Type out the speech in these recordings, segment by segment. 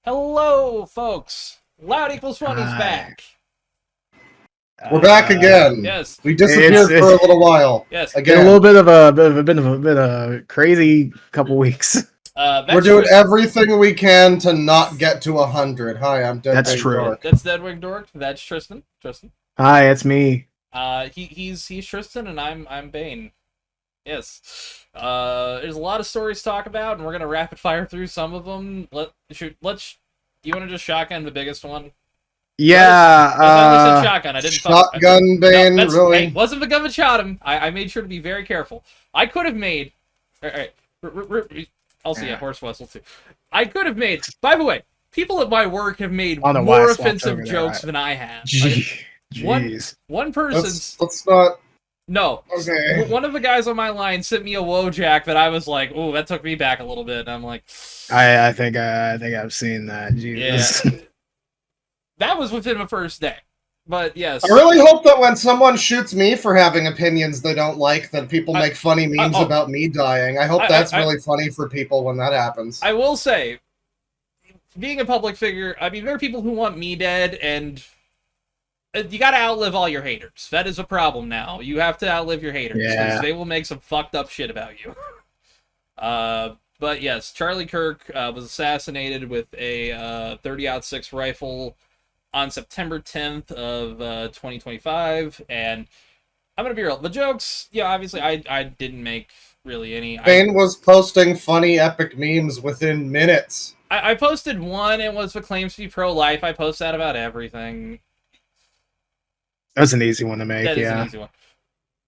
Hello, folks. Loud Equals Funny's back. We're back again. Yes. We disappeared for a little while. Yes. Again. A little bit of a crazy couple weeks. We're doing everything we can to not get to 100. Hi, I'm Deadwing That's true. Dork. That's Deadwing Dork. That's Tristan. Hi, it's me. He's Tristan and I'm Bane. Yes. There's a lot of stories to talk about, and we're gonna rapid fire through some of them. Do you want to just shotgun the biggest one? Yeah. I said shotgun. I didn't. Shotgun Bane. No, really? Hey, wasn't the gun that shot him. I made sure to be very careful. I could have made. All right. I'll see a horse whistle too. I could have made. By the way, people at my work have made more offensive jokes than I have. Jeez. One person's. Let's not. No. Okay. One of the guys on my line sent me a Wojak that I was like, "Oh, that took me back a little bit." And I'm like, I think I've seen that. Jesus. Yeah. That was within the first day. But yes. I really hope that when someone shoots me for having opinions they don't like, that people make funny memes about me dying. I hope that's really funny for people when that happens. I will say, being a public figure, I mean, there are people who want me dead, and you gotta outlive all your haters. That is a problem now. You have to outlive your haters, because they will make some fucked up shit about you. But yes, Charlie Kirk was assassinated with a 30-06 rifle on September 10th of 2025, and I'm gonna be real. The jokes, yeah, obviously, I didn't make really any. Bane was posting funny, epic memes within minutes. I posted one. It was the claims to be pro-life. I post that about everything. That's an easy one to make. That is an easy one.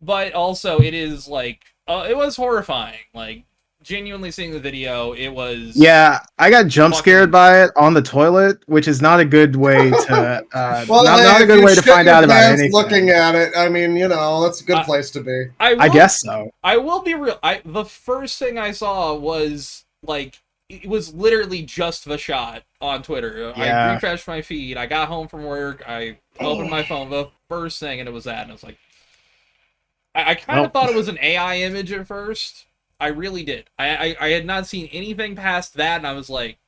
But also, it is like it was horrifying. Like, genuinely seeing the video, it was. Yeah, I got jump scared by it on the toilet, which is not a good way to. Well, not a good way to find out about anything. Looking at it, I mean, you know, that's a good place to be. I guess so. I will be real. The first thing I saw was like it was literally just the shot on Twitter. Yeah. I refreshed my feed. I got home from work. I opened my phone. The first thing, and it was that, and I was like, I kind of thought it was an AI image at first. I really did. I had not seen anything past that, and I was like...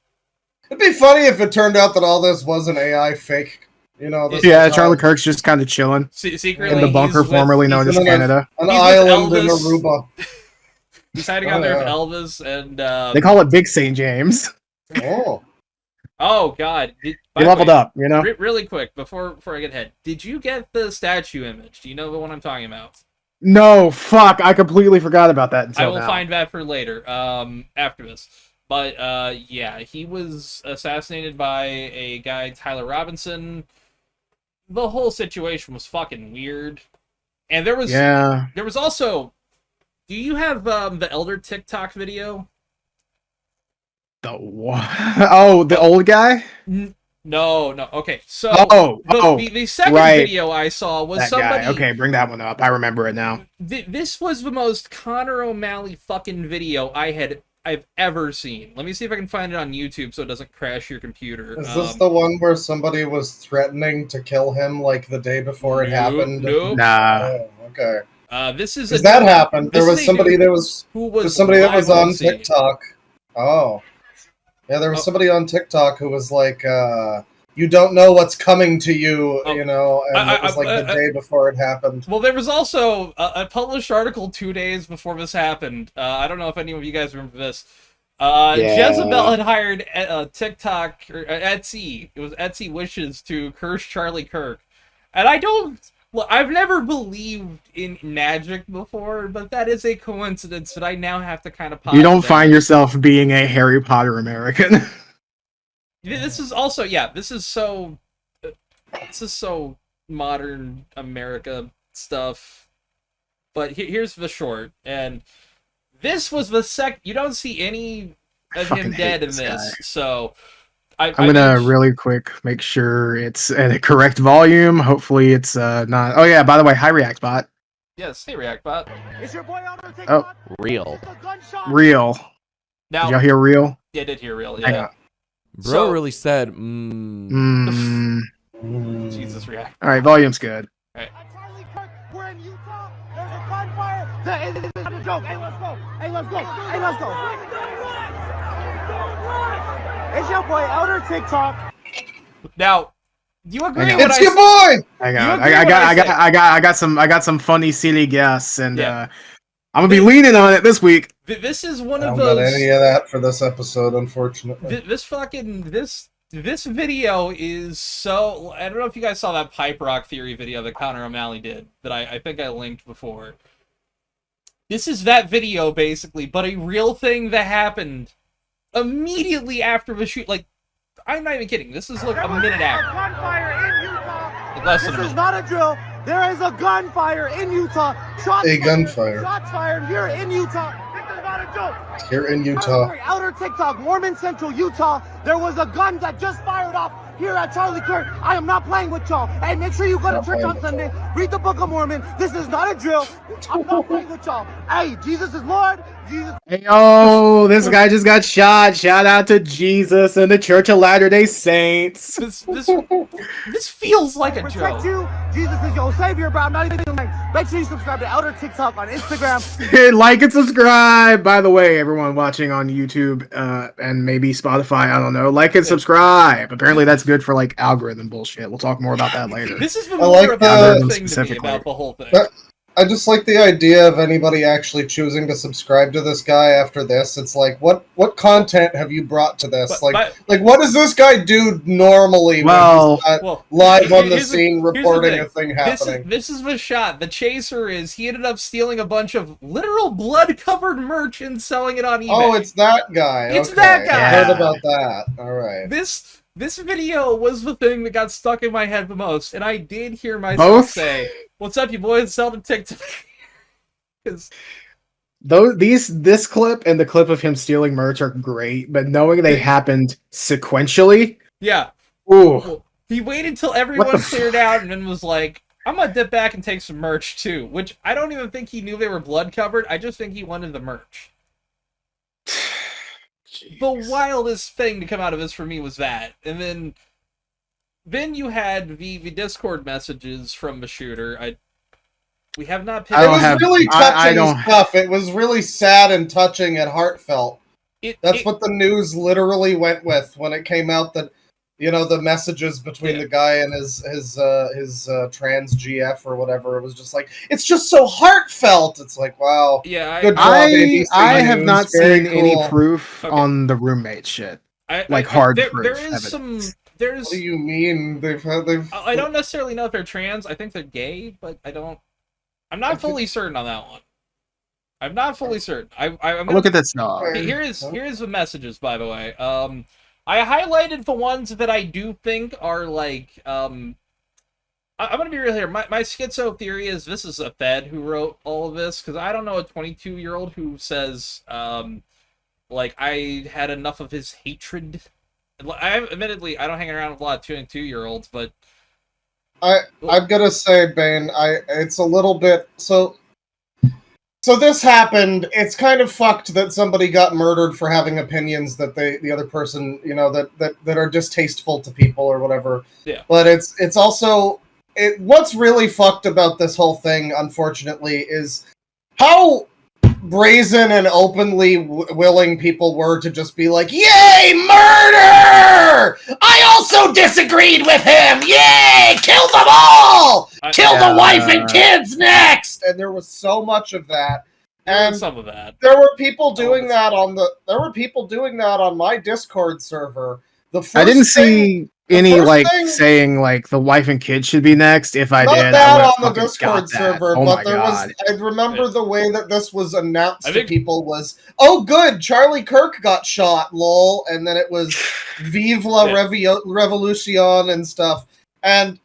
It'd be funny if it turned out that all this was an AI fake. You know, Charlie Kirk's just kind of chilling secretly in the bunker formerly known as Canada. An island in Aruba. He's hiding out there with Elvis, and... they call it Big St. James. Oh. Oh, God. He leveled up, you know? Really quick, before I get ahead. Did you get the statue image? Do you know the one I'm talking about? No, fuck, I completely forgot about that until now. I will find that for later, after this. But, yeah, he was assassinated by a guy, Tyler Robinson. The whole situation was fucking weird. And there was... Yeah. There was also... Do you have, the Elder TikTok video? The what? Oh, the old guy? No. Okay, so the second video I saw was that somebody. Guy. Okay, bring that one up. I remember it now. This was the most Connor O'Malley fucking video I've ever seen. Let me see if I can find it on YouTube so it doesn't crash your computer. Is this the one where somebody was threatening to kill him like the day before it happened? Nope. Nah. Oh, okay. This is that happened. There was somebody that was on TikTok. Oh. Yeah, there was somebody on TikTok who was like, you don't know what's coming to you, you know, and it was like the day before it happened. Well, there was also a published article 2 days before this happened. I don't know if any of you guys remember this. Jezebel had hired TikTok, or Etsy, it was Etsy Wishes, to curse Charlie Kirk. And I've never believed in magic before, but that is a coincidence that I now have to kind of... You don't find yourself being a Harry Potter American. This is also, this is so modern America stuff. But here's the short, and this was the you don't see any of him dead in this, so... I'm gonna really quick make sure it's at a correct volume. Hopefully it's not... Oh yeah, by the way, hi ReactBot. Yes, hey ReactBot. Is your boy on the TikTok? Oh, real. Now, did y'all hear real? Yeah, I did hear real, yeah. Bro really said, Jesus, React. Alright, volume's good. Alright. Charlie Kirk, we're in Utah. There's a gunfire. It's not a joke. Hey, let's go. Hey, let's go. Hey, let's go. It's your boy, Elder TikTok. Now, do you agree? It's your boy. I got some funny, silly guests, and Yeah. I'm gonna be leaning on it this week. This is one I of don't got those. any of that for this episode, unfortunately. This video is so. I don't know if you guys saw that pipe rock theory video that Connor O'Malley did that I think I linked before. This is that video basically, but a real thing that happened immediately after the shoot. Like, I'm not even kidding. This is like a minute after. Gunfire in Utah. Like less than a This is minute. not a drill. There is a gunfire in Utah. Gunfire. Shots fired here in Utah. This is not a joke. Here in Utah. Outer TikTok, Mormon Central, Utah. There was a gun that just fired off here at Charlie Kirk. I am not playing with y'all. Hey, make sure you go to church on Sunday. Read the Book of Mormon. This is not a drill. I'm not playing with y'all. Hey, Jesus is Lord. Jesus. Hey, yo, this guy just got shot. Shout out to Jesus and the Church of Latter-day Saints. This feels like a Respect joke. you. Jesus is your savior, bro. I'm not even like. Make sure you subscribe to Elder TikTok on Instagram. Like and subscribe. By the way, everyone watching on YouTube and maybe Spotify, I don't know. Like and subscribe. Apparently, that's good for like algorithm bullshit. We'll talk more about that later. This is the I more like of a the- thing to me specifically. about the whole thing. I just like the idea of anybody actually choosing to subscribe to this guy after this. It's like, what content have you brought to this? But- Like what does this guy do normally Well- when he's Well, live on the here's scene here's the reporting a thing happening? This is the shot. The chaser is he ended up stealing a bunch of literal blood-covered merch and selling it on eBay. Oh, it's that guy. It's Okay. that guy. I heard about that. All right. This video was the thing that got stuck in my head the most, and I did hear myself say, "What's up, you boys? Sell the TikTok." This clip and the clip of him stealing merch are great, but knowing they happened sequentially, Yeah. ooh, Well, he waited till everyone cleared out and then was like, I'm gonna dip back and take some merch too. Which I don't even think he knew they were blood covered. I just think he wanted the merch. The wildest thing to come out of this for me was that. And then you had the Discord messages from the shooter. We have not picked It was really touching stuff. It was really sad and touching and heartfelt. That's what the news literally went with when it came out that, you know, the messages between the guy and his trans GF or whatever. It was just like, it's just so heartfelt. It's like, wow. Yeah, good job, ABC I have News. not Very seen any cool. proof on the roommate shit. Hard proof. There is some. There's. What do you mean? They've. I don't necessarily know if they're trans. I think they're gay, but I'm not fully certain on that one. I'm not fully certain. I'm gonna Look at this dog. Here's the messages, by the way. I highlighted the ones that I do think are like. I'm gonna be real here. My schizo theory is this is a Fed who wrote all of this, because I don't know a 22-year-old who says like I had enough of his hatred. Admittedly, I don't hang around with a lot of 22-year-olds, but I'm gonna say, Bane, it's a little bit so this happened. It's kind of fucked that somebody got murdered for having opinions that the other person, you know, that are distasteful to people or whatever. Yeah. But it's also what's really fucked about this whole thing, unfortunately, is how brazen and openly willing people were to just be like, yay, murder! I also disagreed with him! Yay! Kill them all! Kill the wife and kids next! And there was so much of that. And some of that. There were people doing that on my Discord server. I didn't see any saying like the wife and kids should be next. If I did, that I on the Discord server, oh but I remember the way that this was announced to people was, oh good, Charlie Kirk got shot, lol, and then it was Vive la Revolution and stuff. And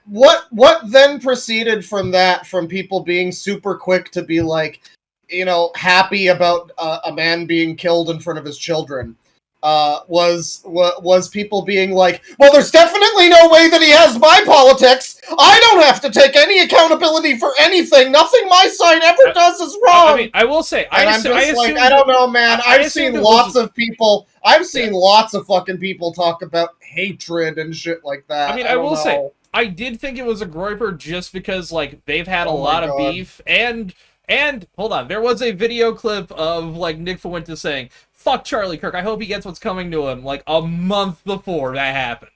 what then proceeded from that, from people being super quick to be like, you know, happy about a man being killed in front of his children, was people being like, well, there's definitely no way that he has my politics. I don't have to take any accountability for anything. Nothing my side ever does is wrong. I mean, I will say, I don't know, man. I've seen lots of people. I've seen lots of fucking people talk about hatred and shit like that. I mean, I will say, I did think it was a groiper just because, like, they've had a lot of beef, and And hold on, there was a video clip of like Nick Fuentes saying, "Fuck Charlie Kirk. I hope he gets what's coming to him." Like a month before that happened.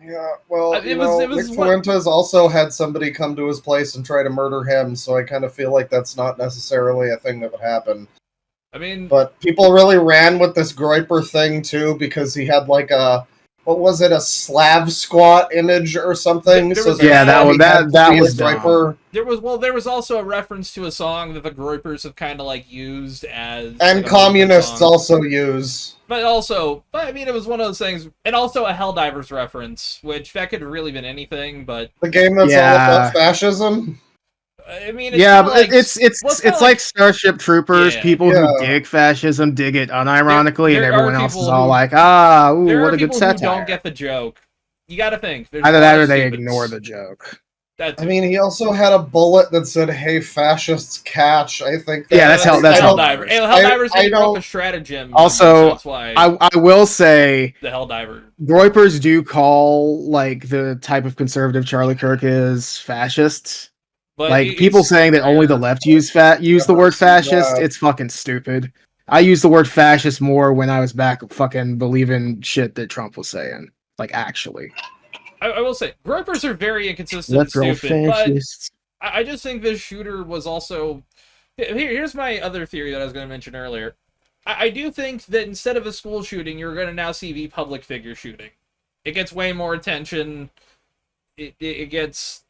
Yeah, well, Nick Fuentes also had somebody come to his place and try to murder him, so I kind of feel like that's not necessarily a thing that would happen. I mean, but people really ran with this Groiper thing too because he had like a a Slav squat image or something? That was Groiper. There was also a reference to a song that the Groipers have kind of like used as, and like, communists also use. But I mean, it was one of those things, and also a Helldivers reference, which that could have really been anything. But the game that's all about fascism. I mean, it's like Starship Troopers. People who dig fascism dig it unironically, and everyone else is all like, ooh, what a good satire. Who don't get the joke. You got to think. Either that or they ignore the joke. I mean, he also had a bullet that said, "Hey, fascists, catch!" I think. That's Helldivers. Helldivers broke a stratagem. Also, that's why I will say the Helldiver. Groipers do call like the type of conservative Charlie Kirk is fascists. But like people saying that only the left use the word fascist, it's fucking stupid. I use the word fascist more when I was back fucking believing shit that Trump was saying. Like, actually. I will say, Groipers are very inconsistent and stupid, but I just think this shooter was also... Here's my other theory that I was going to mention earlier. I do think that instead of a school shooting, you're going to now see the public figure shooting. It gets way more attention. It gets...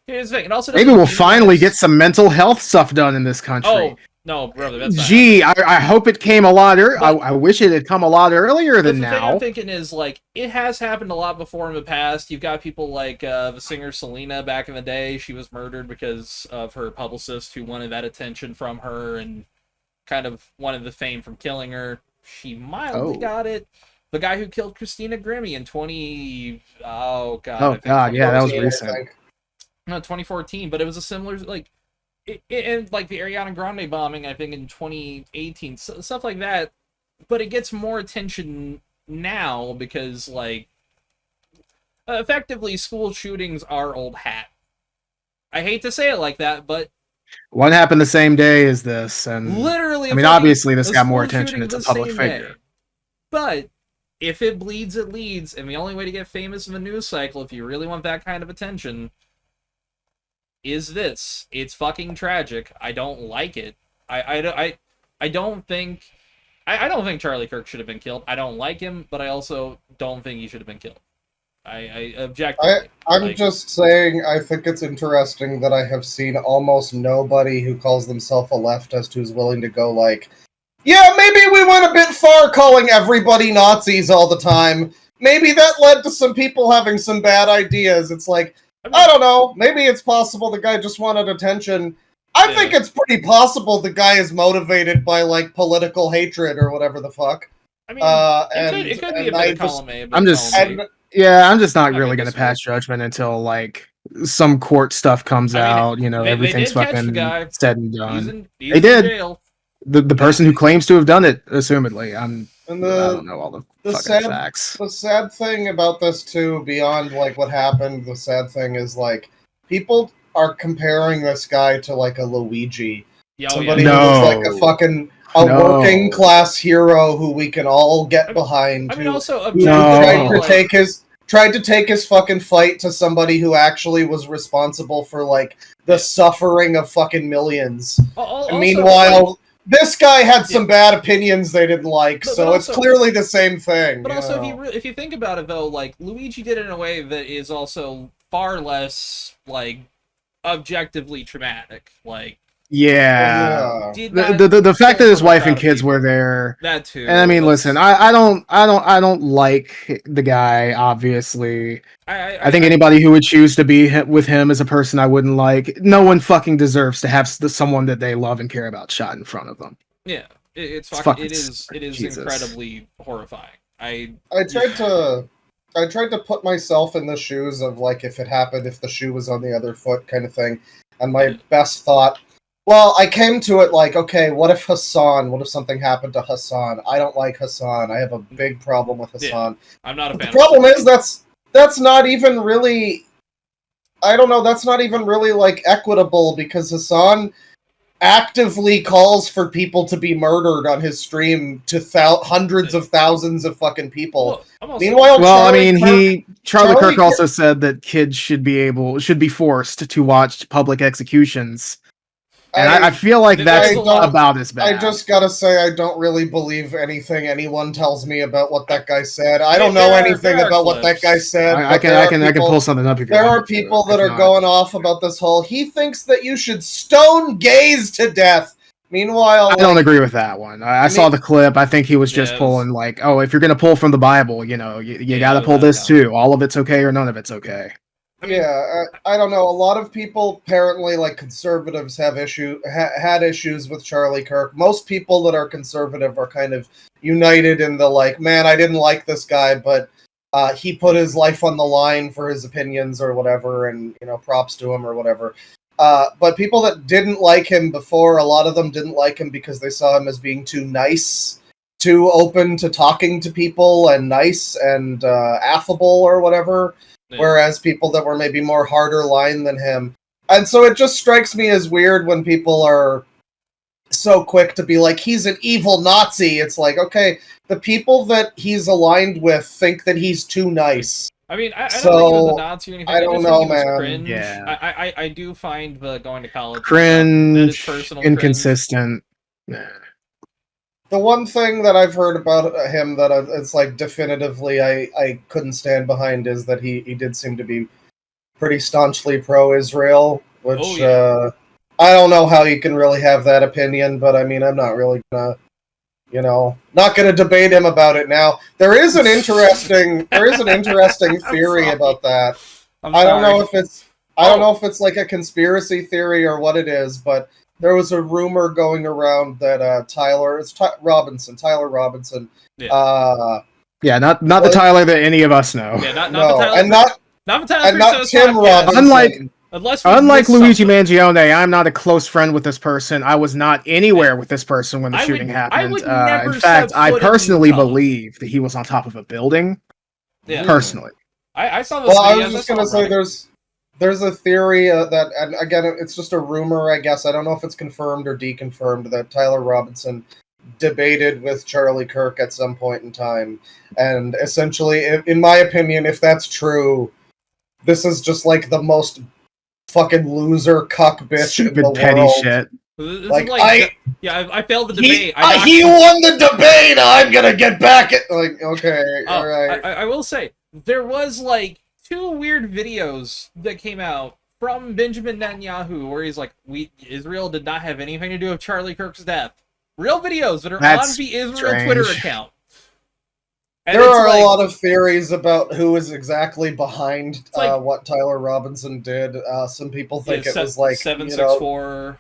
Here's the thing. It also maybe we'll finally get some mental health stuff done in this country. Oh, no, brother, that's not I hope it came a lot earlier. I wish it had come a lot earlier than now. The thing I'm thinking is, like, it has happened a lot before in the past. You've got people like the singer Selena back in the day. She was murdered because of her publicist who wanted that attention from her and kind of wanted the fame from killing her. She mildly got it. The guy who killed Christina Grimmie in 20... that was recent. No, 2014, but it was a similar, like, and like the Ariana Grande bombing, I think, in 2018, stuff like that. But it gets more attention now because, like, effectively, school shootings are old hat. I hate to say it like that, but one happened the same day as this, and literally, I mean, obviously, this got more attention. It's a public figure, but if it bleeds, it leads, and the only way to get famous in the news cycle, if you really want that kind of attention, is this. It's fucking tragic. I don't like it. I don't think Charlie Kirk should have been killed. I don't like him, but I also don't think he should have been killed. I object. I'm just saying, I think it's interesting that I have seen almost nobody who calls themselves a leftist who's willing to go like, yeah, maybe we went a bit far calling everybody Nazis all the time. Maybe that led to some people having some bad ideas. It's like, I don't know. Maybe it's possible the guy just wanted attention. I think it's pretty possible the guy is motivated by, like, political hatred or whatever the fuck. I mean, it could be a bit of column A. I'm just not really going to pass judgment until, like, some court stuff comes out. You know, everything's fucking said and done. They did. The person who claims to have done it, assumedly. I don't know all the fucking facts. The sad thing about this, too, beyond, like, what happened, the sad thing is, like, people are comparing this guy to, like, a Luigi. Somebody who's, like, a fucking... working class hero who we can all get behind. I mean, also, tried to take his fucking fight to somebody who actually was responsible for, like, the suffering of fucking millions. And meanwhile... This guy had some bad opinions they didn't like, so it's clearly the same thing. But also, if you think about it, though, like, Luigi did it in a way that is also far less, like, objectively traumatic. Like, the fact that his wife and kids were there, that too. And I mean, listen, I don't like the guy. Obviously, I think anybody who would choose to be with him is a person I wouldn't like. No one fucking deserves to have someone that they love and care about shot in front of them. Yeah, it is incredibly horrifying. I tried to put myself in the shoes of, like, if it happened, if the shoe was on the other foot, kind of thing. And my best thought. Well, I came to it like, okay, what if something happened to Hassan? I don't like Hassan. I have a big problem with Hassan. Yeah, I'm not a fan. The problem is that's not even really I don't know, that's not even really, like, equitable, because Hassan actively calls for people to be murdered on his stream to hundreds of thousands of fucking people. Meanwhile, Charlie Kirk also said that kids should be forced to watch public executions. And I feel like that's about as bad. I just gotta say, I don't really believe anything anyone tells me about what that guy said. I don't know anything about what that guy said. I can pull something up if you want. There are people that are going off about this whole, he thinks that you should stone gays to death. Meanwhile, I don't agree with that one. I saw the clip. I think he was just pulling like, oh, if you're gonna pull from the Bible, you gotta pull this too. All of it's okay or none of it's okay. Yeah, I don't know. A lot of people, apparently, like conservatives, have had issues with Charlie Kirk. Most people that are conservative are kind of united in the like, man, I didn't like this guy, but he put his life on the line for his opinions or whatever, and props to him or whatever. But people that didn't like him before, a lot of them didn't like him because they saw him as being too nice, too open to talking to people, and nice and affable or whatever. Whereas people that were maybe more harder line than him. And so it just strikes me as weird when people are so quick to be like, he's an evil Nazi. It's like, okay, the people that he's aligned with think that he's too nice. I mean, I don't think he was a Nazi or anything. I don't know, man. Cringe. Yeah. I do find going to college cringe, personal inconsistent. Cringe. The one thing that I've heard about him that it's like definitively I couldn't stand behind is that he did seem to be pretty staunchly pro-Israel, which I don't know how you can really have that opinion, but I mean, I'm not really gonna, not gonna debate him about it now. There is an interesting theory about that. I don't know if it's like a conspiracy theory or what it is, but there was a rumor going around that Tyler Robinson. Not the Tyler that any of us know. Yeah, not the Tyler, and not Tim Robinson. Unlike Luigi Mangione, I'm not a close friend with this person. I was not anywhere with this person when the shooting happened. In fact, I personally believe that he was on top of a building. Yeah. Personally, I saw this. Well, I was just gonna say there's a theory that, and again, it's just a rumor, I guess. I don't know if it's confirmed or deconfirmed, that Tyler Robinson debated with Charlie Kirk at some point in time. And essentially, in my opinion, if that's true, this is just like the most fucking loser cuck bitch in the petty world. Shit. I failed the debate. He won the debate! I'm gonna get back at... Like, okay, alright. I will say, there was like 2 weird videos that came out from Benjamin Netanyahu where he's like, Israel did not have anything to do with Charlie Kirk's death. Real videos that are on the Israel Twitter account. And there are a lot of theories about who is exactly behind what Tyler Robinson did. Some people think it was like 764.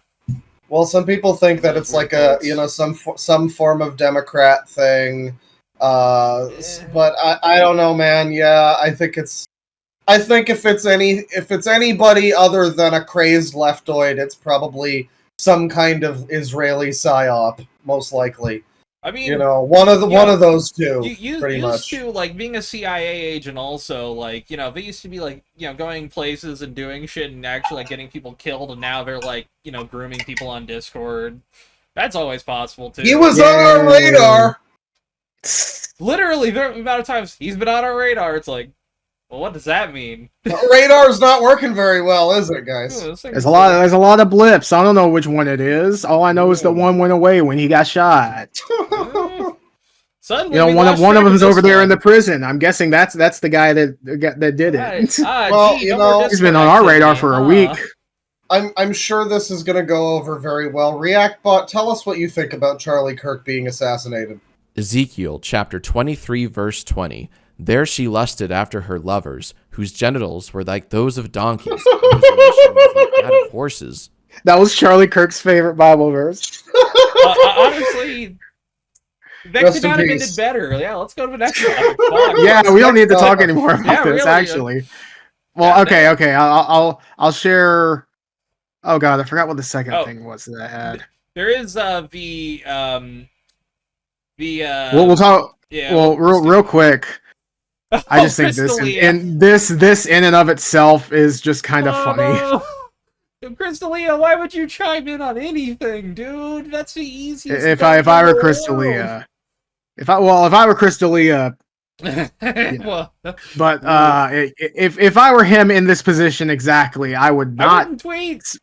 Well, some people think that it's like a some form of Democrat thing. But I don't know, man. Yeah, I think if it's anybody other than a crazed leftoid, it's probably some kind of Israeli psyop, most likely. I mean, one of those two. Pretty much. To like being a CIA agent, also like they used to be like going places and doing shit and actually like getting people killed, and now they're like grooming people on Discord. That's always possible too. He was on our radar. Literally, the amount of times he's been on our radar, it's like, well, what does that mean? Radar's not working very well, is it, guys? There's a lot of blips. I don't know which one it is. All I know is that one went away when he got shot. Suddenly, one of them's over there in the prison. I'm guessing that's the guy that did it. Well, he's been on our radar for a week. I'm sure this is going to go over very well. ReactBot, tell us what you think about Charlie Kirk being assassinated. Ezekiel chapter 23 verse 20. There she lusted after her lovers, whose genitals were like those of donkeys, whose volition was like that of horses. That was Charlie Kirk's favorite Bible verse. Honestly, that could not have ended better. Yeah, let's go to the next topic. Yeah, we don't need to talk anymore about this, really, actually. Well, okay. I'll share. Oh god, I forgot what the second thing was that I had. There is We'll talk. Yeah. Well, real quick. I just think this in and of itself is just kind of funny. Crystalia, why would you chime in on anything, dude? That's the easiest. If I were Crystalia, if I were Crystalia. Yeah. But if I were him in this position exactly, I would not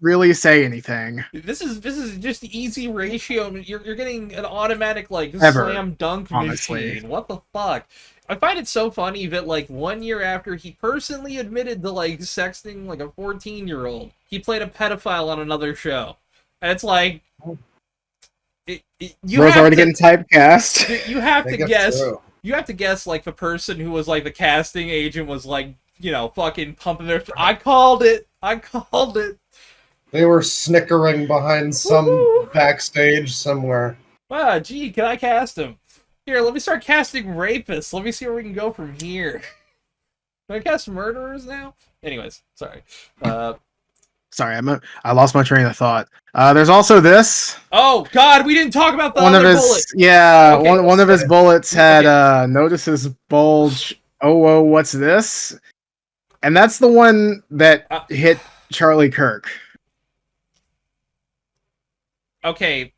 really say anything. This is just easy ratio. You're getting an automatic like slam dunk machine. What the fuck? I find it so funny that like 1 year after he personally admitted to like sexting like a 14-year-old, he played a pedophile on another show, and it's like Bro's already getting typecast. You have to guess. True. You have to guess, like, the person who was, like, the casting agent was, like, you know, fucking pumping their... I called it! I called it! They were snickering behind some backstage somewhere. Ah, gee, can I cast him? Here, let me start casting rapists. Let me see where we can go from here. Can I cast murderers now? Anyways, sorry. Sorry, I lost my train of thought. There's also this. Oh God, we didn't talk about the other bullet. Yeah, okay, one of his bullets had notices bulge. Oh, what's this? And that's the one that hit Charlie Kirk. Okay,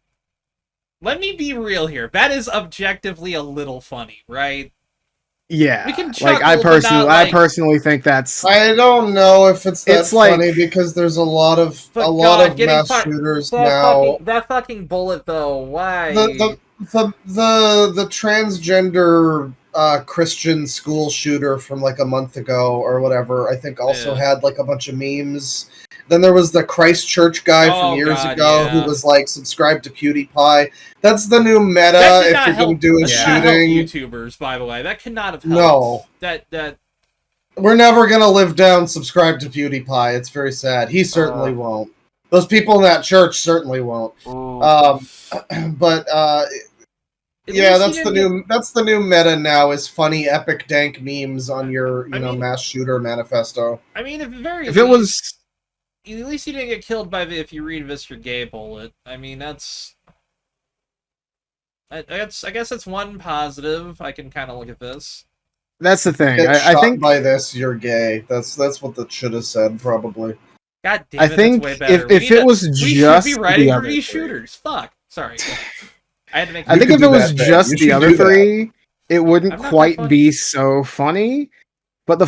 let me be real here. That is objectively a little funny, right? Yeah, we can chuckle, like I personally think that's. I don't know if it's funny because there's a lot of mass shooters now. That fucking bullet though, why? The transgender Christian school shooter from like a month ago or whatever, I think also had like a bunch of memes. Then there was the Christchurch guy from years ago who was like subscribed to PewDiePie. That's the new meta if you're going to do a shooting. YouTubers, by the way, that cannot have helped. No, that we're never going to live down subscribe to PewDiePie. It's very sad. He certainly won't. Those people in that church certainly won't. But yeah, that's the new meta now is funny epic dank memes on your mass shooter manifesto. I mean, if it was. At least you didn't get killed by the if you read Mr. Gay bullet. I mean, that's... I guess that's one positive. I can kind of look at this. That's the thing. I think by this, you're gay. That's what that should have said, probably. God damn it, I think that's way better. if it was just we should be writing for these shooters. Fuck. Sorry. I had to make. I think if it was just the other three, it wouldn't quite be so funny. But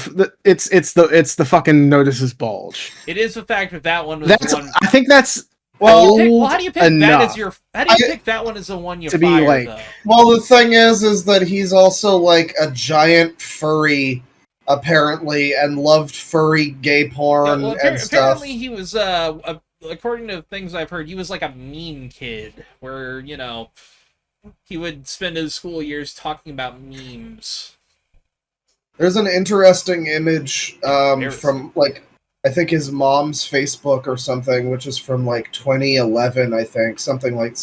it's the fucking notices bulge. It is the fact that one was the one. I think that's how do you pick that as your? How do you pick that one as the one you to fire, be like? Though? Well, the thing is that he's also like a giant furry, apparently, and loved furry gay porn and stuff. Apparently, he was according to things I've heard, he was like a meme kid, where he would spend his school years talking about memes. There's an interesting image from, like, I think his mom's Facebook or something, which is from, like, 2011, I think, something like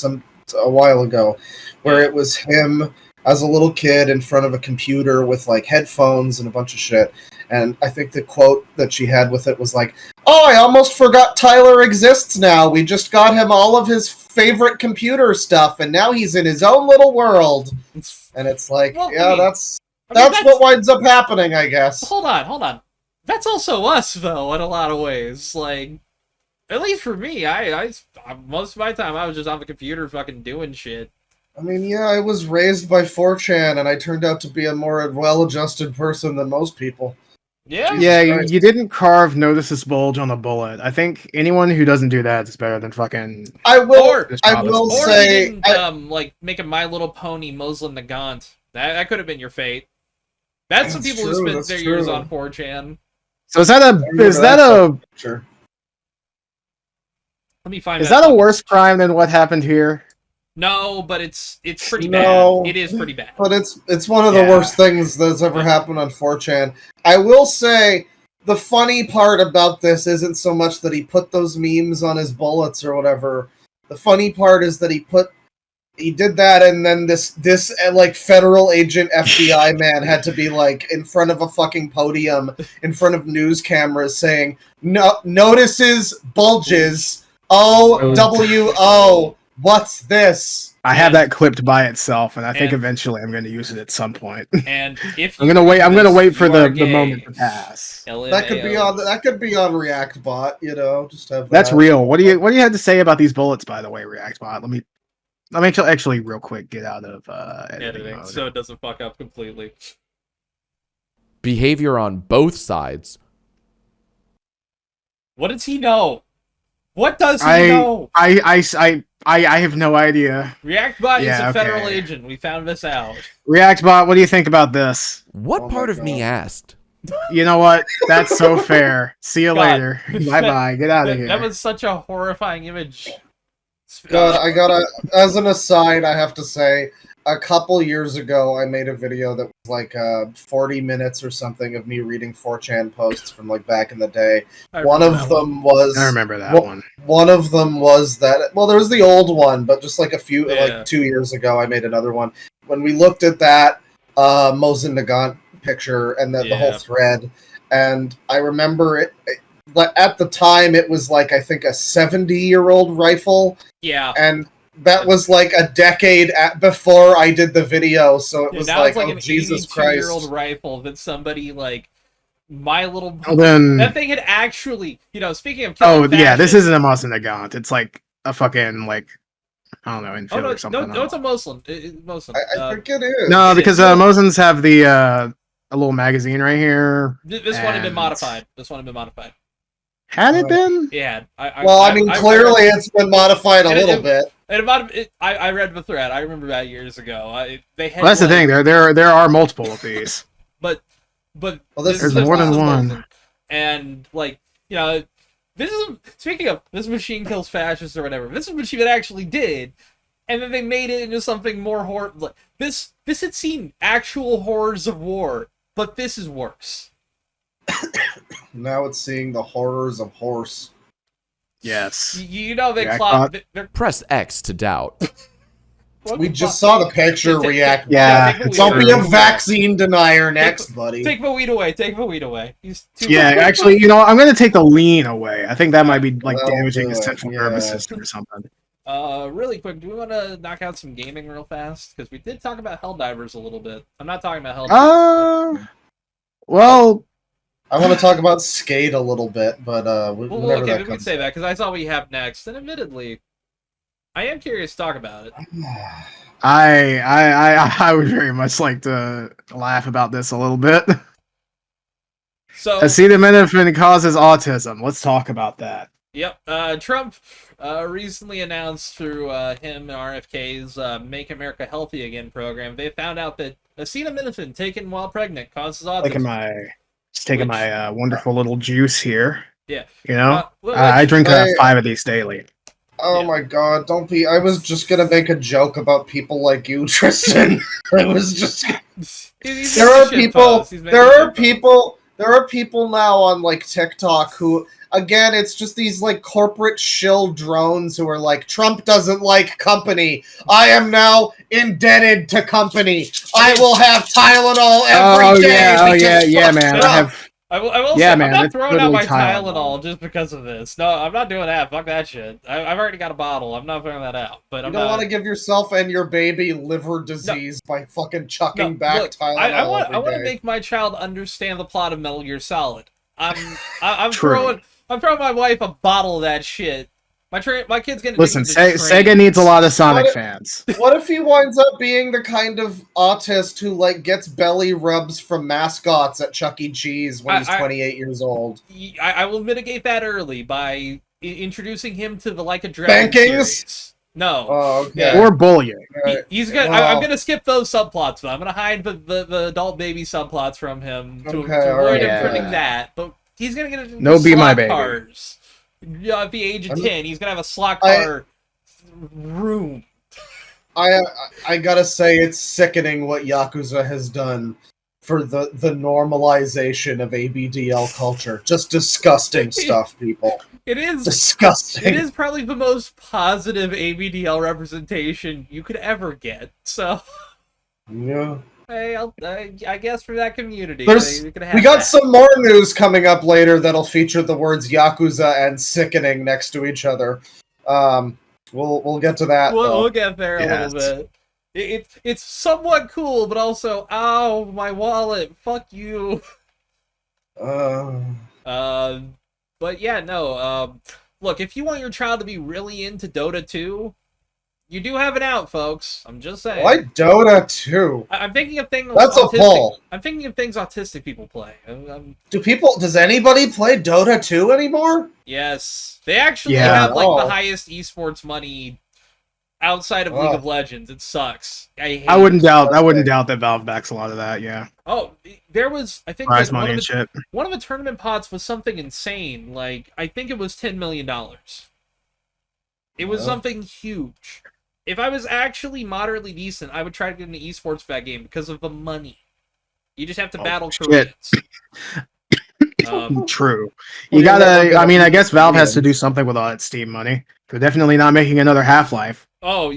a while ago, where it was him as a little kid in front of a computer with, like, headphones and a bunch of shit. And I think the quote that she had with it was like, "Oh, I almost forgot Tyler exists now. We just got him all of his favorite computer stuff, and now he's in his own little world." And it's like, that's what winds up happening, I guess. Hold on. That's also us, though, in a lot of ways. Like, at least for me, I most of my time I was just on the computer fucking doing shit. I mean, yeah, I was raised by 4chan, and I turned out to be a more well-adjusted person than most people. Yeah, you didn't carve notices bulge on a bullet. I think anyone who doesn't do that is better than fucking. I will say, you didn't, like make a My Little Pony Moslem Nagant. That could have been your fate. That's the people who spent their years on 4chan. So is that a? Sure. Let me find. Is that a worse crime than what happened here? No, but it's pretty bad. It is pretty bad. But it's one of the worst things that's ever happened on 4chan. I will say the funny part about this isn't so much that he put those memes on his bullets or whatever. The funny part is that he did that, and then this like federal agent FBI man had to be like in front of a fucking podium in front of news cameras saying, "No, notices bulges, OWO, What's this? I have that clipped by itself, and I think eventually I'm going to use it at some point. And if I'm gonna wait for the moment to pass. That could be on ReactBot, you know. Just have that's real. What do you have to say about these bullets, by the way, ReactBot? Let me actually real quick get out of editing mode. So it doesn't fuck up completely. Behavior on both sides. What does he know? What does he know? I have no idea. ReactBot is a federal agent. We found this out. ReactBot, what do you think about this? What part of me asked? You know what? That's so fair. See you later. Bye-bye. Get out of here. That was such a horrifying image. God, I gotta... As an aside, I have to say, a couple years ago, I made a video that was like 40 minutes or something of me reading 4chan posts from like back in the day. One of them was... I remember that one. One of them was that... Well, there was the old one, but just like like 2 years ago, I made another one. When we looked at that Mosin Nagant picture and the whole thread, and I remember it... At the time, it was like, I think, a 70-year-old rifle. Yeah. And that was like a decade before I did the video, so it was like, oh, an Jesus Christ. 82-year-old rifle that somebody, like, then... That thing had actually, you know, speaking of... this isn't a Mosin Nagant. It's like a fucking, like, I don't know, infield or something. No, it's a Mosin. I think it is. No, because Mosins have the, a little magazine right here. This one had been modified. Had it been? Yeah. I mean, clearly it's been modified a little bit. I read the thread. I remember that years ago. That's the thing. There are multiple of these. but there's more than one. And like, you know, speaking of this machine kills fascists or whatever. This is a machine that actually did, and then they made it into something more horrible. This had seen actual horrors of war, but this is worse. Now it's seeing the horrors of horse. Yes. You know they press X to doubt. We just saw the picture react. Yeah. Don't be a vaccine denier next, buddy. Take the weed away. He's too actually, you know, I'm going to take the lean away. I think that might be like damaging his central nervous system or something. Really quick, do we want to knock out some gaming real fast? Because we did talk about Helldivers a little bit. I'm not talking about Helldivers. Well... I want to talk about Skate a little bit, but we can say that because I saw what you have next, and admittedly, I am curious to talk about it. I would very much like to laugh about this a little bit. So, acetaminophen causes autism. Let's talk about that. Yep. Trump recently announced through him and RFK's Make America Healthy Again program, they found out that acetaminophen taken while pregnant causes autism. Just taking my wonderful little juice here. Yeah. You know? I drink 5 of these daily. Oh my god, don't be... I was just gonna make a joke about people like you, Tristan. I was just... There are people now on, like, TikTok who... Again, it's just these, like, corporate shill drones who are like, Trump doesn't like company. I am now indebted to company. I will have Tylenol every day. Yeah, man. I will say, I'm not throwing out my Tylenol just because of this. No, I'm not doing that. Fuck that shit. I've already got a bottle. I'm not throwing that out. But you don't want to give yourself and your baby liver disease by fucking chucking back Tylenol I want to make my child understand the plot of Metal Gear Solid. I'm throwing my wife a bottle of that shit. My kid's gonna listen. Sega needs a lot of Sonic fans. What if he winds up being the kind of autist who like gets belly rubs from mascots at Chuck E. Cheese when he's 28 years old? I will mitigate that early by introducing him to the Like a Dragon series. No. Oh, okay. Or bullying. He's gonna. I'm gonna skip those subplots, but I'm gonna hide the adult baby subplots from him to avoid him printing that. But he's gonna get no be my baby. Cars. At the age of 10, he's gonna have a slot car room. I gotta say, it's sickening what Yakuza has done for the normalization of ABDL culture. Just disgusting stuff, people. It is disgusting. It is probably the most positive ABDL representation you could ever get. So, yeah. Hey, I guess for that community, we got some more news coming up later that'll feature the words Yakuza and sickening next to each other. We'll get to that. We'll get there a little bit. It's somewhat cool, but also, ow, my wallet. Fuck you. But yeah, no. Look, if you want your child to be really into Dota 2, you do have it out, folks. I'm just saying. Why Dota 2? I'm thinking of things. That's autistic. A pull. I'm thinking of things autistic people play. Does anybody play Dota 2 anymore? Yes, they actually have like the highest esports money outside of League of Legends. It sucks. I wouldn't doubt that Valve backs a lot of that. Yeah. Oh, there was, I think, like, one of the tournament pots was something insane. Like, I think it was $10 million. It was something huge. If I was actually moderately decent, I would try to get into esports for that game because of the money. You just have to battle Koreans. True. You gotta. I mean, I guess Valve has to do something with all that Steam money. They're definitely not making another Half-Life. Oh,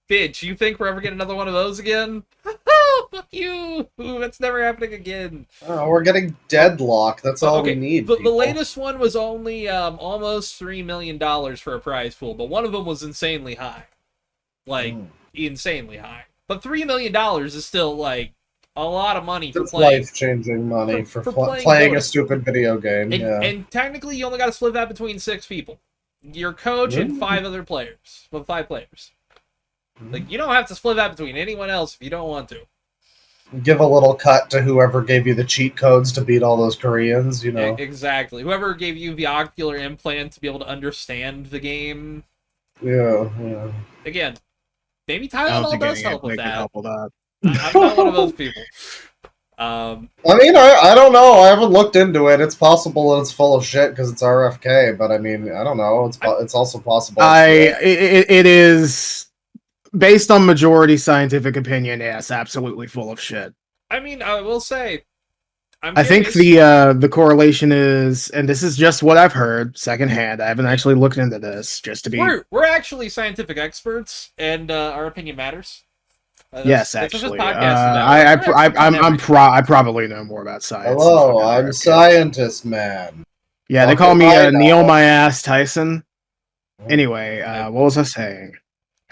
bitch! You think we're ever getting another one of those again? Fuck you! Ooh, that's never happening again. Oh, we're getting Deadlock. That's all we need. The latest one was only almost $3 million for a prize pool, but one of them was insanely high, like insanely high. But $3 million is still like a lot of money for playing. Life-changing money for playing a stupid video game. And technically, you only got to split that between 6 people. Your coach and 5 other players. Well, 5 players. Like, you don't have to split that between anyone else if you don't want to. Give a little cut to whoever gave you the cheat codes to beat all those Koreans, you know? Exactly. Whoever gave you the ocular implant to be able to understand the game. Yeah. Again, maybe Tylenol does help with that. I'm not one of those people. I mean, I don't know. I haven't looked into it. It's possible that it's full of shit because it's RFK, but I mean, I don't know. It's also possible. It is, based on majority scientific opinion, yes, absolutely full of shit. I mean, I will say, I think the correlation is, and this is just what I've heard secondhand. I haven't actually looked into this. Just to be, we're actually scientific experts, and our opinion matters. Yes, actually. I probably know more about science. Hello, I'm Scientist Man. Yeah, they call me Neil My Ass Tyson. Anyway, what was I saying?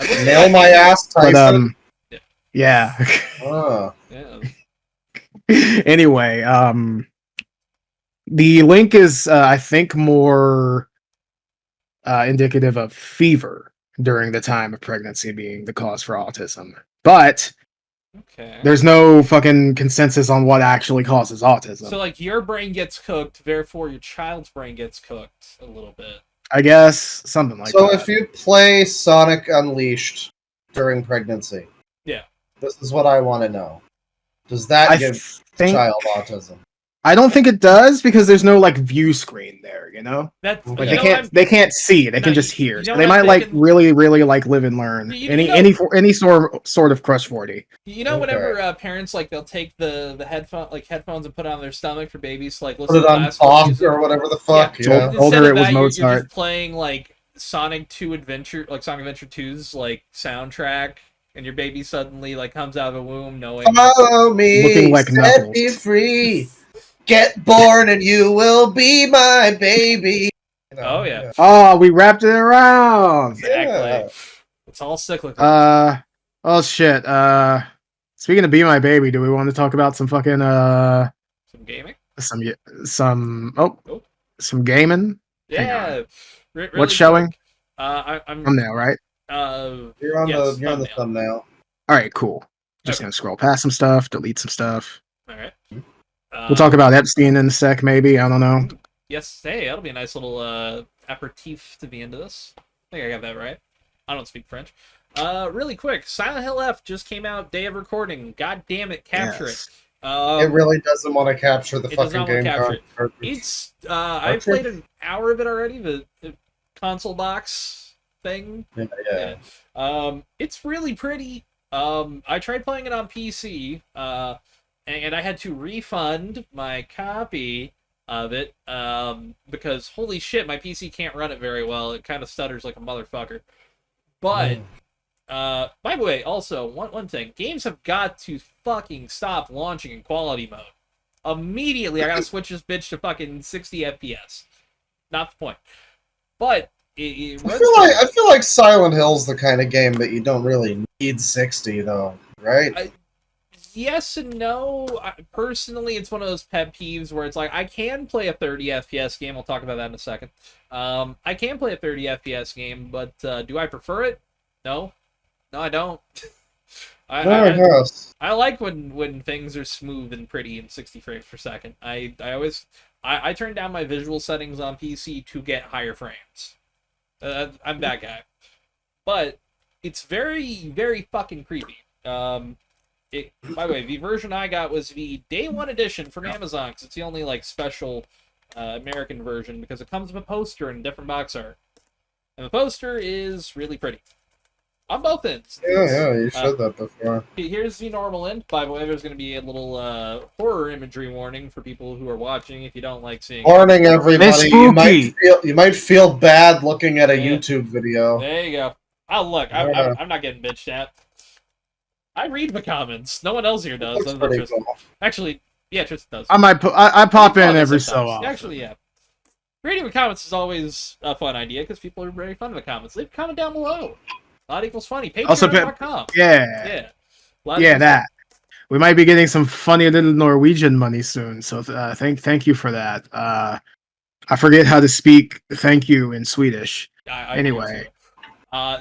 Nail My Ass Tyson? But, yeah. Yeah. Anyway, the link is, I think, more indicative of fever during the time of pregnancy being the cause for autism. But there's no fucking consensus on what actually causes autism. So, like, your brain gets cooked, therefore your child's brain gets cooked a little bit. I guess, something like that. So if you play Sonic Unleashed during pregnancy, this is what I want to know. Does that give the child autism? I don't think it does, because there's no like view screen there, you know? They can't see, they can just hear. So they might really like live and learn. Any sort of Crush 40. You know, whenever parents they'll take the headphones and put it on their stomach for babies to listen to classical music or whatever the fuck. Yeah. Told her it was Mozart. You're just playing Sonic 2 Adventure, Sonic Adventure 2's soundtrack. And your baby suddenly comes out of the womb knowing. Follow me, looking like set Knuckles. me free. Get born and you will be my baby. Oh yeah. Oh, we wrapped it around. Exactly. Yeah. It's all cyclical. Oh shit. Speaking of Be My Baby, do we want to talk about some fucking some gaming? Some gaming? Yeah. Really what's showing? I'm thumbnail, right? You're on the thumbnail. All right, cool. Just gonna scroll past some stuff, delete some stuff. All right. We'll talk about Epstein in a sec, maybe. I don't know. Yes, hey, that'll be a nice little aperitif to the end of this. I think I got that right. I don't speak French. Really quick, Silent Hill F just came out, day of recording. God damn it, capture it. It really doesn't want to capture the fucking game. It's I've played an hour of it already. The console box thing. Yeah. It's really pretty. I tried playing it on PC. And I had to refund my copy of it because, holy shit, my PC can't run it very well. It kind of stutters like a motherfucker. But, by the way, also, one thing. Games have got to fucking stop launching in quality mode. Immediately, I gotta switch this bitch to fucking 60 FPS. Not the point. But, I feel like Silent Hill's the kind of game that you don't really need 60 though, right? Yes and no. Personally, it's one of those pet peeves where it's like, I can play a 30 FPS game. We'll talk about that in a second. I can play a 30 FPS game, but do I prefer it? No. No, I don't. I like when things are smooth and pretty in 60 frames per second. I turn down my visual settings on PC to get higher frames. I'm that guy. But it's very, very fucking creepy. By the way, the version I got was the Day 1 edition from Amazon, because it's the only, like, special American version, because it comes with a poster and different box art. And the poster is really pretty. On both ends. Yeah, you said that before. Here's the normal end. By the way, there's going to be a little horror imagery warning for people who are watching if you don't like seeing Warning everybody, you might feel bad looking at a YouTube video. There you go. Oh, look, I'm not getting bitched at. I read the comments. No one else here does. Cool. Actually, yeah, Tristan does. I pop in every so often. Actually, yeah. Reading the comments is always a fun idea because people are very fun of the comments. Leave a comment down below. Lot equals funny. Patreon.com. Yeah, that. We might be getting some funny little Norwegian money soon. So thank you for that. I forget how to speak thank you in Swedish. Anyway.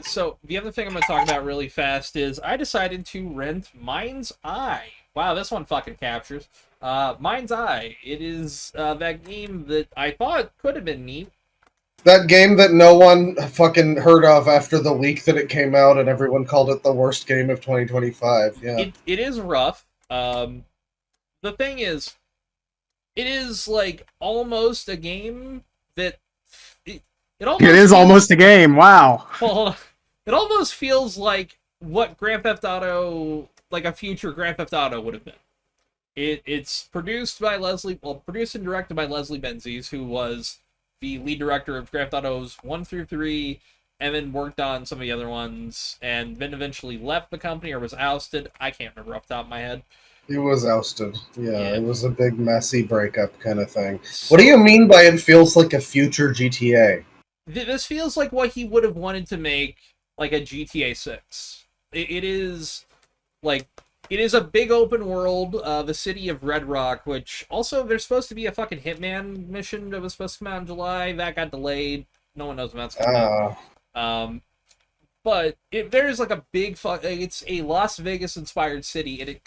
So the other thing I'm going to talk about really fast is I decided to rent MindsEye. Wow, this one fucking captures. MindsEye. It is that game that I thought could have been neat. That game that no one fucking heard of after the week that it came out, and everyone called it the worst game of 2025. Yeah, it is rough. The thing is, it is like almost a game that it is almost a game. Wow. Well, it almost feels like what Grand Theft Auto, like a future Grand Theft Auto would have been. It's produced by produced and directed by Leslie Benzies, who was the lead director of Grand Theft Autos 1 through 3, and then worked on some of the other ones, and then eventually left the company or was ousted. I can't remember off the top of my head. He was ousted. Yeah, it was a big, messy breakup kind of thing. What do you mean by it feels like a future GTA? This feels like what he would have wanted to make, like a GTA 6. It is, like... It is a big open world, the city of Red Rock, which also there's supposed to be a fucking Hitman mission that was supposed to come out in July. That got delayed. No one knows when that's coming out. But there's like a big it's a Las Vegas inspired city, and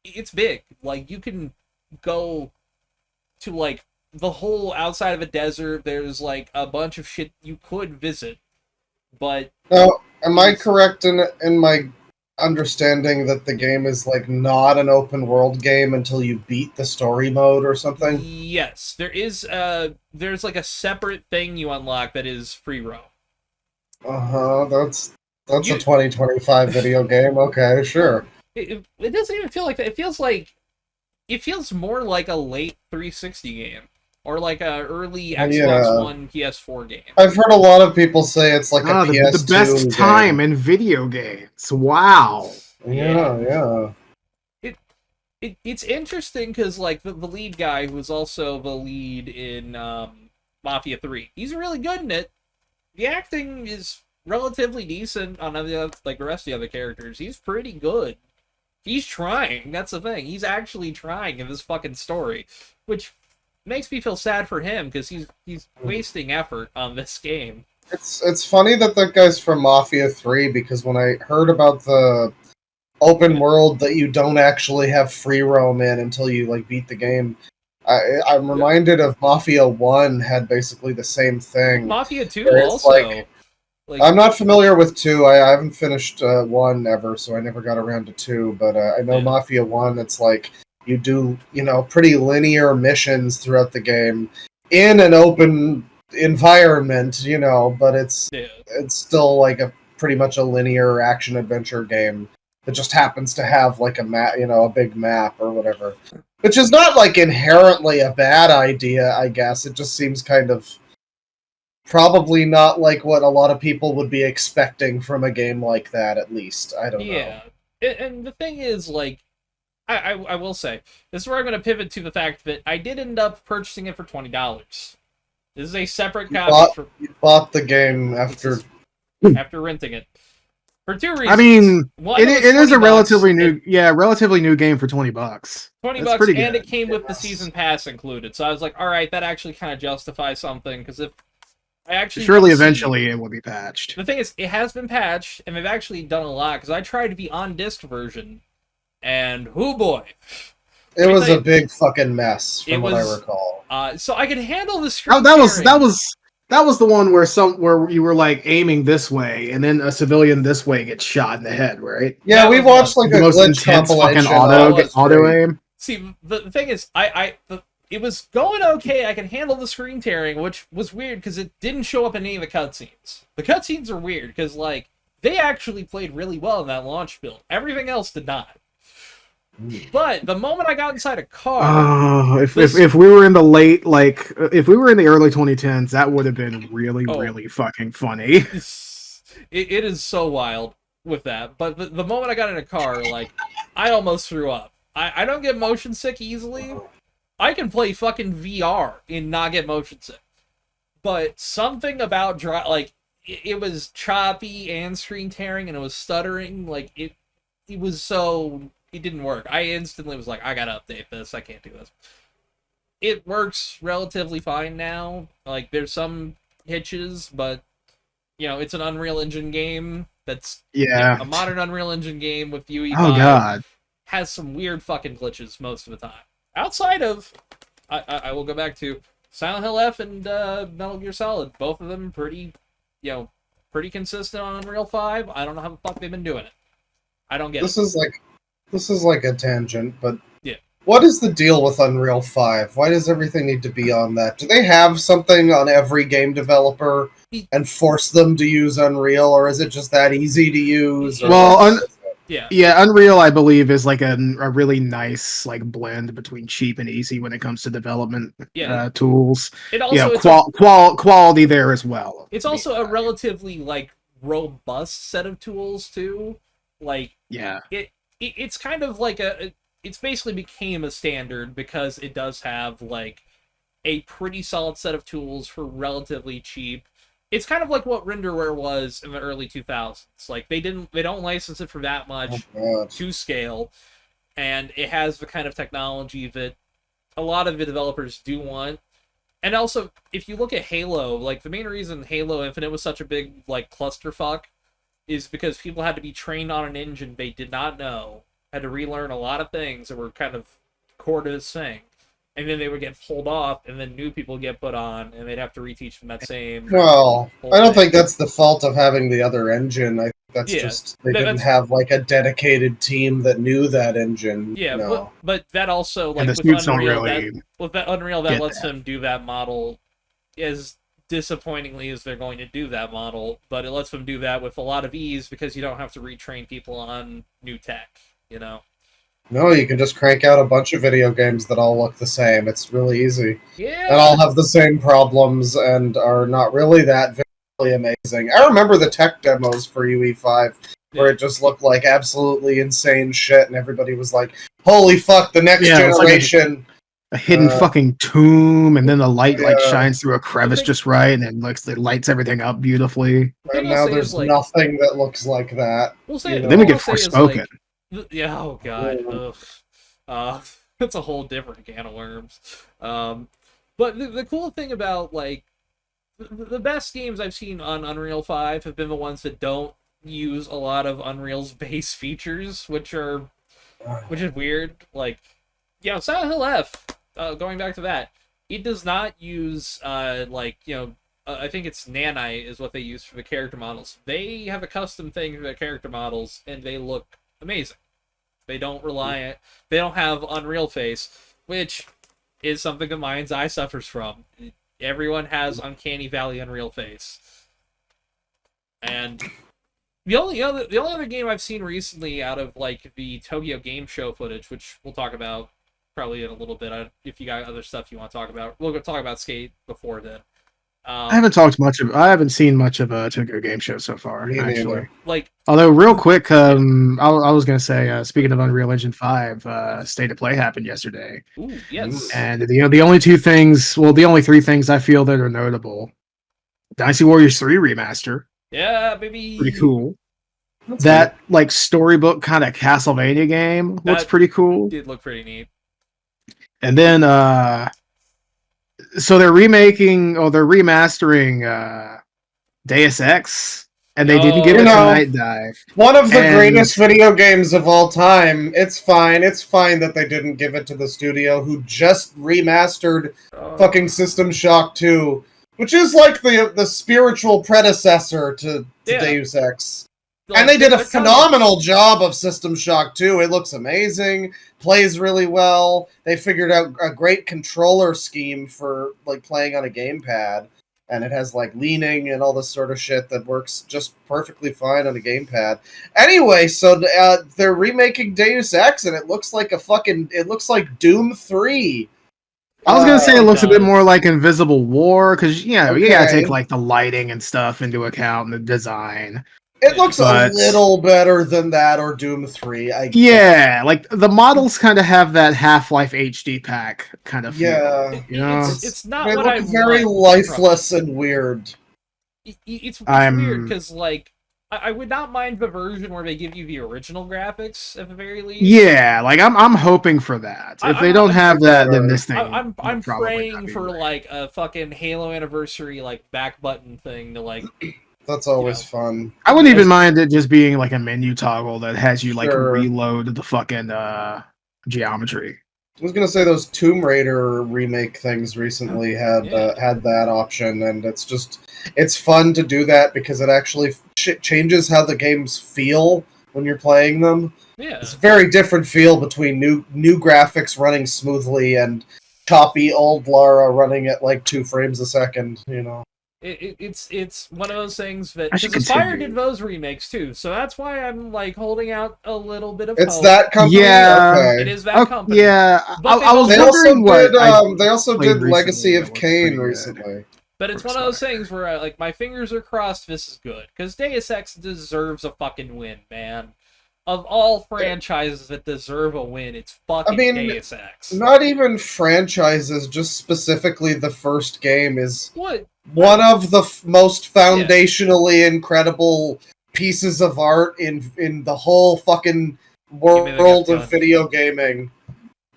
it's big. Like, you can go to like the whole outside of a desert. There's like a bunch of shit you could visit. But now, am I correct in my understanding that the game is like not an open world game until you beat the story mode or something? Yes, there's like a separate thing you unlock that is free roam. That's a 2025 video game. Okay, sure. It doesn't even feel like that. It feels more like a late 360 game. Or like a early Xbox One, PS4 game. I've heard a lot of people say it's like a PS2 the best time in video games. Wow. Yeah. It's interesting because like the lead guy, who was also the lead in Mafia 3, he's really good in it. The acting is relatively decent on the rest of the other characters. He's pretty good. He's trying. That's the thing. He's actually trying in this fucking story, which makes me feel sad for him because he's wasting effort on this game. It's funny that guy's from Mafia 3, because when I heard about the open world that you don't actually have free roam in until you like beat the game, I'm reminded of Mafia 1 had basically the same thing. Mafia 2 also. I'm not familiar with 2. I haven't finished 1 ever, so I never got around to 2. But I know Mafia 1, it's like you do, pretty linear missions throughout the game in an open environment, but it's still like a pretty much a linear action adventure game that just happens to have like a map, a big map or whatever. Which is not like inherently a bad idea, I guess. It just seems kind of probably not like what a lot of people would be expecting from a game like that, at least. I don't know. Yeah. And the thing is, like, I will say, this is where I'm going to pivot to the fact that I did end up purchasing it for $20. This is a separate copy. You bought the game after renting it. For 2 reasons. I mean, it is a relatively new game for $20. $20, pretty and good. it came with the season pass included. So I was like, all right, that actually kind of justifies something, because if I actually surely eventually it will be patched. The thing is, it has been patched, and they've actually done a lot, because I tried the on-disc version, and oh boy. It was a big fucking mess, from what I recall. So I could handle the screen. Oh, that was the one where you were like aiming this way, and then a civilian this way gets shot in the head, right? Yeah, we watched like a glitch compilation. Auto aim. See, the thing is, it was going okay. I could handle the screen tearing, which was weird because it didn't show up in any of the cutscenes. The cutscenes are weird because like they actually played really well in that launch build. Everything else did not. But the moment I got inside a car, if we were in the if we were in the early 2010s, that would have been really fucking funny. It is so wild with that. But the moment I got in a car, like I almost threw up. I don't get motion sick easily. I can play fucking VR and not get motion sick. But something about it was choppy and screen tearing, and it was stuttering. Like it was so. It didn't work. I instantly was like, I gotta update this. I can't do this. It works relatively fine now. Like, there's some hitches, but, you know, it's an Unreal Engine game that's a modern Unreal Engine game with UE5. Oh, God. Has some weird fucking glitches most of the time. Outside of, I will go back to Silent Hill F and Metal Gear Solid. Both of them pretty consistent on Unreal 5. I don't know how the fuck they've been doing it. I don't get it. This is like a tangent, but yeah. What is the deal with Unreal 5? Why does everything need to be on that? Do they have something on every game developer and force them to use Unreal, or is it just that easy to use? Well, Unreal, I believe, is like a really nice like blend between cheap and easy when it comes to development tools. It also quality there as well. It's also a relatively like robust set of tools too. Like it's kind of like it's basically became a standard because it does have like a pretty solid set of tools for relatively cheap. It's kind of like what Renderware was in the early 2000s. Like they don't license it for that much to scale, and it has the kind of technology that a lot of the developers do want. And also, if you look at Halo, like the main reason Halo Infinite was such a big like clusterfuck is because people had to be trained on an engine they did not know, had to relearn a lot of things that were kind of core to this thing, and then they would get pulled off, and then new people get put on, and they'd have to reteach them that same. Well, I don't think that's the fault of having the other engine. I think that's just they didn't have like a dedicated team that knew that engine. Yeah, you know? but that also like with Unreal, that lets them do that model as disappointingly as they're going to do that model, but it lets them do that with a lot of ease because you don't have to retrain people on new tech, you know? No, you can just crank out a bunch of video games that all look the same. It's really easy. Yeah. And all have the same problems and are not really that visually amazing. I remember the tech demos for UE5 where it just looked like absolutely insane shit and everybody was like, holy fuck, the next generation... A hidden fucking tomb, and then the light like shines through a crevice just right, and then like it lights everything up beautifully. And now there's nothing that looks like that. Then we get Forspoken. Yeah, oh god. That's a whole different can of worms. But the cool thing about like the best games I've seen on Unreal 5 have been the ones that don't use a lot of Unreal's base features, which is weird. Like, Silent Hill F. Going back to that, it does not use, I think it's Nanite is what they use for the character models. They have a custom thing for their character models, and they look amazing. They don't they don't have Unreal Face, which is something that MindsEye suffers from. Everyone has Uncanny Valley Unreal Face. And the only other game I've seen recently out of, like, the Tokyo Game Show footage, which we'll talk about probably in a little bit, if you got other stuff you want to talk about. We'll go talk about Skate before then. I haven't talked much of. I haven't seen much of a Tokyo Game Show so far. Me actually, neither. Like, although real quick, I was gonna say, speaking of Unreal Engine 5, State of Play happened yesterday. ooh, yes. And the only three things I feel that are notable: Dynasty Warriors 3 remaster, Yeah, baby. pretty cool. That's That like storybook kind of Castlevania game looks That pretty cool. Did look pretty neat. And then so they're remastering Deus Ex, and they didn't give it to Night Dive. One of the greatest video games of all time. It's fine. It's fine that they didn't give it to the studio who just remastered fucking System Shock 2, which is like the spiritual predecessor to Deus Ex. And they did a phenomenal job of System Shock 2. It looks amazing, plays really well. They figured out a great controller scheme for like playing on a gamepad, and it has like leaning and all this sort of shit that works just perfectly fine on a gamepad. Anyway, so they're remaking Deus Ex, and it looks like Doom 3. I was gonna say it looks a bit more like Invisible War, because you gotta take like the lighting and stuff into account and the design. It looks a little better than that or Doom 3, I guess. Yeah, like the models kind of have that Half-Life HD pack kind of feel. Yeah. You know? It's not they what look I very lifeless and weird. It's weird because like I would not mind the version where they give you the original graphics at the very least. Yeah, like I'm hoping for that. If they don't have that, then this thing. I'm praying for like a fucking Halo anniversary like back button thing to like. That's always fun. I wouldn't even mind it just being like a menu toggle that has you like reload the fucking geometry. I was gonna say those Tomb Raider remake things recently had that option, and it's fun to do that because it actually changes how the games feel when you're playing them. Yeah, it's a very different feel between new graphics running smoothly and choppy old Lara running at like 2 frames a second. You know. It's one of those things that because Aspyr did those remakes too, so that's why I'm like holding out a little bit of hope. It's that company. Yeah, okay. It is that company. Yeah, but I was wondering what they also did Legacy of Kain recently. But it's one of those things where like my fingers are crossed. This is good because Deus Ex deserves a fucking win, man. Of all franchises that deserve a win, it's fucking Deus Ex. Not even franchises, just specifically the first game is what. One of the most foundationally incredible pieces of art in the whole fucking world of video gaming.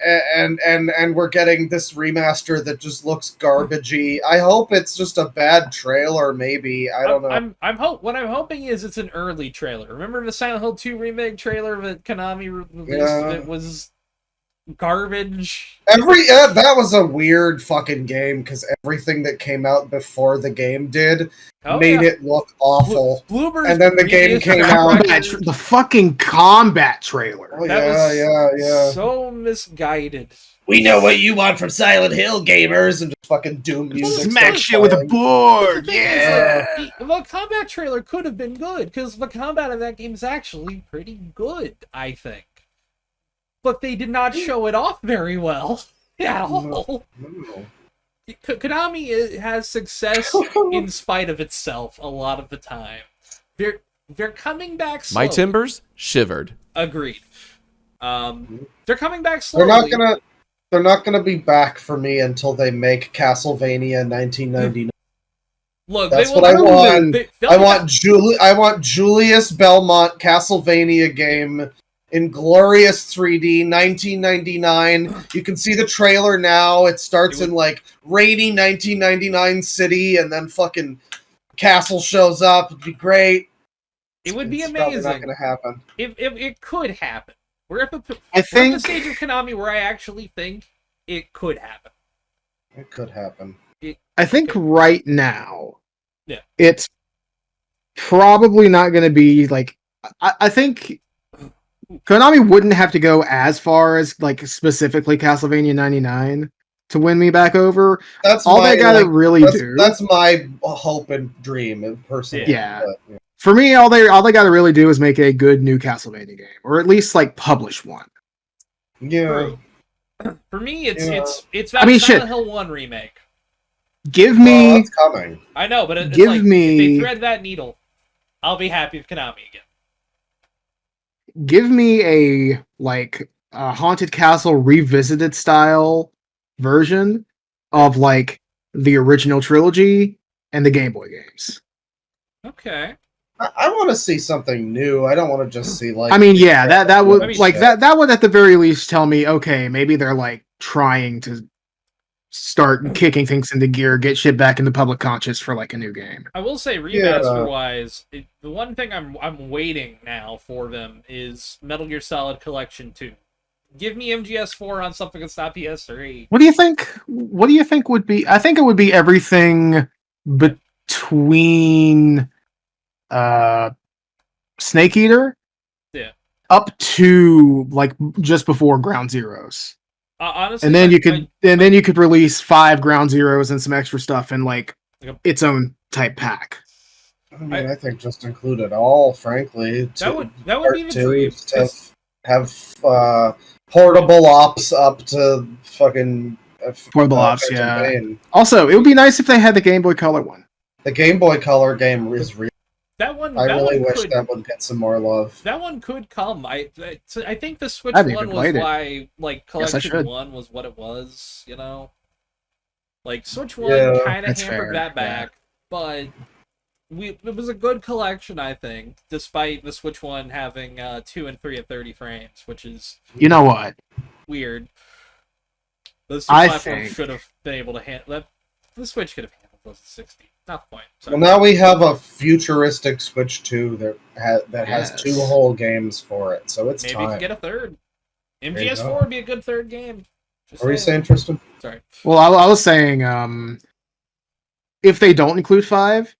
And we're getting this remaster that just looks garbagey. I hope it's just a bad trailer, maybe. I don't know. What I'm hoping is it's an early trailer. Remember the Silent Hill 2 remake trailer that Konami released that was garbage? That was a weird fucking game because everything that came out before the game did made it look awful. And then the game came out. The fucking combat trailer. Oh, yeah. So misguided. We know what you want from Silent Hill gamers, and just fucking Doom music. Smack shit with a board. Yeah. The combat trailer could have been good because the combat of that game is actually pretty good, I think. But they did not show it off very well at all. No. Konami has success in spite of itself a lot of the time. They're coming back slowly. My timbers shivered. Agreed. They're coming back slowly. They're not gonna be back for me until they make Castlevania 1999. Look, that's what I want. I want Julius Belmont Castlevania game. In glorious 3D, 1999. You can see the trailer now. It starts in like rainy 1999 city, and then fucking Castle shows up. It'd be great. It would be amazing. It's probably not going to happen. It could happen. We're at the stage of Konami where I actually think it could happen. It could happen. I think right now, it's probably not going to be like. I think Konami wouldn't have to go as far as like specifically Castlevania 99 to win me back over. That's all they gotta really do. That's my hope and dream, personally. Yeah. For me, all they gotta really do is make a good new Castlevania game, or at least like publish one. Yeah. For me, it's Silent Hill 1 remake. Give me. That's coming. I know, but it's give like me. if they thread that needle, I'll be happy with Konami again. Give me a Haunted Castle revisited style version of like the original trilogy and the Game Boy games. Okay. I want to see something new. I don't want to just see like. I mean, yeah, that would that would at the very least tell me, okay, maybe they're like trying to start kicking things into gear, get shit back in the public conscious for like a new game. I will say, remaster wise, the one thing I'm waiting now for them is Metal Gear Solid Collection 2. Give me MGS4 on something that's not PS3. What do you think? What do you think would be? I think it would be everything between Snake Eater, up to like just before Ground Zeroes. Honestly, and then you could release 5 Ground Zeroes and some extra stuff in like its own type pack. I mean, I think just include it all. Frankly, that would be the dream. Have portable ops up to fucking portable ops. Yeah. Also, it would be nice if they had the Game Boy Color one. The Game Boy Color game is real. That one. I really wish that would get some more love. That one could come. I think the Switch one was why like Collection 1 was what it was. You know, like Switch 1 kind of hammered that back, but it was a good collection. I think, despite the Switch 1 having 2 and 3 at 30 frames, which is what weird. Those two platforms should have been able to handle that. The Switch could have handled those at 60. Not the point. Sorry. Well, now we have a futuristic Switch 2 that has 2 whole games for it, so it's maybe time. you can get a third. MGS4 would be a good third game. What were you saying, Tristan? Sorry. Well, I was saying, if they don't include 5,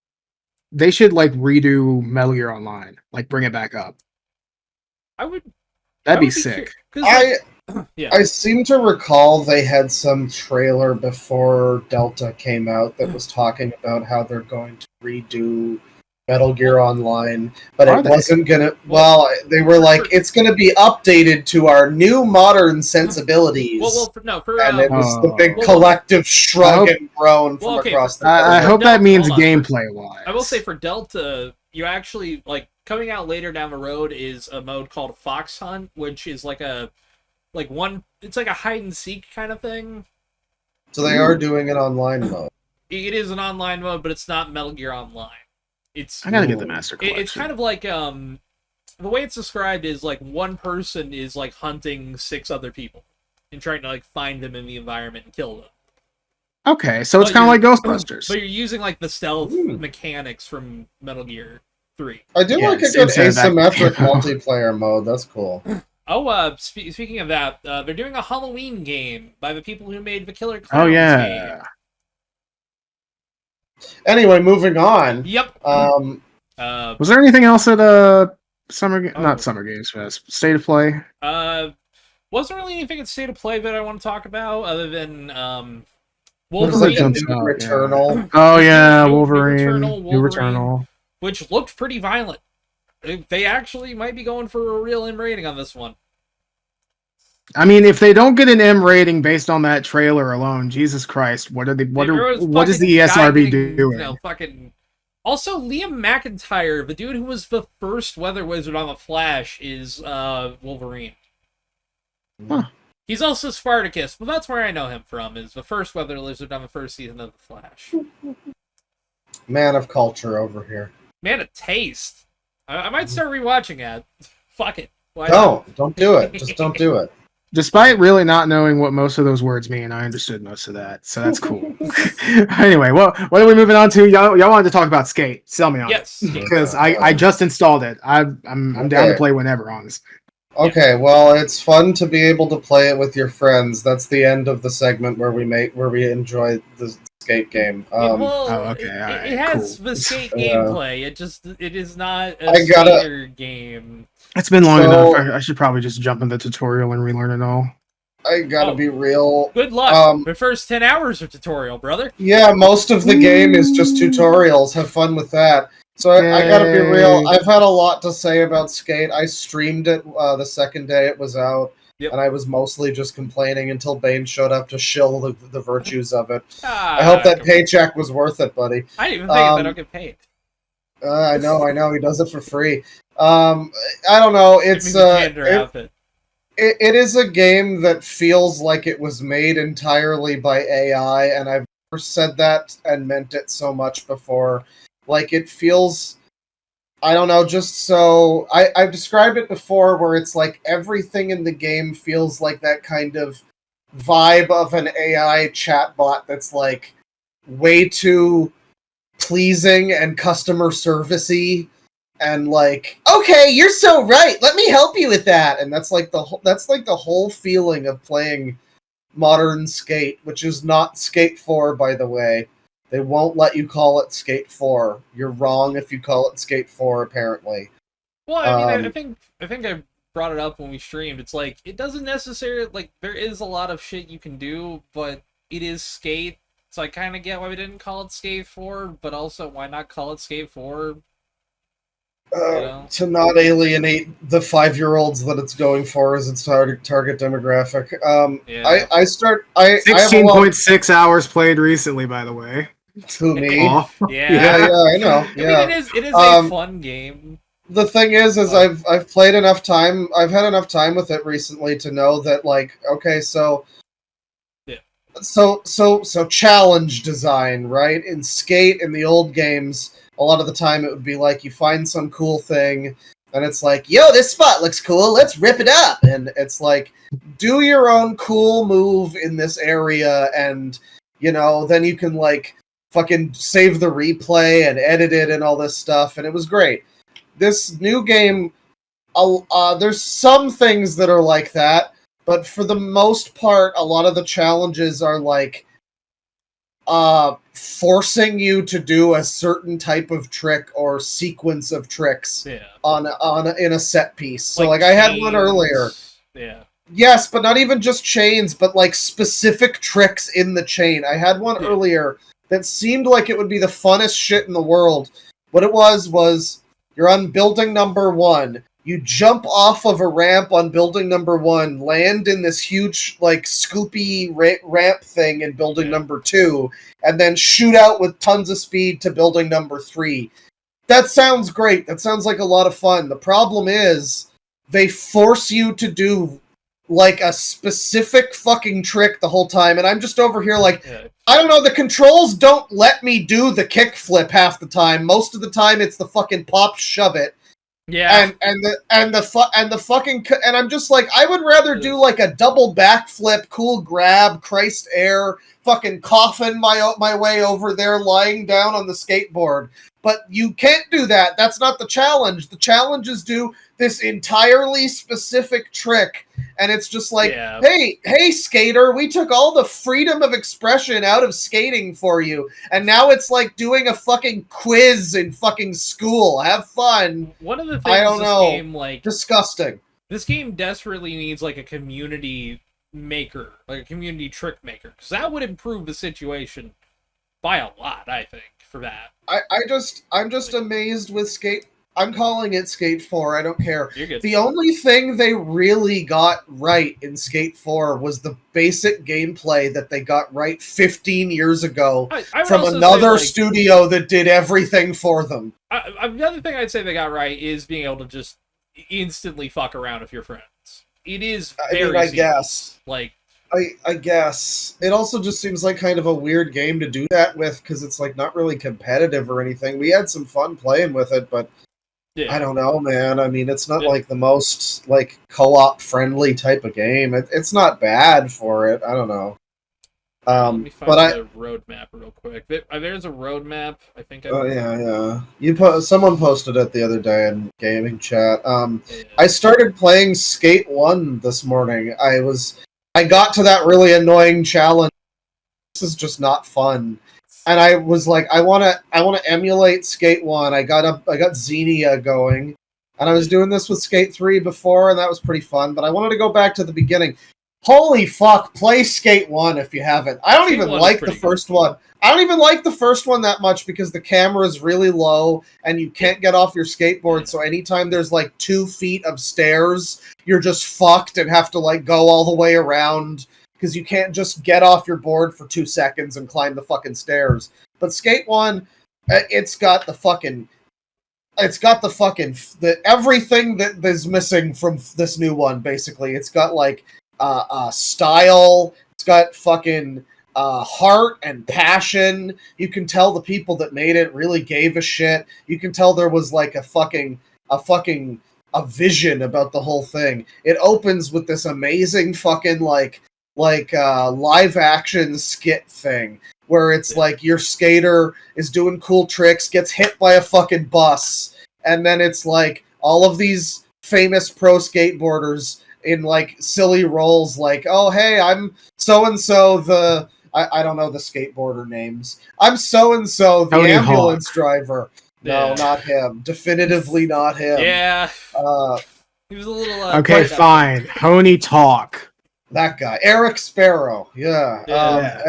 they should like redo Metal Gear Online, like bring it back up. That'd be sick. I seem to recall they had some trailer before Delta came out that was talking about how they're going to redo Metal Gear Online, but it wasn't gonna. Well, they were like, it's gonna be updated to our new modern sensibilities. And it was the big collective shrug and groan from across the. I hope that means gameplay wise. I will say for Delta, you actually like coming out later down the road is a mode called Fox Hunt, which is like a. It's like a hide and seek kind of thing. So they are doing an online mode. It is an online mode, but it's not Metal Gear Online. I gotta get the Master Collection. It's kind of like the way it's described is like one person is like hunting 6 other people and trying to like find them in the environment and kill them. Okay, so it's kind of like Ghostbusters. But you're using like the stealth mechanics from Metal Gear 3. I do like a good asymmetric multiplayer mode. That's cool. Oh, speaking of that, they're doing a Halloween game by the people who made the Killer Clowns game. Anyway, moving on. Yep. Was there anything else at not Summer Games Fest, State of Play? Wasn't really anything at State of Play that I want to talk about other than Wolverine. Returnal. Oh yeah, Wolverine. New Returnal. Which looked pretty violent. They actually might be going for a real M rating on this one. I mean, if they don't get an M rating based on that trailer alone, Jesus Christ, what is the ESRB doing? Fucking. Also, Liam McIntyre, the dude who was the first Weather Wizard on the Flash, is Wolverine. Huh. He's also Spartacus, but that's where I know him from. Is the first Weather Lizard on the first season of the Flash. Man of culture over here. Man of taste. I might start rewatching that. Fuck it. Don't do it. Just don't do it. Despite really not knowing what most of those words mean, I understood most of that, so that's cool. Anyway, what are we moving on to? Y'all wanted to talk about Skate. Sell me on it. Because I just installed it. I'm down to play whenever, honestly. Okay, well, it's fun to be able to play it with your friends. That's the end of the segment where we enjoy the Skate game. It has the Skate gameplay. It is not a skater game. It's been long enough. I should probably just jump in the tutorial and relearn it all. I gotta be real. Good luck. The first 10 hours of tutorial, brother. Yeah, most of the game is just tutorials. Have fun with that. So I gotta be real. I've had a lot to say about Skate. I streamed it the second day it was out. Yep. And I was mostly just complaining until Bane showed up to shill the virtues of it. I hope that paycheck was worth it, buddy. I didn't even think I don't get paid. I know. He does it for free. I don't know. It's it is a game that feels like it was made entirely by AI, and I've never said that and meant it so much before. Like, it feels... I don't know, just so... I've described it before where it's like everything in the game feels like that kind of vibe of an AI chatbot that's like way too pleasing and customer service-y and like, okay, you're so right, let me help you with that. And that's like the whole feeling of playing modern Skate, which is not Skate 4, by the way. They won't let you call it Skate 4. You're wrong if you call it Skate 4, apparently. Well, I mean, I think I brought it up when we streamed. It's like, it doesn't necessarily, like, there is a lot of shit you can do, but it is Skate, so I kind of get why we didn't call it Skate 4, but also, why not call it Skate 4? To not alienate the 5-year-olds that it's going for as its target demographic. I 16.6 hours played recently, by the way. To me? Yeah, I know. Yeah, I mean, it is a fun game. The thing is I've played enough time. I've had enough time with it recently to know that, like, okay, so challenge design, right? In Skate, in the old games, a lot of the time it would be like you find some cool thing and it's like, yo, this spot looks cool, let's rip it up. And it's like, do your own cool move in this area, and, you know, then you can, like, fucking save the replay and edit it and all this stuff, and it was great. This new game, there's some things that are like that, but for the most part, a lot of the challenges are like forcing you to do a certain type of trick or sequence of tricks in a set piece. So, like I had one earlier. Yeah. Yes, but not even just chains, but like specific tricks in the chain. I had one earlier that seemed like it would be the funnest shit in the world. What it was you're on building number 1. You jump off of a ramp on building number 1, land in this huge, like, scoopy ramp thing in building number 2, and then shoot out with tons of speed to building number 3. That sounds great. That sounds like a lot of fun. The problem is, they force you to do, like, a specific fucking trick the whole time, and I'm just over here like, I don't know, the controls don't let me do the kickflip half the time. Most of the time, it's the fucking pop shove it. Yeah, and I'm just like, I would rather do like a double backflip, cool grab, Christ air, fucking coffin my way over there, lying down on the skateboard. But you can't do that. That's not the challenge. The challenge is do this entirely specific trick, and it's just like, hey, skater, we took all the freedom of expression out of skating for you, and now it's like doing a fucking quiz in fucking school. Have fun. One of the things game, like, disgusting. This game desperately needs like a community maker, like a community trick maker, because that would improve the situation by a lot, I think, for that. I'm just amazed with Skate. I'm calling it Skate 4. I don't care. You're good. The only thing they really got right in Skate 4 was the basic gameplay that they got right 15 years ago from another studio that did everything for them. Another thing I'd say they got right is being able to just instantly fuck around with your friends. It is very I guess. Like, I guess. It also just seems like kind of a weird game to do that with, because it's like not really competitive or anything. We had some fun playing with it, but I don't know, man. I mean, it's not like the most like co-op friendly type of game. It's not bad for it. I don't know. Let me find the roadmap real quick. There's a roadmap. I think. Yeah. Someone posted it the other day in gaming chat. I started playing Skate 1 this morning. I got to that really annoying challenge. This is just not fun. And I was like, I want to emulate Skate 1. I got Xenia going, and I was doing this with Skate 3 before, and that was pretty fun. But I wanted to go back to the beginning. Holy fuck, play Skate 1 if you haven't. I don't even like the first one. I don't even like the first one that much because the camera is really low and you can't get off your skateboard. So anytime there's like 2 feet of stairs, you're just fucked and have to like go all the way around because you can't just get off your board for 2 seconds and climb the fucking stairs. But Skate 1, it's got everything that is missing from this new one, basically. It's got like style, it's got fucking heart and passion. You can tell the people that made it really gave a shit. You can tell there was like a vision about the whole thing. It opens with this amazing fucking like live action skit thing where it's like your skater is doing cool tricks, gets hit by a fucking bus, and then it's like all of these famous pro skateboarders in like silly roles like, oh hey, I'm so-and-so I don't know the skateboarder names. I'm so-and-so the Tony ambulance Hawk. driver. No, not him. Definitively not him. Yeah. He was a little... okay, fine. Honey Talk. That guy. Eric Sparrow. Yeah.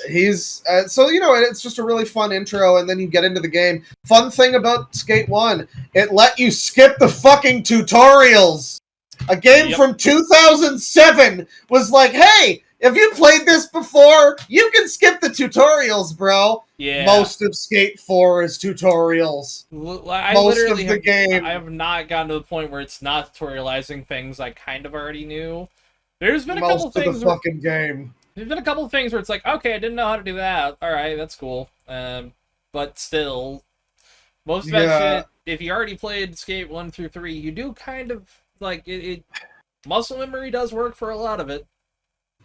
He's... so, you know, it's just a really fun intro, and then you get into the game. Fun thing about Skate 1, it let you skip the fucking tutorials. A game from 2007 was like, hey, if you played this before, you can skip the tutorials, bro. Yeah. Most of Skate 4 is tutorials. Most of the game. I have not gotten to the point where it's not tutorializing things I kind of already knew. There's been a couple things. Most of the fucking game. There's been a couple things where it's like, okay, I didn't know how to do that. All right, that's cool. But still, most of that shit, if you already played Skate 1 through 3, you do kind of, like, it muscle memory does work for a lot of it.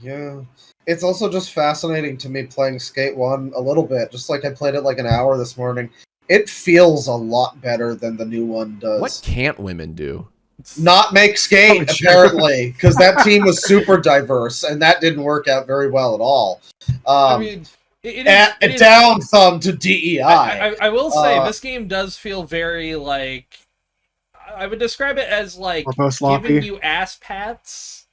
Yeah. It's also just fascinating to me playing Skate 1 a little bit, just like I played it like an hour this morning. It feels a lot better than the new one does. What can't women do? Not make skate, apparently, because that team was super diverse, and that didn't work out very well at all. I mean, it is, down thumb to DEI. I will say, this game does feel very, like... I would describe it as, like, giving you ass pats.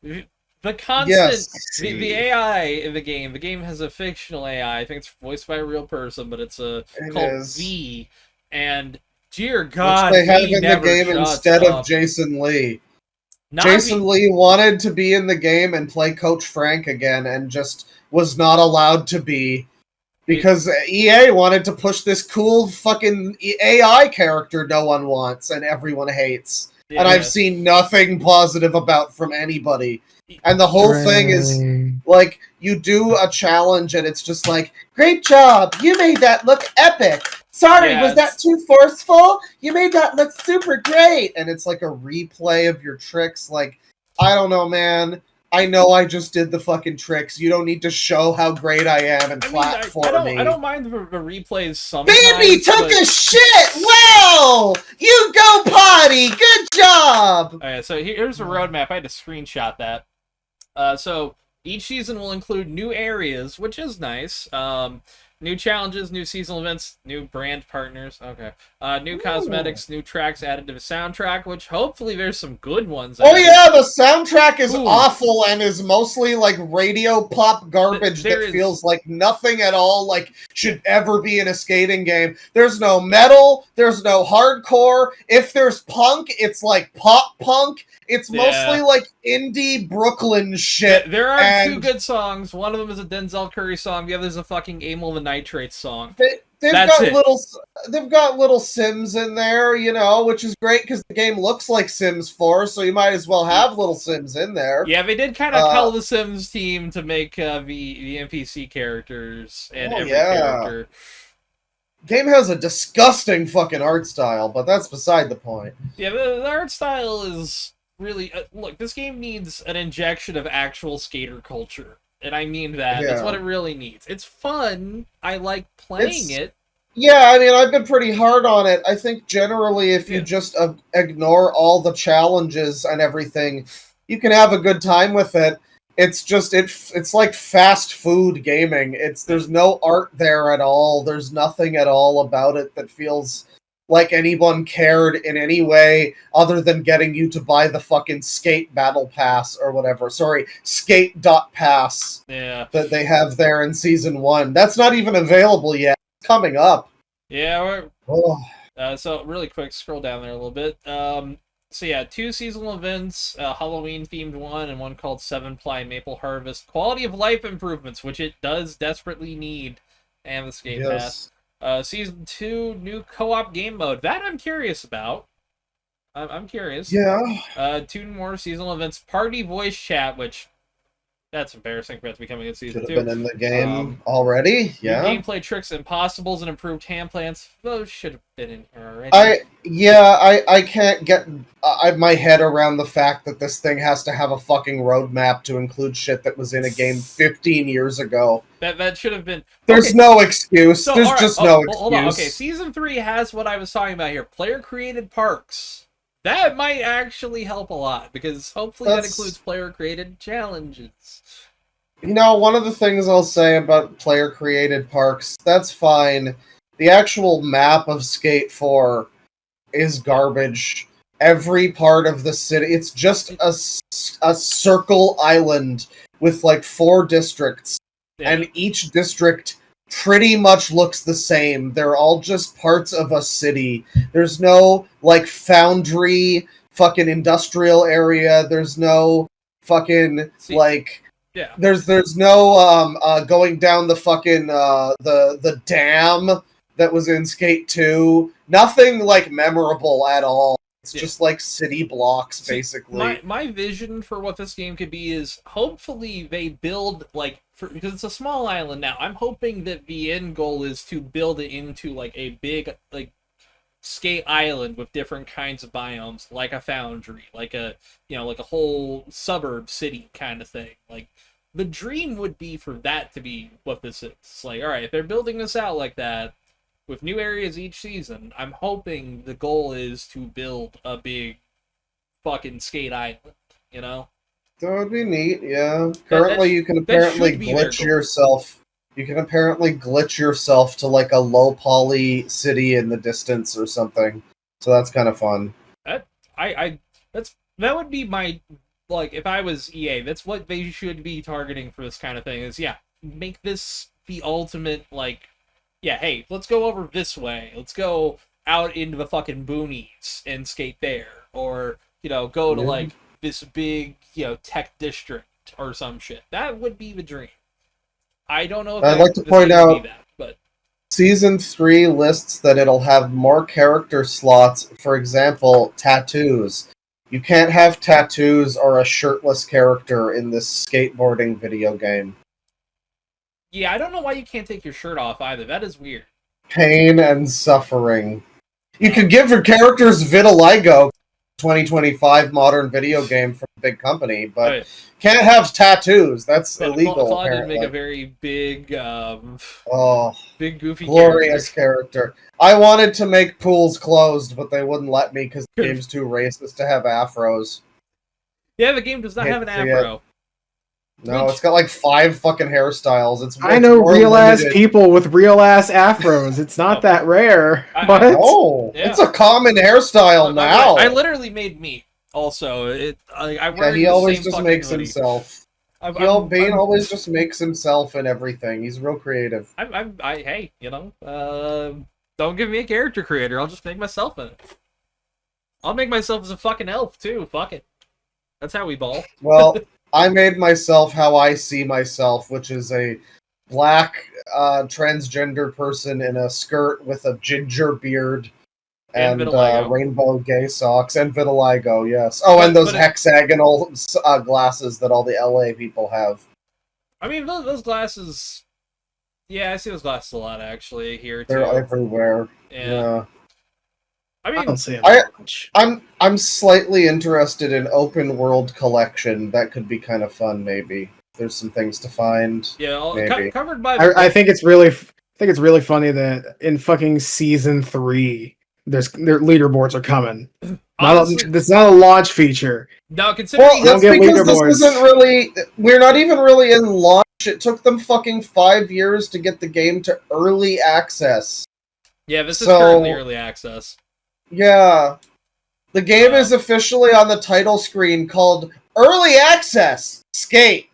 The constant, the AI in the game has a fictional AI. I think it's voiced by a real person, but it's called V. And dear God, which they have in the game instead of Jason Lee. Jason Lee wanted to be in the game and play Coach Frank again, and just was not allowed to be because EA wanted to push this cool fucking AI character no one wants and everyone hates. Yeah. And I've seen nothing positive about from anybody. And the whole thing is, like, you do a challenge and it's just like, great job, you made that look epic. Sorry, was that too forceful? You made that look super great. And it's like a replay of your tricks. Like, I don't know, man. I know I just did the fucking tricks. You don't need to show how great I am and clap for me. I don't mind the replays sometimes. Baby took a shit! Wow! You go potty! Good job! Alright, so here's a roadmap. I had to screenshot that. So each season will include new areas, which is nice. New challenges, new seasonal events, new brand partners. Okay. New cosmetics, new tracks added to the soundtrack, which hopefully there's some good ones. Oh yeah, the soundtrack is awful and is mostly like radio pop garbage that feels like nothing at all like should ever be in a skating game. There's no metal, there's no hardcore. If there's punk, it's like pop punk. It's mostly like indie Brooklyn shit. There are 2 good songs. One of them is a Denzel Curry song. The other is a fucking Amyl the Nitrate song. They've got little Sims in there, you know, which is great because the game looks like Sims 4, so you might as well have little Sims in there. Yeah, they did kind of cull the Sims team to make the NPC characters and every character. Game has a disgusting fucking art style, but that's beside the point. Yeah, the art style is really... look, this game needs an injection of actual skater culture. And I mean that. That's what it really needs. It's fun. I like playing it. Yeah, I mean, I've been pretty hard on it. I think generally if you just ignore all the challenges and everything, you can have a good time with it. It's just, it's like fast food gaming. There's no art there at all. There's nothing at all about it that feels like anyone cared in any way other than getting you to buy the fucking Skate Battle Pass or whatever. Sorry, Skate.pass that they have there in Season 1. That's not even available yet. It's coming up. Yeah, so really quick, scroll down there a little bit. So yeah, 2 seasonal events, Halloween-themed one, and one called 7-Ply Maple Harvest. Quality of life improvements, which it does desperately need, and the Skate Pass. Season 2, new co-op game mode. That I'm curious about. I'm curious. Yeah. 2 more seasonal events. Party voice chat, which... That's embarrassing for it to be coming in Season 2. Should have been in the game already. Yeah. Gameplay tricks, impossibles, and improved hand plans. Those should have been in here already. I can't get my head around the fact that this thing has to have a fucking roadmap to include shit that was in a game 15 years ago. That should have been... There's no excuse. There's just no excuse. Hold on. Okay, Season 3 has what I was talking about here. Player-created parks. That might actually help a lot, because hopefully that includes player-created challenges. You know, one of the things I'll say about player-created parks, that's fine. The actual map of Skate 4 is garbage. Every part of the city, it's just a circle island with like 4 districts, and each district pretty much looks the same. They're all just parts of a city. There's no, like, foundry, fucking industrial area. There's no fucking, there's no, going down the fucking, the dam that was in Skate 2. Nothing, like, memorable at all. It's just like city blocks, basically. My vision for what this game could be is hopefully they build, like, because it's a small island now, I'm hoping that the end goal is to build it into, like, a big, like, skate island with different kinds of biomes, like a foundry, like a, you know, like a whole suburb city kind of thing. Like, the dream would be for that to be what this is. It's like, alright, if they're building this out like that, with new areas each season, I'm hoping the goal is to build a big fucking skate island, you know? That would be neat, yeah. Currently, you can apparently glitch yourself. You can apparently glitch yourself to like a low poly city in the distance or something. So that's kind of fun. That would be my, like, if I was EA, that's what they should be targeting for this kind of thing. Is make this the ultimate, like, yeah, hey, let's go over this way. Let's go out into the fucking boonies and skate there. Or, you know, go to, like, this big, you know, tech district or some shit. That would be the dream. I don't know if I'd like to point out that, but Season 3 lists that it'll have more character slots, for example, tattoos. You can't have tattoos or a shirtless character in this skateboarding video game. Yeah, I don't know why you can't take your shirt off either. That is weird. Pain and suffering. You could give your characters vitiligo, 2025 modern video game from a big company, but can't have tattoos. That's illegal. Claude did make a very big, big goofy, glorious character. I wanted to make pools closed, but they wouldn't let me because the game's too racist to have afros. Yeah, the game does not have an afro. No, it's got like 5 fucking hairstyles. I know real-ass people with real-ass afros. It's not that rare. It's a common hairstyle now. I literally made meat. Also, he always just makes himself. Bane always just makes himself in everything. He's real creative. Hey, you know, don't give me a character creator. I'll just make myself in it. I'll make myself as a fucking elf too. Fuck it. That's how we ball. Well, I made myself how I see myself, which is a black transgender person in a skirt with a ginger beard and rainbow gay socks and vitiligo, yes. Oh, and those hexagonal glasses that all the LA people have. I mean, those glasses... Yeah, I see those glasses a lot, actually, here, too. They're everywhere. Yeah. I mean, I don't see it much. I'm slightly interested in open world collection. That could be kind of fun, maybe. There's some things to find. Yeah, covered by. I think it's really funny that in fucking Season 3, their leaderboards are coming. It's not a launch feature. No, considering that's because this isn't really. We're not even really in launch. It took them fucking 5 years to get the game to early access. Yeah, this is currently early access. Yeah. The game is officially on the title screen called Early Access Skate.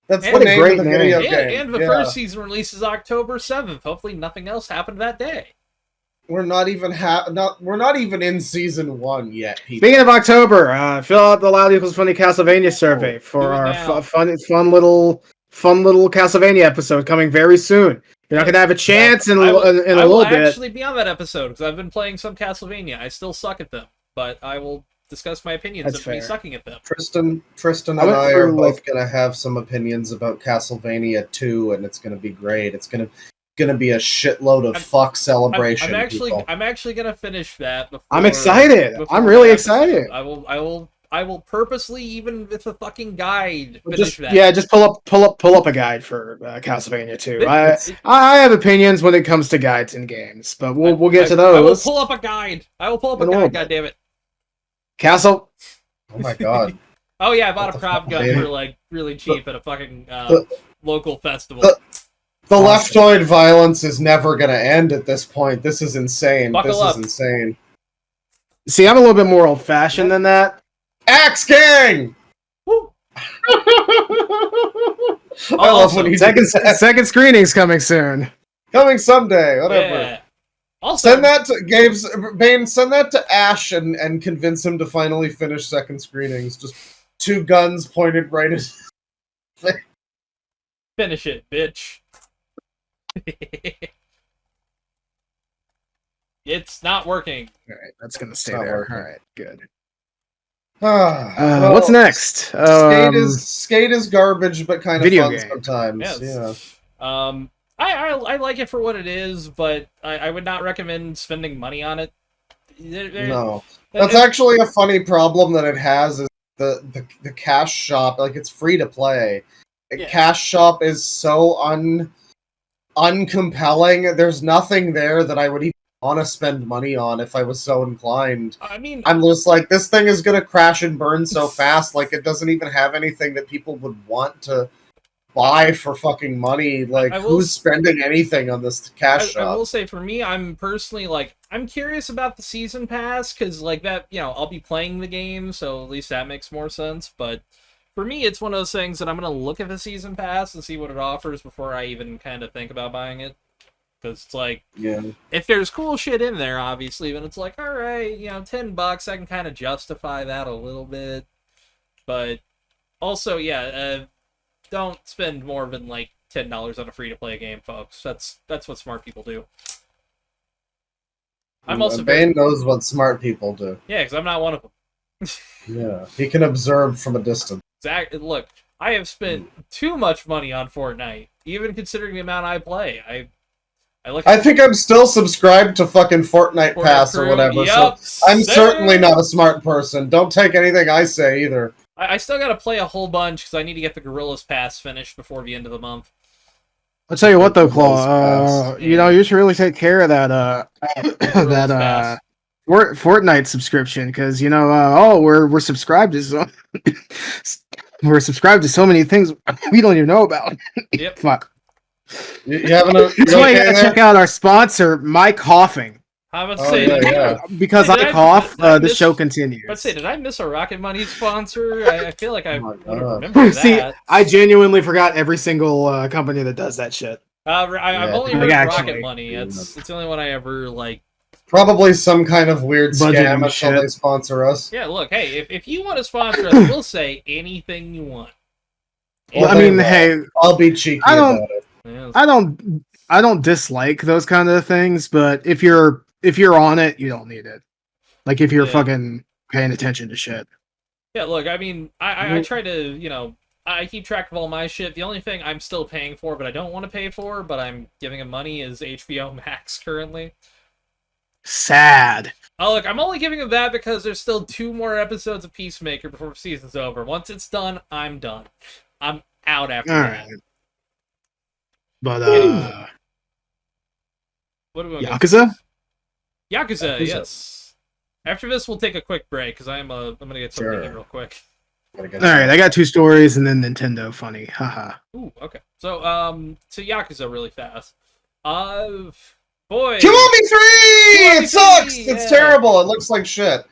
That's the name of the video game. And the first season releases October 7th. Hopefully nothing else happened that day. We're not even in season 1 yet, people. Speaking of October, fill out the Loud Equals Funny Castlevania survey for our fun little Castlevania episode coming very soon. You're not going to have a chance in a little bit. I will actually be on that episode because I've been playing some Castlevania. I still suck at them, but I will discuss my opinions of me sucking at them. Tristan and I are both going to have some opinions about Castlevania 2, and it's going to be great. It's going to be a shitload of fuck celebration. I'm actually going to finish that. I'm excited. I'm really excited. I will purposely, even with a fucking guide, finish that. Yeah, just pull up a guide for Castlevania 2. I have opinions when it comes to guides in games, but we'll get to those. I will pull up a guide. God damn it. Castle. Oh my god. Oh yeah, I bought a prop gun for like really cheap at a fucking local festival. The leftoid violence is never gonna end at this point. This is insane. Buckle up. Is insane. See, I'm a little bit more old-fashioned than that. Axe Gang! Woo! I love when he second screening's coming soon. Coming someday, whatever. Yeah. Also, send that to Gabe's Bane. Send that to Ash and convince him to finally finish second screenings. Just 2 guns pointed right at his face. Finish it, bitch. It's not working. All right, that's gonna stay there. All right, good. Well, what's next? Skate is garbage, but kind of video fun game. sometimes. Yes. Yeah. I like it for what it is, but I would not recommend spending money on it. No, that's actually a funny problem that it has. Is the cash shop, like, it's free to play. Yeah. Cash shop is so uncompelling. There's nothing there that I would even want to spend money on if I was so inclined. I mean, I'm just like, this thing is gonna crash and burn so fast. Like, it doesn't even have anything that people would want to buy for fucking money. Like, who's spending anything on this cash shop? I will say, for me, I'm personally, like, I'm curious about the season pass, because, like, that, you know, I'll be playing the game, so at least that makes more sense, but for me, it's one of those things that I'm going to look at the season pass and see what it offers before I even kind of think about buying it. Because it's like, if there's cool shit in there, obviously, then it's like, alright, you know, $10, I can kind of justify that a little bit. But also, don't spend more than like $10 on a free-to-play game, folks. That's what smart people do. Bane knows what smart people do. Yeah, because I'm not one of them. Yeah, he can observe from a distance. Exactly. Look, I have spent too much money on Fortnite, even considering the amount I play. I think I'm still subscribed to fucking Fortnite Pass or whatever. Yep, so I'm certainly not a smart person. Don't take anything I say either. I still gotta play a whole bunch because I need to get the Gorillas Pass finished before the end of the month. I'll tell you what, though, Claw. You know, you should really take care of that Fortnite subscription, because you know, we're subscribed to so we're subscribed to so many things we don't even know about. Yep. Fuck. You having a? That's why you gotta check out our sponsor, My Coughing. I would say because I cough, the show continues. I'd say, did I miss a Rocket Money sponsor? I feel like I would remember that. See, I genuinely forgot every single company that does that shit. I've only heard Rocket Money. It's the only one I ever like. Probably some kind of weird scam until they sponsor us. Yeah, look, hey, if you want to sponsor us, we'll say anything you want. Well, I mean, hey, I'll be cheeky about it. Yes. I don't dislike those kind of things, but if you're on it, you don't need it. Like, if you're fucking paying attention to shit. Yeah, look, I mean, I try to, you know, I keep track of all my shit. The only thing I'm still paying for, but I don't want to pay for, but I'm giving him money, is HBO Max currently. Sad. Oh, look, I'm only giving him that because there's still 2 more episodes of Peacemaker before the season's over. Once it's done, I'm done. I'm out after that. Right. But, what do we Yakuza? Yakuza, yes. After this, we'll take a quick break, because I'm gonna get something in real quick. Alright, I got 2 stories, and then Nintendo funny. Haha. Ooh, okay. So Yakuza really fast. Boy, Kiwami 3! It sucks! Yeah. It's terrible. It looks like shit.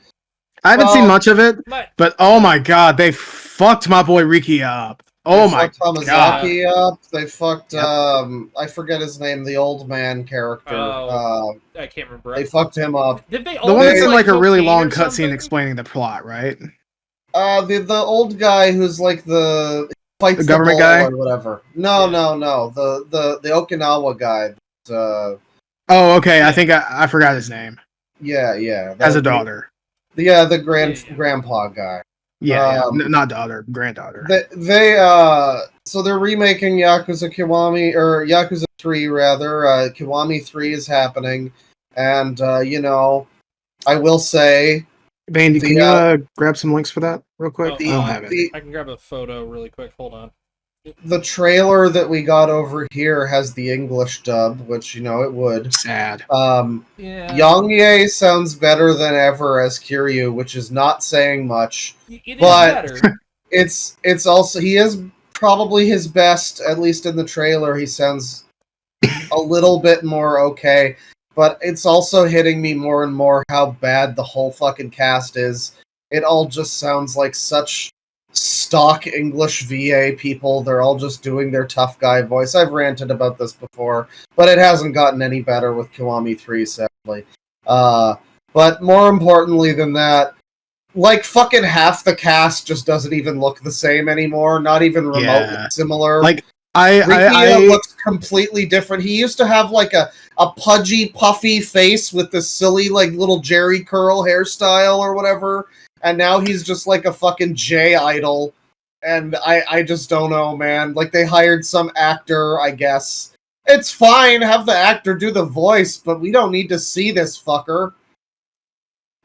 I haven't seen much of it, but oh my god, they fucked my boy Riki up. Oh my god. They fucked Hamazaki up. They fucked, I forget his name, the old man character. I can't remember. They fucked him up. Did they the one that's in like a really long cutscene cutscene explaining the plot, right? The old guy who's like the government guy or whatever. No. The Okinawa guy. Oh, okay. I think I forgot his name. Yeah. As a daughter. The grandpa guy. Yeah, not daughter, granddaughter. So they're remaking Yakuza Kiwami, or Yakuza 3 rather. Kiwami 3 is happening, and I will say, Bane, can you grab some links for that real quick? I don't have it. I can grab a photo really quick. Hold on. The trailer that we got over here has the English dub, which it would. Sad. Yang Ye sounds better than ever as Kiryu, which is not saying much. But it's also, he is probably his best, at least in the trailer. He sounds a little bit more okay, but it's also hitting me more and more how bad the whole fucking cast is. It all just sounds like such stock English VA people. They're all just doing their tough guy voice. I've ranted about this before, but it hasn't gotten any better with Kiwami 3, sadly. But more importantly than that, like fucking half the cast just doesn't even look the same anymore, not even remotely similar. Like Rikiya looks completely different. He used to have like a pudgy, puffy face with this silly like little Jerry curl hairstyle or whatever. And now he's just like a fucking J-idol. And I just don't know, man. Like, they hired some actor, I guess. It's fine, have the actor do the voice, but we don't need to see this fucker.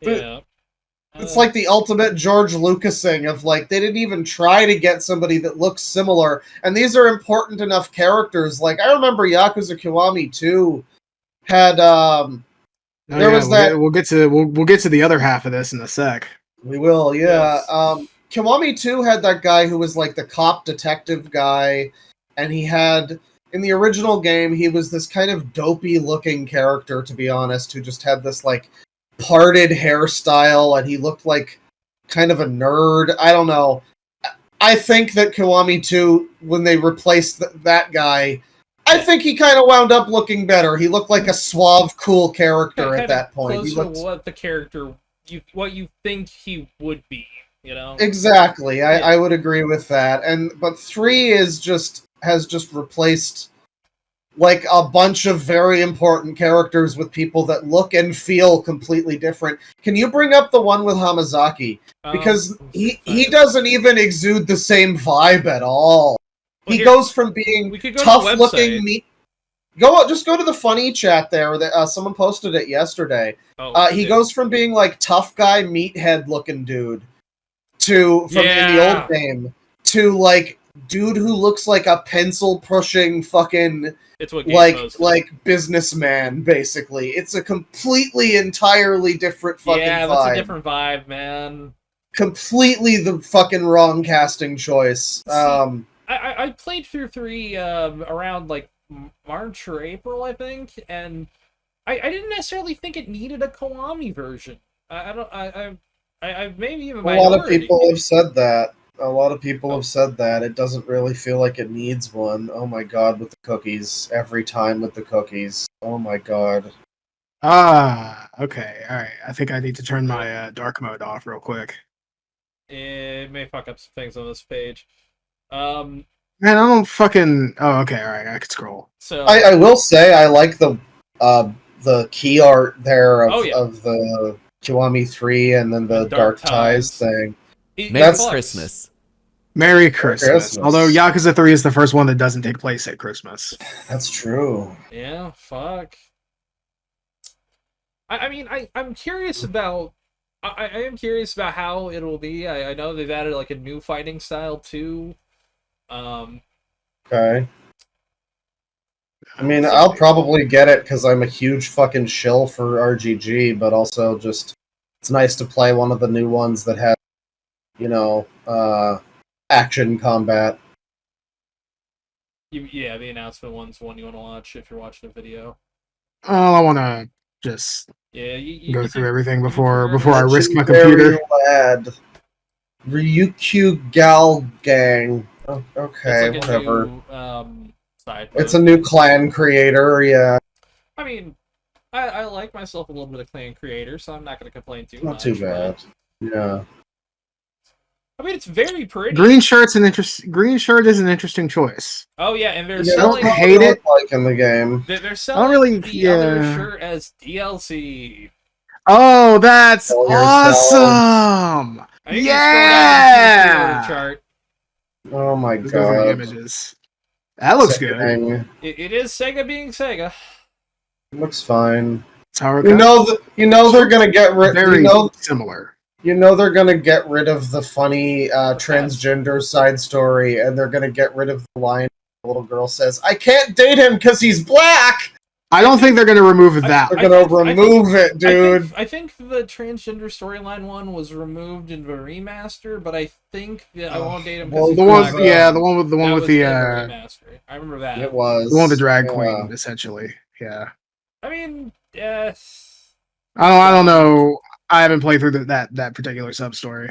Yeah. It's like the ultimate George Lucasing of, like, they didn't even try to get somebody that looks similar. And these are important enough characters. Like, I remember Yakuza Kiwami 2 had, we'll get to the other half of this in a sec. We will, yeah. Yes. Kiwami 2 had that guy who was like the cop detective guy, and he had, in the original game, he was this kind of dopey looking character, to be honest, who just had this like parted hairstyle, and he looked like kind of a nerd. I don't know. I think that Kiwami 2, when they replaced that guy, I think he kind of wound up looking better. He looked like a suave, cool character at that point. Close to what the character, what you think he would be, Exactly. I would agree with that. But 3 has just replaced like a bunch of very important characters with people that look and feel completely different. Can you bring up the one with Hamazaki? Because he doesn't even exude the same vibe at all. He goes from being tough-looking meat. Just go to the funny chat there. That someone posted it yesterday. He goes from being like tough guy, meathead looking dude, in the old game, to like dude who looks like a pencil pushing fucking like businessman. Basically, it's a completely entirely different fucking vibe. Yeah, that's a different vibe, man. Completely the fucking wrong casting choice. I played through 3 around like March or April, I think, and I didn't necessarily think it needed a Kiwami version. I maybe even a lot of people have said that. It doesn't really feel like it needs one. Oh my god, with the cookies. Every time with the cookies. Oh my god. Okay, alright. I think I need to turn my dark mode off real quick. It may fuck up some things on this page. Man, I don't fucking... Oh, okay, alright, I can scroll. So I will say, I like the key art there of the Kiwami 3 and then the Dark Ties thing. Merry Christmas. Merry Christmas. Although Yakuza 3 is the first one that doesn't take place at Christmas. That's true. Yeah, fuck. I mean, I'm curious about... I am curious about how it'll be. I know they've added like a new fighting style too. Okay. I mean, I'll probably get it because I'm a huge fucking shill for RGG, but also just it's nice to play one of the new ones that has, action combat. Yeah, the announcement one's one you want to watch if you're watching a video. I want to just go through everything before I risk my computer. Lad. Ryukyu Gal Gang. Oh, okay, it's like whatever. Side it's a new clan creator, yeah. I mean, I like myself a little bit of clan creator, so I'm not going to complain too much. Not too bad. Yeah. I mean, it's very pretty. Green shirt is an interesting choice. Oh yeah, and they're selling. I don't hate it like in the game. They're selling the other shirt as DLC. Oh, that's awesome! Yeah. Chart. Oh my god! Go the images. That looks good. It is Sega being Sega. It looks fine. You know they're gonna get rid. Very similar. You know they're gonna get rid of the funny transgender side story, and they're gonna get rid of the line the little girl says, "I can't date him because he's black." I don't think they're gonna remove that. They're gonna remove it, dude. I think the transgender storyline one was removed in the remaster, but I think that I won't date him. Well, the one with the remaster. I remember that. It was the one with the drag queen, essentially. Yeah. I mean, yes. I don't know. I haven't played through that particular sub story.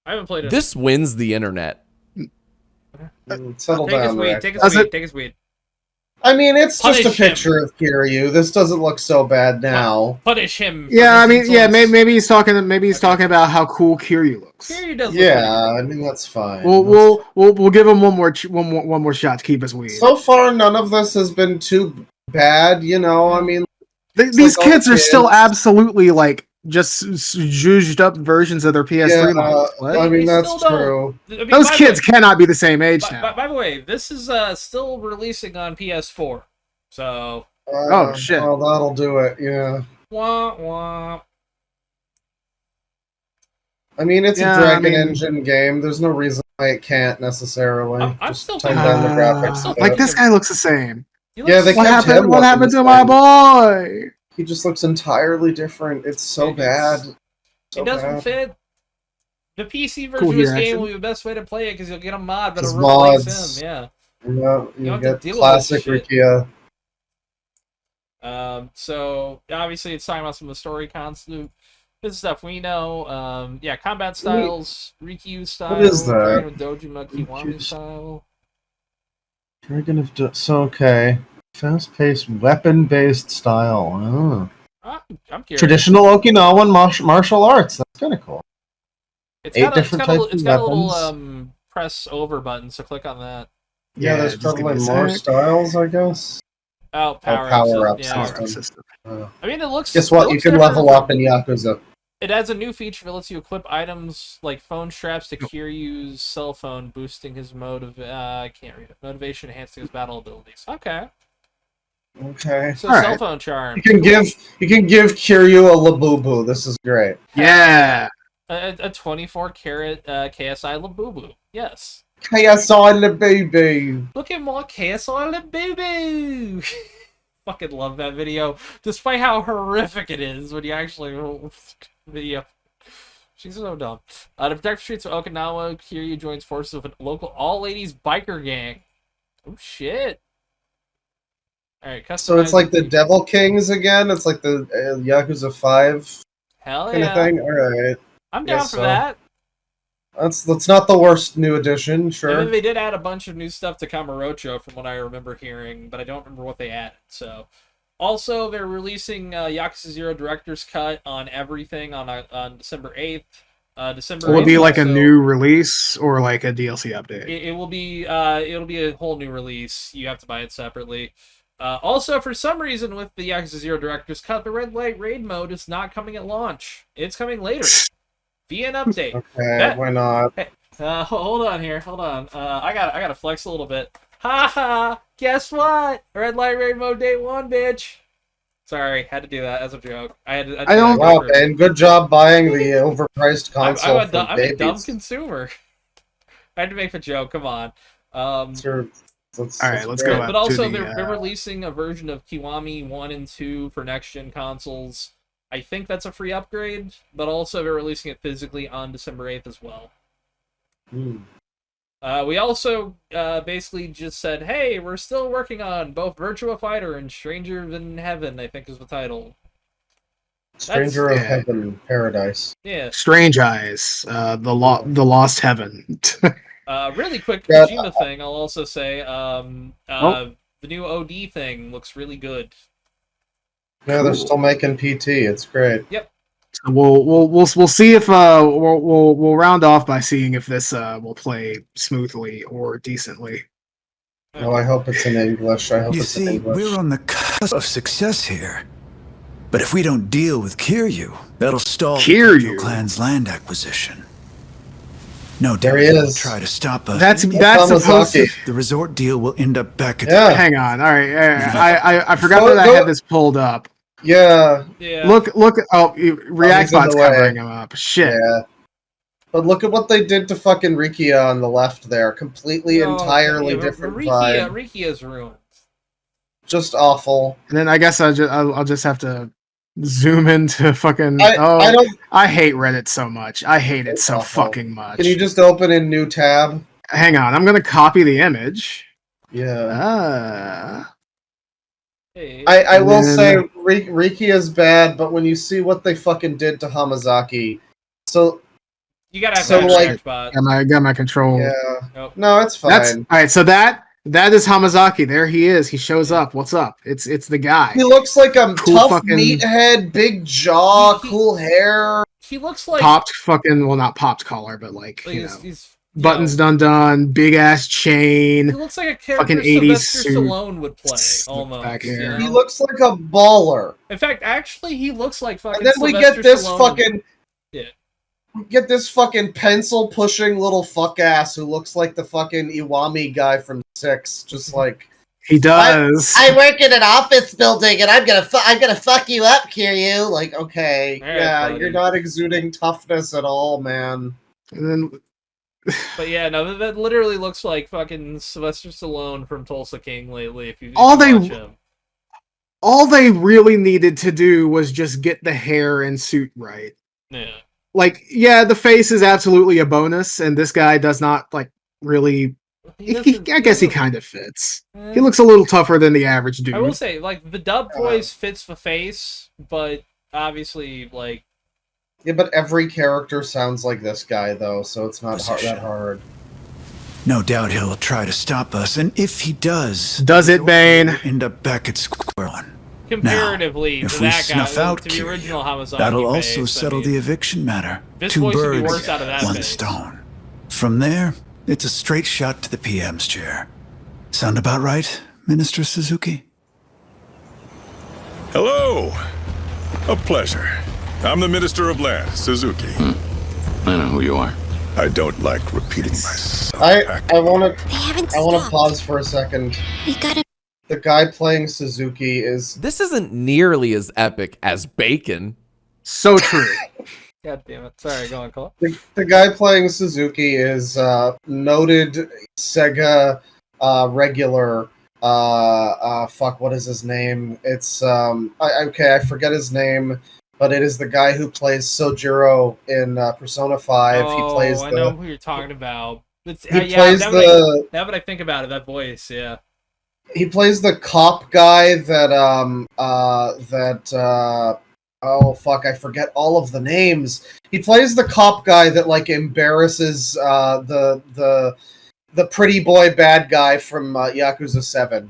I haven't played it. This wins the internet. Settle down, take his weed. I mean, it's just a picture of Kiryu. This doesn't look so bad now. Punish him. Yeah, I mean, yeah, maybe he's talking about how cool Kiryu looks. Kiryu does. Yeah, I mean that's fine. We'll give him one more shot to keep his weed. So far, none of this has been too bad. You know, I mean, these kids are still absolutely like just zhuzhed up versions of their PS3 models. I mean, that's true. Those kids cannot be the same age now. By the way, this is still releasing on PS4, so. Oh shit! Well, that'll do it. Yeah. Wah wah. I mean, it's a Dragon Engine game. There's no reason why it can't necessarily. I'm still tone down the graphics. Like this guy looks the same. Yeah, what happened to my boy? He just looks entirely different. It's so bad. It doesn't fit. The PC version of this game will be the best way to play it because you'll get a mod that'll replace him. Yeah. You get classic Rikia. So obviously it's talking about some of the story concept. This is stuff we know. Yeah, combat styles, Rikyu style. What is that? Dojima Kiwami style. Dragon of so okay. Fast-paced, weapon-based style. Oh. I'm curious. Traditional Okinawan martial arts. That's kind of cool. It's got a little press over button, so click on that. Yeah, there's probably more styles, I guess. Oh, power up system. I mean, it looks. Guess what? You can level up in Yakuza. It adds a new feature that lets you equip items like phone straps to Kiryu's cell phone, boosting his I can't read it. Motivation, enhancing his battle abilities. Okay. Okay. So cell phone charm. You can give Kiryu a Labubu. This is great. Yeah. A 24 karat KSI Labubu. Yes. KSI Labubu. Look at more KSI Labubu. Fucking love that video, despite how horrific it is when you actually video. She's so dumb. To protect the streets of Okinawa, Kiryu joins forces with a local all-ladies biker gang. Oh shit. Alright, so it's like the Devil Kings again? It's like the Yakuza 5 kind of thing? Alright. I'm down for that. That's not the worst new addition, sure. And they did add a bunch of new stuff to Kamurocho from what I remember hearing, but I don't remember what they added. So, also, they're releasing Yakuza 0 Director's Cut on everything on December 8th. Will it be like a new release or like a DLC update? It will be it'll be a whole new release. You have to buy it separately. Also, for some reason, with the Yakuza 0 Director's Cut, the Red Light Raid mode is not coming at launch. It's coming later. Via an update. Okay, why not? Hey, hold on here. Hold on. I gotta flex a little bit. Ha! Guess what? Red Light Raid mode day 1, bitch. Sorry, had to do that as a joke. Wow, Ben, good job buying the overpriced console. I'm a dumb consumer. I had to make a joke. Come on. Let's go. But also, they're releasing a version of Kiwami 1 and 2 for next-gen consoles. I think that's a free upgrade, but also they're releasing it physically on December 8th as well. We also basically just said, hey, we're still working on both Virtua Fighter and Stranger Than Heaven, I think is the title. Stranger of Heaven, Paradise. Yeah. Strange Eyes, the Lost Heaven. Really quick Kojima thing, I'll also say, the new OD thing looks really good. Yeah, they're still making PT. It's great. Yep. So we'll see if we'll round off by seeing if this will play smoothly or decently. Oh, I hope it's in English. I hope you it's see, in English. We're on the cusp of success here. But if we don't deal with Kiryu, that'll stall the clan's land acquisition. No doubt he'll try to stop us. That's supposed to... The resort deal will end up back at Hang on. All right. I forgot that I had this pulled up. Yeah. Look. Oh, Reactbot's covering him up. Shit. Yeah. But look at what they did to fucking Rikia on the left there. Completely, entirely different vibe. Rikia's ruined. Just awful. And then I guess I'll just have to zoom into fucking... I hate Reddit so much. I hate it so fucking much. Can you just open a new tab? Hang on. I'm going to copy the image. Yeah. I will say Riki is bad, but when you see what they fucking did to Hamazaki, so you gotta have got my control. Yeah, nope. No, it's fine. All right. So that is Hamazaki. There he is. He shows up. What's up? It's the guy. He looks like a tough meathead, big jaw, cool hair. He looks like popped not popped collar, but he's buttons done, big ass chain. He looks like a character fucking 80s suit. Stallone would play almost. You know? He looks like a baller. In fact, actually, he looks like fucking. And then we get this Stallone fucking. We get this fucking pencil pushing little fuck ass who looks like the fucking Iwami guy from 6, just like. He does. I work in an office building, and I'm gonna fuck you up, Kiryu. Like, okay, right, you're not exuding toughness at all, man. And then. But yeah, no, that literally looks like fucking Sylvester Stallone from Tulsa King lately. If you all watch him. All they really needed to do was just get the hair and suit right. Yeah. Like, yeah, the face is absolutely a bonus, and this guy does not really. I guess he kind of fits. He looks a little tougher than the average dude. I will say, the dub voice fits the face, but obviously, Yeah, but every character sounds like this guy, though, so it's not that hard. No doubt he'll try to stop us, and if he does it, Bane? We'll end up back at square one. Comparatively now, to if we that guy, snuff out to the original Hamazaki that'll also settle the eviction matter. This 2 voice would be birds, worse out of that 1 face. stone. From there, it's a straight shot to the PM's chair. Sound about right, Minister Suzuki? Hello. A pleasure. I'm the Minister of Land, Suzuki. I know who you are. I don't like repeating myself. I want to pause for a second. We gotta. The guy playing Suzuki is... This isn't nearly as epic as Bacon. So true. God damn it. Sorry, go on, Cole. The guy playing Suzuki is noted SEGA regular... fuck, what is his name? It's... I forget his name, but it is the guy who plays Sojiro in Persona 5. Oh, he plays I know who you're talking about. It's, plays now that I think about it, that voice, yeah. He plays the cop guy that oh fuck, I forget all of the names. He plays the cop guy that embarrasses the pretty boy bad guy from Yakuza 7.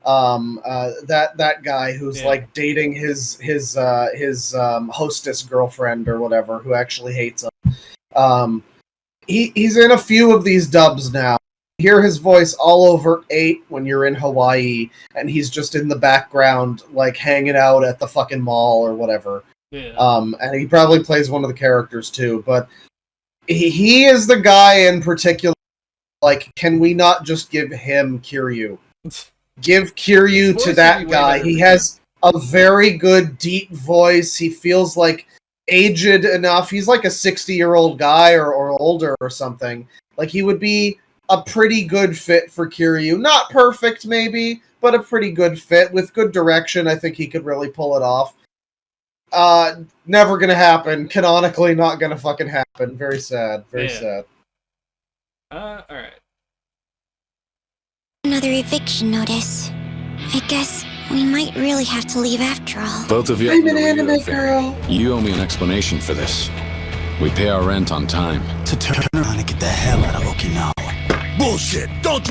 That guy who's dating his hostess girlfriend or whatever, who actually hates him. He's in a few of these dubs now. Hear his voice all over 8 when you're in Hawaii, and he's just in the background, hanging out at the fucking mall or whatever. Yeah. And he probably plays one of the characters too, but he is the guy in particular. Can we not just give him Kiryu? Give Kiryu to that guy. He has a very good, deep voice. He feels aged enough. He's like a 60-year-old guy or older or something. He would be a pretty good fit for Kiryu. Not perfect, maybe, but a pretty good fit. With good direction, I think he could really pull it off. Never gonna happen. Canonically not gonna fucking happen. Very sad. Very sad. Alright. Another eviction notice. I guess we might really have to leave after all. Both of you. I'm an anime girl. You owe me an explanation for this. We pay our rent on time. To turn around and get the hell out of Okinawa. Bullshit! Don't you?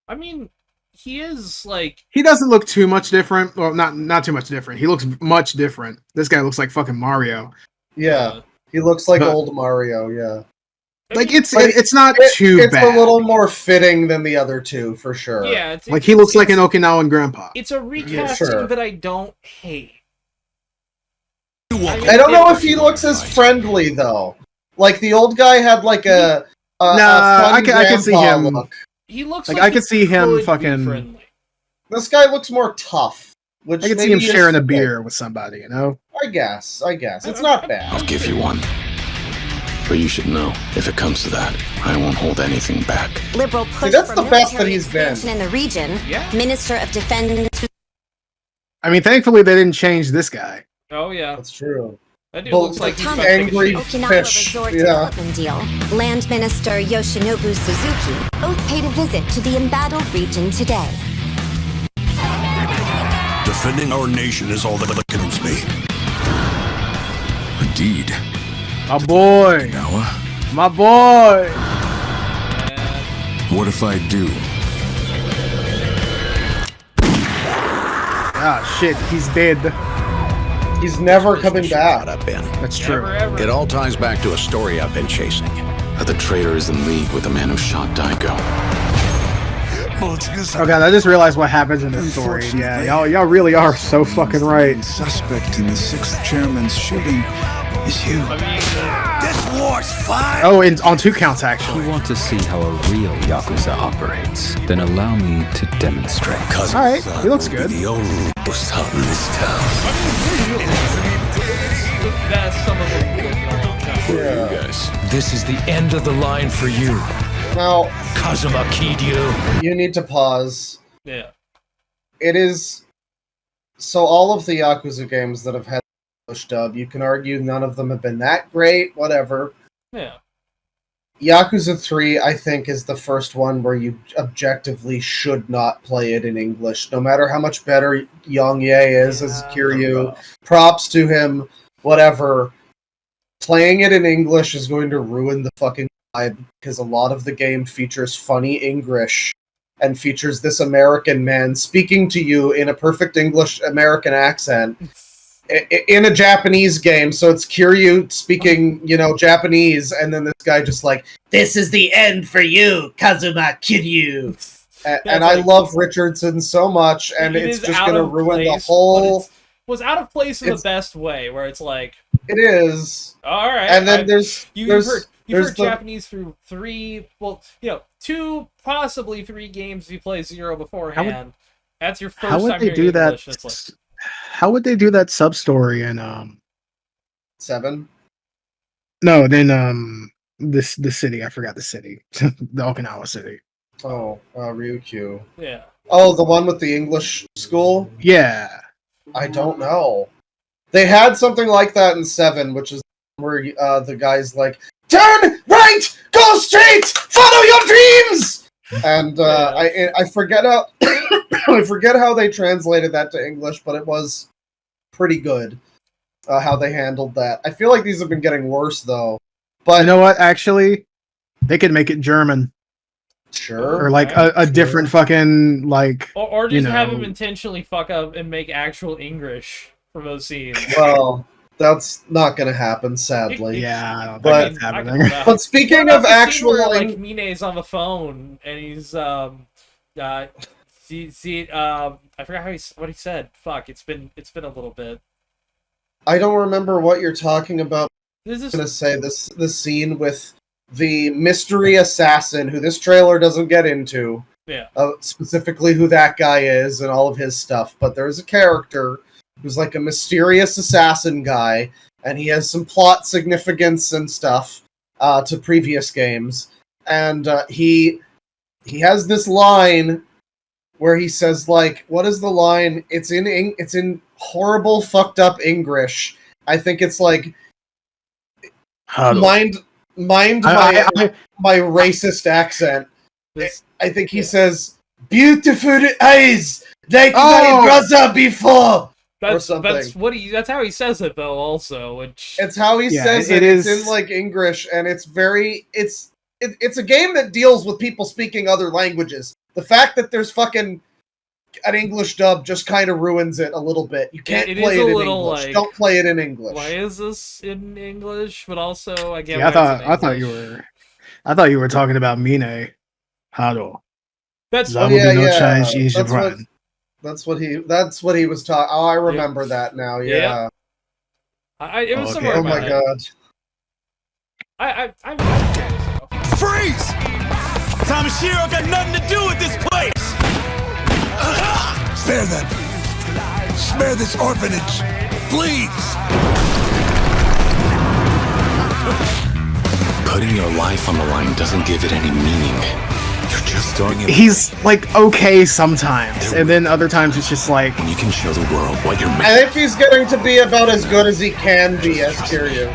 I mean, he is like... He doesn't look too much different. Well, not too much different. He looks much different. This guy looks like fucking Mario. Yeah, he looks like old Mario, yeah. Like, it's not too bad. It's a little more fitting than the other two, for sure. Yeah. Like, he looks like an Okinawan grandpa. It's a recasting that I don't hate. I don't know if he looks as friendly, though. Like, the old guy had, like, a I can see him. Look. He looks like I could see him fucking... This guy looks more tough. Which I could see him sharing a beer with somebody, you know? I guess. It's not bad. I'll give you one. But you should know, if it comes to that, I won't hold anything back. Liberal push that's for the best that military he's been. expansion in the region. Yeah. Minister of Defense. I mean, thankfully they didn't change this guy. Oh, yeah. That's true. That dude looks like he's about to angry Okinawa fish. Resort Yeah. Development Deal. Land Minister Yoshinobu Suzuki both paid a visit to the embattled region today. Defending our nation is all that beckons me. Indeed. My boy. Now, My boy. what if I do? Ah, shit. He's dead. He's never coming back. I've been. That's true. Ever. It all ties back to a story I've been chasing. That the traitor is in league with the man who shot Daiko. Oh god, I just realized what happens in this story. Yeah, y'all really are so fucking right. The suspect in the 6th chairman's shooting is you. This war's fine. Oh, and on 2 counts actually. You want to see how a real Yakuza operates? Then allow me to demonstrate. Alright, he looks good. The only bust out in this town. That's some of Yeah. You guys. This is the end of the line for you. Now, Kazuma Kiryu. you need to pause. Yeah. It is... So all of the Yakuza games that have had English dub, you can argue none of them have been that great, whatever. Yeah. Yakuza 3, I think, is the first one where you objectively should not play it in English. No matter how much better Yang Ye is as Kiryu, props to him, whatever. Playing it in English is going to ruin the fucking vibe, because a lot of the game features funny English, and features this American man speaking to you in a perfect English American accent. In a Japanese game, so it's Kiryu speaking, Japanese, and then this guy just like, "This is the end for you, Kazuma Kiryu." And I love Richardson so much, and it's just going to ruin the whole... Was out of place in the best way, where it's like... It is. Alright. And then You've heard Japanese through 3... Well, 2, possibly 3 games if you play 0 beforehand. That's your first time hearing English. It's like... How would they do that sub-story in 7? No, then the city. I forgot the city. The Okinawa city. Oh, Ryukyu. Yeah. Oh, the one with the English school? Yeah. I don't know. They had something like that in 7, which is where the guy's like, "Turn right, go straight, follow your dreams." And I forget how I forget how they translated that to English, but it was pretty good how they handled that. I feel like these have been getting worse though. But you know what? Actually, they could make it German. Sure. Or like a different fucking like. Or just have him intentionally fuck up and make actual English for those scenes. Well, that's not going to happen, sadly. Yeah, I don't but think it's happening. But speaking of actual, like Mine's on the phone and he's I forgot what he said. Fuck, it's been a little bit. I don't remember what you're talking about. This is going to say the scene with the mystery assassin, who this trailer doesn't get into. Yeah. Specifically who that guy is and all of his stuff. But there's a character who's like a mysterious assassin guy, and he has some plot significance and stuff to previous games. And he has this line where he says, like, what is the line? It's in horrible, fucked up English. I think it's like, mind my racist accent. I think he says, beautiful eyes like my brother before. That's how he says it though. Also, which it's how he says it. It's in like English, and it's a game that deals with people speaking other languages. The fact that there's fucking an English dub just kind of ruins it a little bit. You can't play it in English. Like, don't play it in English. Why is this in English? But also, I get. Yeah, I thought you were talking about Mine Hado. That's That's what he was talking. Oh, I remember that now. Yeah. It was somewhere. Oh my god. I'm Freeze! Tamashiro got nothing to do with this place. Spare them. Spare this orphanage, please. Putting your life on the line doesn't give it any meaning. You're just throwing it. He's like okay sometimes, and then other times it's just like when you can show the world what you're made. I think he's getting to be about as good as he can be as Kiryu.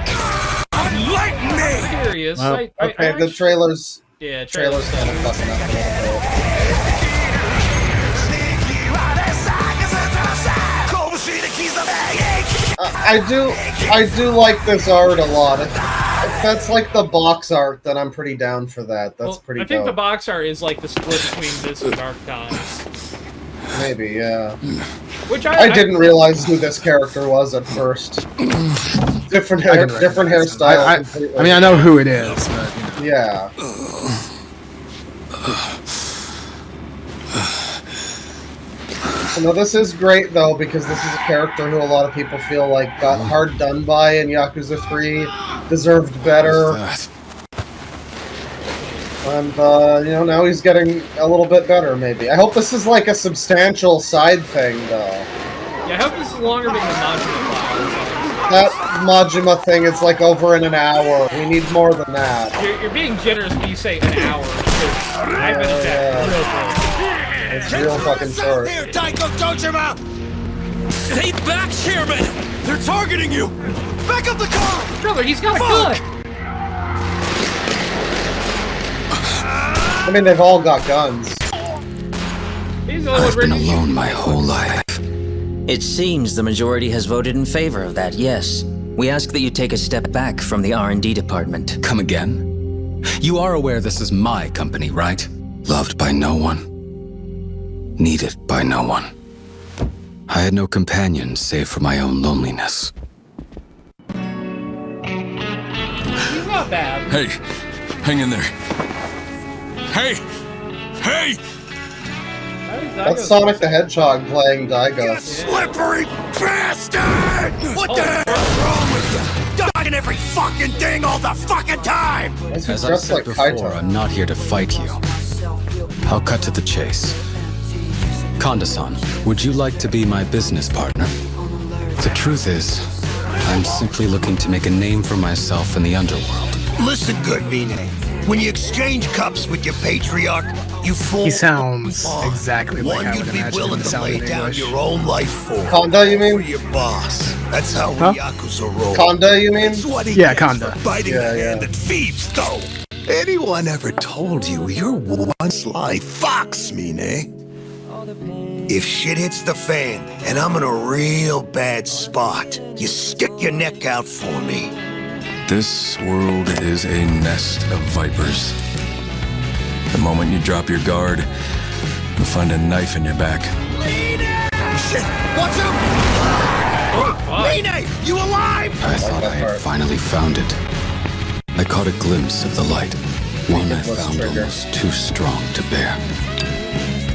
Enlighten me! Curious. Okay, the trailers. Yeah, trailers kind of fucking up a little bit. I do like this art a lot. If that's like the box art, then I'm pretty down for that. That's pretty dope. I think the box art is like the split between this and Dark Times. Maybe, yeah. Which I didn't realize who this character was at first. Different hairstyle. I mean, I know who it is, but yeah. No, this is great though, because this is a character who a lot of people feel like got hard done by in Yakuza 3, deserved better. And now he's getting a little bit better. Maybe. I hope this is like a substantial side thing though. Yeah, I hope this is longer than the Majima files. That Majima thing is like over in an hour. We need more than that. You're being generous when you say an hour. I finished that real quick. It's real fucking short. Here, Taiko Dojima! Stay back, Chairman! They're targeting you! Back up the car! Brother, he's got a gun! I mean, they've all got guns. I've been alone my whole life. It seems the majority has voted in favor of that, yes. We ask that you take a step back from the R&D department. Come again? You are aware this is my company, right? Loved by no one. Needed by no one. I had no companions save for my own loneliness. He's not bad. Hey, hang in there. Hey! Hey! That's Sonic the Hedgehog playing Daigo. You slippery bastard! What the hell's wrong with you? Dodging every fucking thing all the fucking time! As I said before, I'm not here to fight you. I'll cut to the chase. Konda-san, would you like to be my business partner? The truth is, I'm simply looking to make a name for myself in the underworld. Listen good, Mine. When you exchange cups with your patriarch, you fool. He sounds exactly like I would you'd be imagine willing him to lay sounding down English. your own life for. Konda, you mean? For your boss. That's how we Yakuza roll. Konda, you mean? Yeah, Konda. Biting the hand that feeds, though. Anyone ever told you you're one sly fox, Mine? If shit hits the fan and I'm in a real bad spot, you stick your neck out for me. This world is a nest of vipers. The moment you drop your guard, you'll find a knife in your back. Shit! Watch out! Mine! You alive? I thought I had finally found it. I caught a glimpse of the light. One I found almost too strong to bear.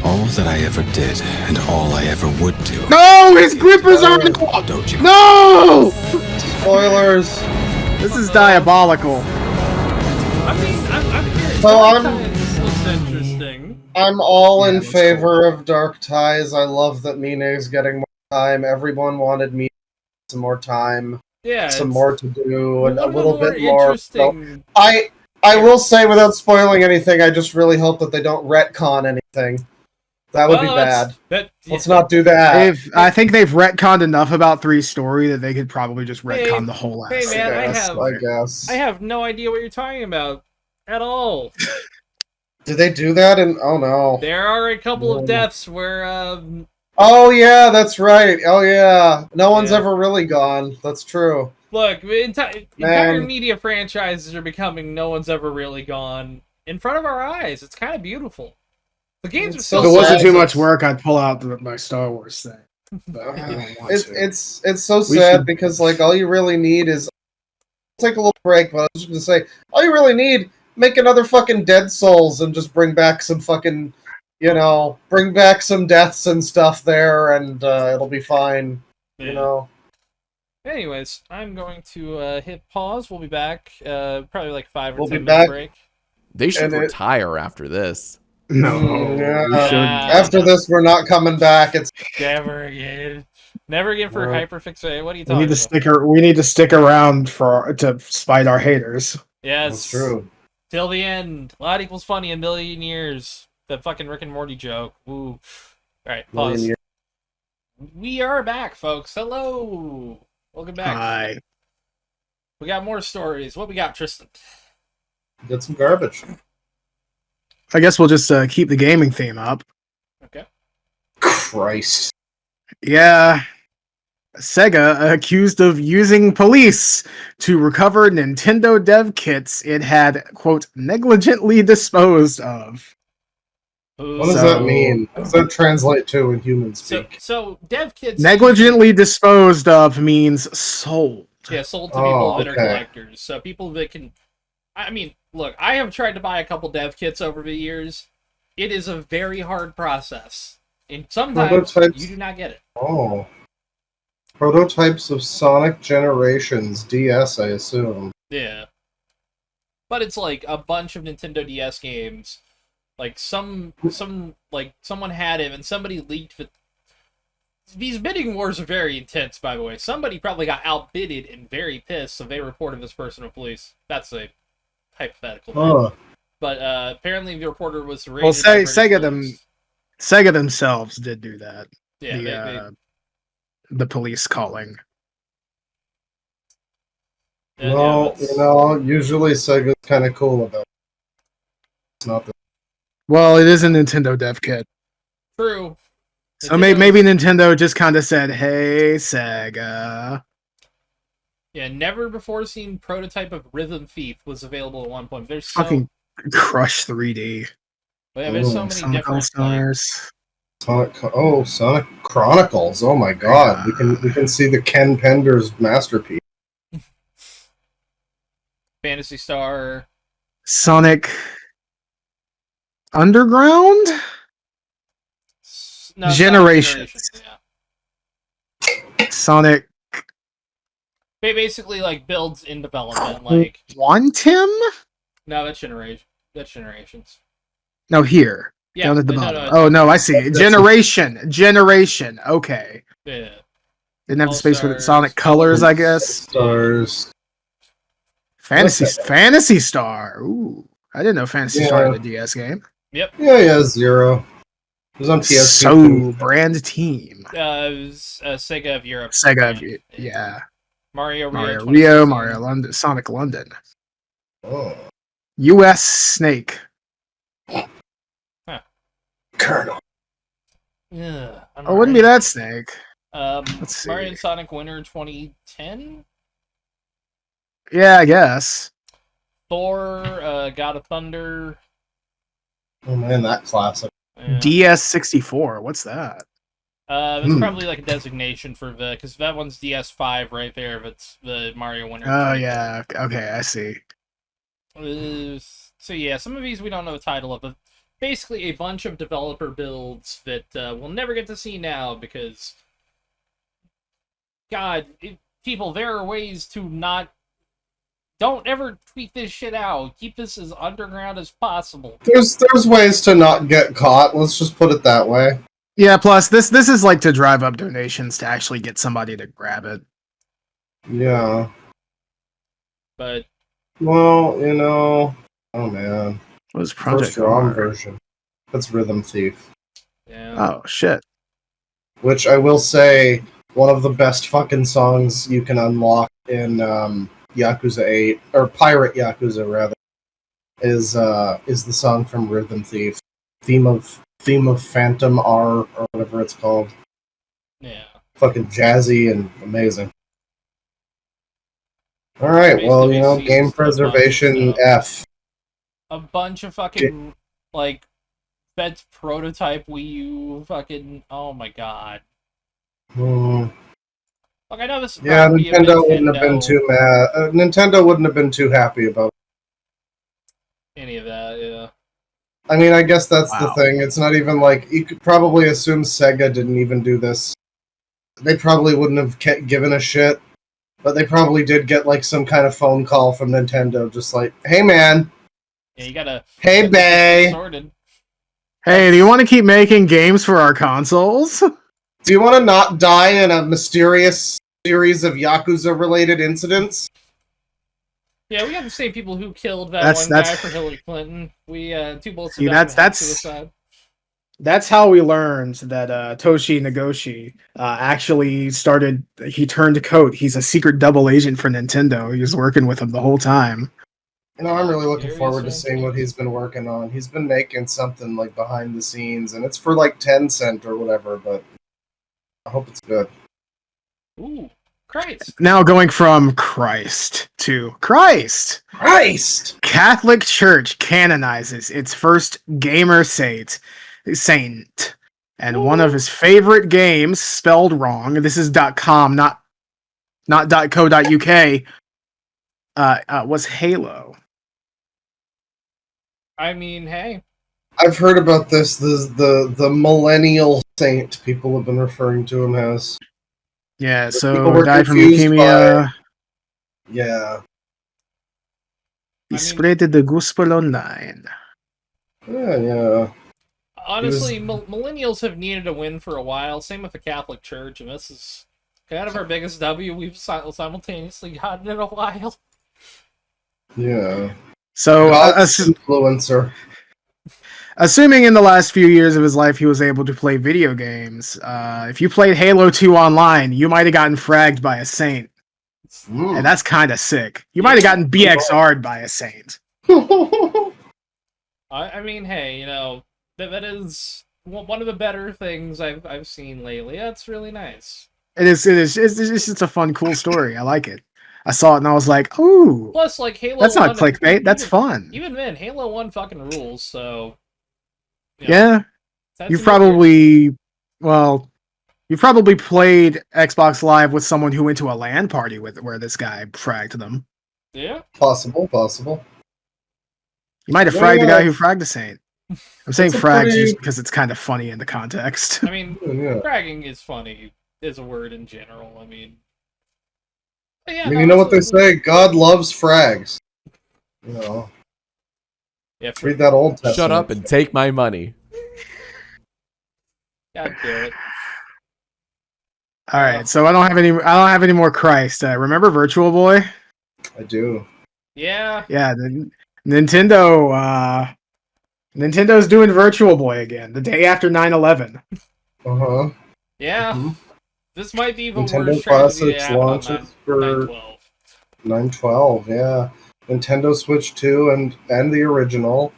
All that I ever did, and all I ever would do. No! His grippers are in the... No! Spoilers. This is diabolical. I mean, I'm curious. So Looks interesting. I'm all in favor of Dark Ties. I love that Mine's getting more time. Everyone wanted Mine some more time. Yeah. Some more to do, and a little bit more more. So I will say, without spoiling anything, I just really hope that they don't retcon anything. That would be bad. Let's not do that. I think they've retconned enough about 3's story that they could probably just retcon the whole ass. Hey man, I guess. I have no idea what you're talking about at all. Did they do that? Oh no. There are a couple of deaths where. Oh yeah, that's right. Oh yeah, no one's ever really gone. That's true. Look, entire media franchises are becoming no one's ever really gone in front of our eyes. It's kind of beautiful. The games are so. If it wasn't too much work, I'd pull out my Star Wars thing. But it's so sad because like all you really need is take a little break. But I was just gonna say all you really need make another fucking Dead Souls and just bring back some fucking bring back some deaths and stuff there, and it'll be fine. Anyways, I'm going to hit pause. We'll be back. Probably like 5 or 10 minute break. They should retire after this. No. After this, we're not coming back. It's never again. Never again for Hyperfixate. What are you talking about? We need to stick around to spite our haters. Yes. That's true. Till the end. A lot equals funny a million years. That fucking Rick and Morty joke. Woo. Alright, pause. We are back, folks. Hello. Welcome back. Hi. We got more stories. What we got, Tristan? Get some garbage. I guess we'll just keep the gaming theme up. Okay. Christ. Yeah. Sega accused of using police to recover Nintendo dev kits it had, quote, negligently disposed of. What does that mean? What does that translate to in human speak? So dev kits... Negligently disposed of means sold. Yeah, sold to people that are collectors. So people that can... I mean, look, I have tried to buy a couple dev kits over the years. It is a very hard process. And sometimes you do not get it. Oh. Prototypes of Sonic Generations. DS, I assume. Yeah. But it's like a bunch of Nintendo DS games. Like someone had him and somebody leaked it. These bidding wars are very intense, by the way. Somebody probably got outbidded and very pissed, so they reported this person to police. That's a hypothetical. Oh. But apparently the reporter was raided. Well, Sega themselves did do that. Yeah, the police calling. Well, usually Sega's kind of cool about it. It's not the... Well, it is a Nintendo dev kit. True. So maybe Nintendo just kind of said, "Hey, Sega." Yeah, never before seen prototype of Rhythm Thief was available at one point. There's fucking Crush 3D. But yeah, there's so many Sonic different Stars. Sonic Chronicles. Oh my god. We can see the Ken Pender's masterpiece. Phantasy Star. Sonic Underground? No, Generations. Yeah. Sonic. They basically like builds in development, like Quantum? No, that's Generations. No, here. Yeah, down at the no, bottom. No, I see. Generation. Okay. Yeah. Didn't have the space for Sonic Colors, I guess. Stars. Fantasy Star. Ooh. I didn't know Fantasy Star in the DS game. Yep. Yeah, Zero. It was on PS2. So, brand team. It was Sega of Europe. Yeah. Mario Rio, Mario London, Sonic London. Oh. US Snake. Huh. Colonel. Yeah. Oh, wouldn't be that Snake. Let's see. Mario and Sonic Winter 2010? Yeah, I guess. Thor, God of Thunder. Oh man, that classic. Yeah. DS64, what's that? It's probably like a designation for because that one's DS5 right there, but it's the Mario Winter. Oh, yeah. Okay, I see. So yeah, some of these we don't know the title of, but basically a bunch of developer builds that we'll never get to see now because, God, people, there are ways to not... Don't ever tweet this shit out. Keep this as underground as possible. There's ways to not get caught. Let's just put it that way. Yeah, plus this is like to drive up donations to actually get somebody to grab it. Yeah. But... Well, oh man. What was Project First ROM version? That's Rhythm Thief. Yeah. Oh, shit. Which I will say, one of the best fucking songs you can unlock in Yakuza 8, or Pirate Yakuza, rather, is the song from Rhythm Thief, theme of Phantom R or whatever it's called. Yeah. Fucking jazzy and amazing. All right, well, game preservation F. A bunch of fucking like Fed's prototype Wii U fucking. Oh my god. Like, I know this is Nintendo wouldn't have been too mad. Nintendo wouldn't have been too happy about any of that. Yeah. I mean, I guess that's the thing. It's not even like you could probably assume Sega didn't even do this. They probably wouldn't have given a shit, but they probably did get like some kind of phone call from Nintendo, just like, "Hey, man. Yeah, you gotta. Hey, bae. Hey, do you want to keep making games for our consoles? Do you want to not die in a mysterious series of Yakuza-related incidents?" Yeah, we have the same people who killed that one guy for Hillary Clinton. We two bullets. Suicide. That's how we learned that Toshi Nagoshi actually started. He turned coat. He's a secret double agent for Nintendo. He was working with them the whole time. I'm really looking forward to seeing what he's been working on. He's been making something like behind the scenes, and it's for like 10 cents or whatever, but I hope it's good. Ooh, Christ. Now going from Christ to Christ. Catholic Church canonizes its first gamer saint. And one of his favorite games, spelled wrong, this is .com, not .co.uk, was Halo. I mean, hey. I've heard about this. The millennial saint people have been referring to him as. Yeah, so he died from leukemia. Yeah. He spread the gospel online. Yeah. Honestly, millennials have needed a win for a while. Same with the Catholic Church, and this is kind of our biggest W we've simultaneously gotten in a while. Yeah. So, influencer. Assuming in the last few years of his life he was able to play video games, if you played Halo 2 online, you might have gotten fragged by a saint. And that's kind of sick. You might have gotten BXR'd by a saint. I mean, hey, that is one of the better things I've seen lately. That's really nice. It is. It's just a fun, cool story. I like it. I saw it and I was like, ooh. Plus, like, Halo that's not clickbait. That's fun. Even then, Halo 1 fucking rules, so... Yeah. You've probably... Well, you probably played Xbox Live with someone who went to a LAN party where this guy fragged them. Yeah. Possible. You might have fragged the guy who fragged the saint. I'm saying fragged just because it's kind of funny in the context. I mean, fragging is funny is a word in general. I mean... Yeah, you know what they say? God loves frags. Yeah, read that Old Testament. Shut up and take my money. God damn it! All right, so I don't have any more Christ. Remember Virtual Boy? I do. Yeah. Yeah. Nintendo's doing Virtual Boy again the day after 9/11. Yeah. Mm-hmm. This might be the Nintendo worst Classics launches for 9/12. Yeah, Nintendo Switch 2 and the original.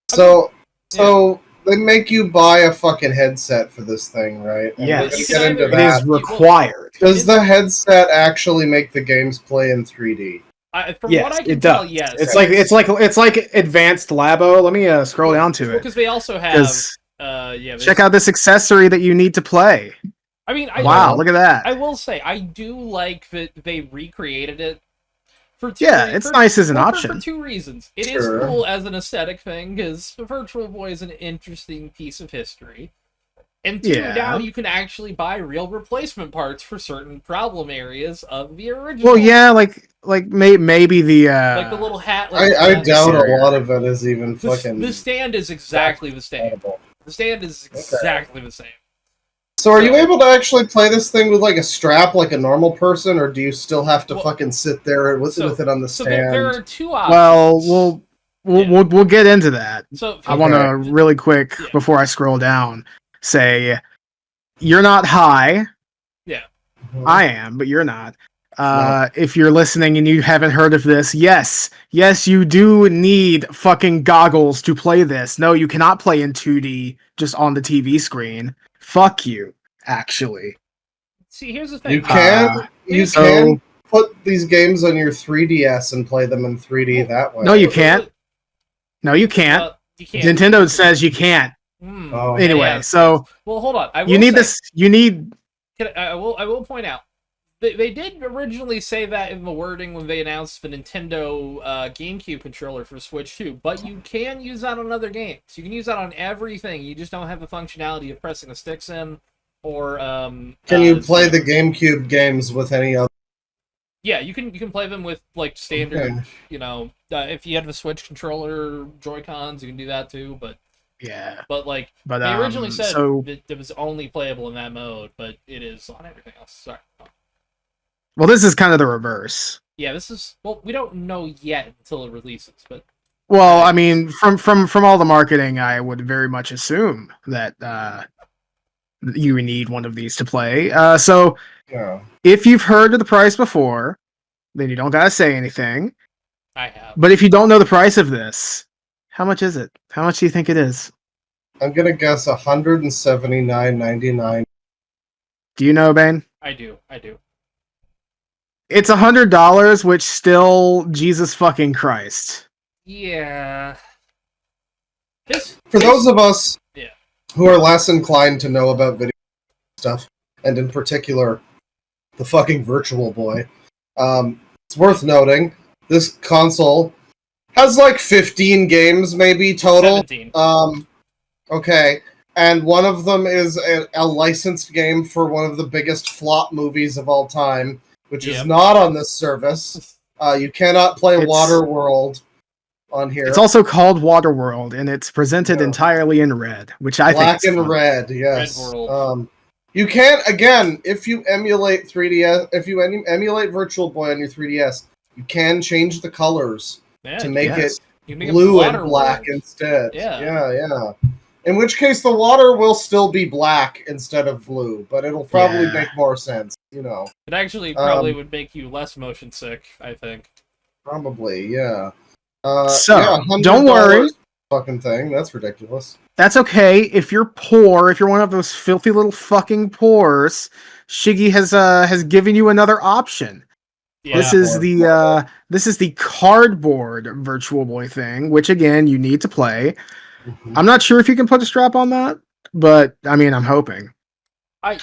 So they make you buy a fucking headset for this thing, right? And yes, get into it is required. Does the headset actually make the games play in 3D? From what I can tell, yes. It's like advanced Labo. Let me scroll down to it because they also have. Check out this accessory that you need to play. I mean, wow! Look at that. I will say, I do like that they recreated it. It's nice as an option. For two reasons. It is cool as an aesthetic thing, because Virtual Boy is an interesting piece of history. And two, now you can actually buy real replacement parts for certain problem areas of the original. Well, yeah, like maybe the... like the little hat... I doubt a lot of it is even fucking... The stand is exactly the same. The stand is exactly the same. So are you able to actually play this thing with like a strap like a normal person, or do you still have to fucking sit there with it on the stand? So there are two options. Well, we'll get into that. So I want to really quick before I scroll down say you're not high. Yeah. I am, but you're not. If you're listening and you haven't heard of this, yes, you do need fucking goggles to play this. No, you cannot play in 2D just on the TV screen. Fuck you, actually. See, here's the thing. You can put these games on your 3DS and play them in 3D that way. No, you can't. No, you can't. Nintendo says you can't. Anyway, so well, hold on. You need this. You need. I will point out. They did originally say that in the wording when they announced the Nintendo GameCube controller for Switch 2, but you can use that on other games. You can use that on everything. You just don't have the functionality of pressing the sticks in, or can you play the GameCube games with any other? Yeah, you can play them with like standard. Okay. If you have the Switch controller Joy-Cons, you can do that too. But yeah, but they originally said that it was only playable in that mode, but it is on everything else. Sorry. Well, this is kind of the reverse. Yeah, this is we don't know yet until it releases, but well, I mean, from all the marketing, I would very much assume that you need one of these to play. So if you've heard of the price before, then you don't gotta say anything. I have. But if you don't know the price of this, how much is it? How much do you think it is? I'm gonna guess $179.99. Do you know, Bane? I do. It's $100, which still Jesus fucking Christ. Yeah. For those of us who are less inclined to know about video stuff, and in particular, the fucking Virtual Boy, it's worth noting this console has like 15 games maybe total. 17. Okay. And one of them is a licensed game for one of the biggest flop movies of all time, which is not on this service. You cannot play Waterworld on here. It's also called Waterworld, and it's presented entirely in red, which I think is black and red. Yes. Red world. You can't if you emulate 3DS, if you emulate Virtual Boy on your 3DS, you can change the colors to make it blue and black instead. Yeah. In which case, the water will still be black instead of blue, but it'll probably make more sense, It actually probably would make you less motion sick, I think. Probably, yeah. Don't worry. Fucking thing, that's ridiculous. That's okay. If you're poor, if you're one of those filthy little fucking poors, Shiggy has given you another option. Yeah, this is the cardboard Virtual Boy thing, which again you need to play. Mm-hmm. I'm not sure if you can put a strap on that, but I mean, I'm hoping. I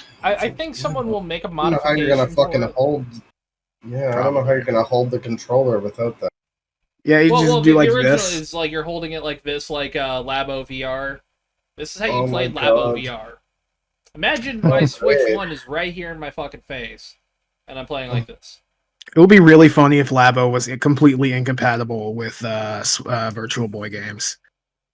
think someone will make a modification. I don't know how you're gonna fucking hold. Yeah, I don't know how you're gonna hold the controller without that. Yeah, you just do like this. Is like you're holding it like this, like Labo VR. This is how you played Labo VR. Imagine my Switch 1 is right here in my fucking face, and I'm playing like this. It would be really funny if Labo was completely incompatible with Virtual Boy games.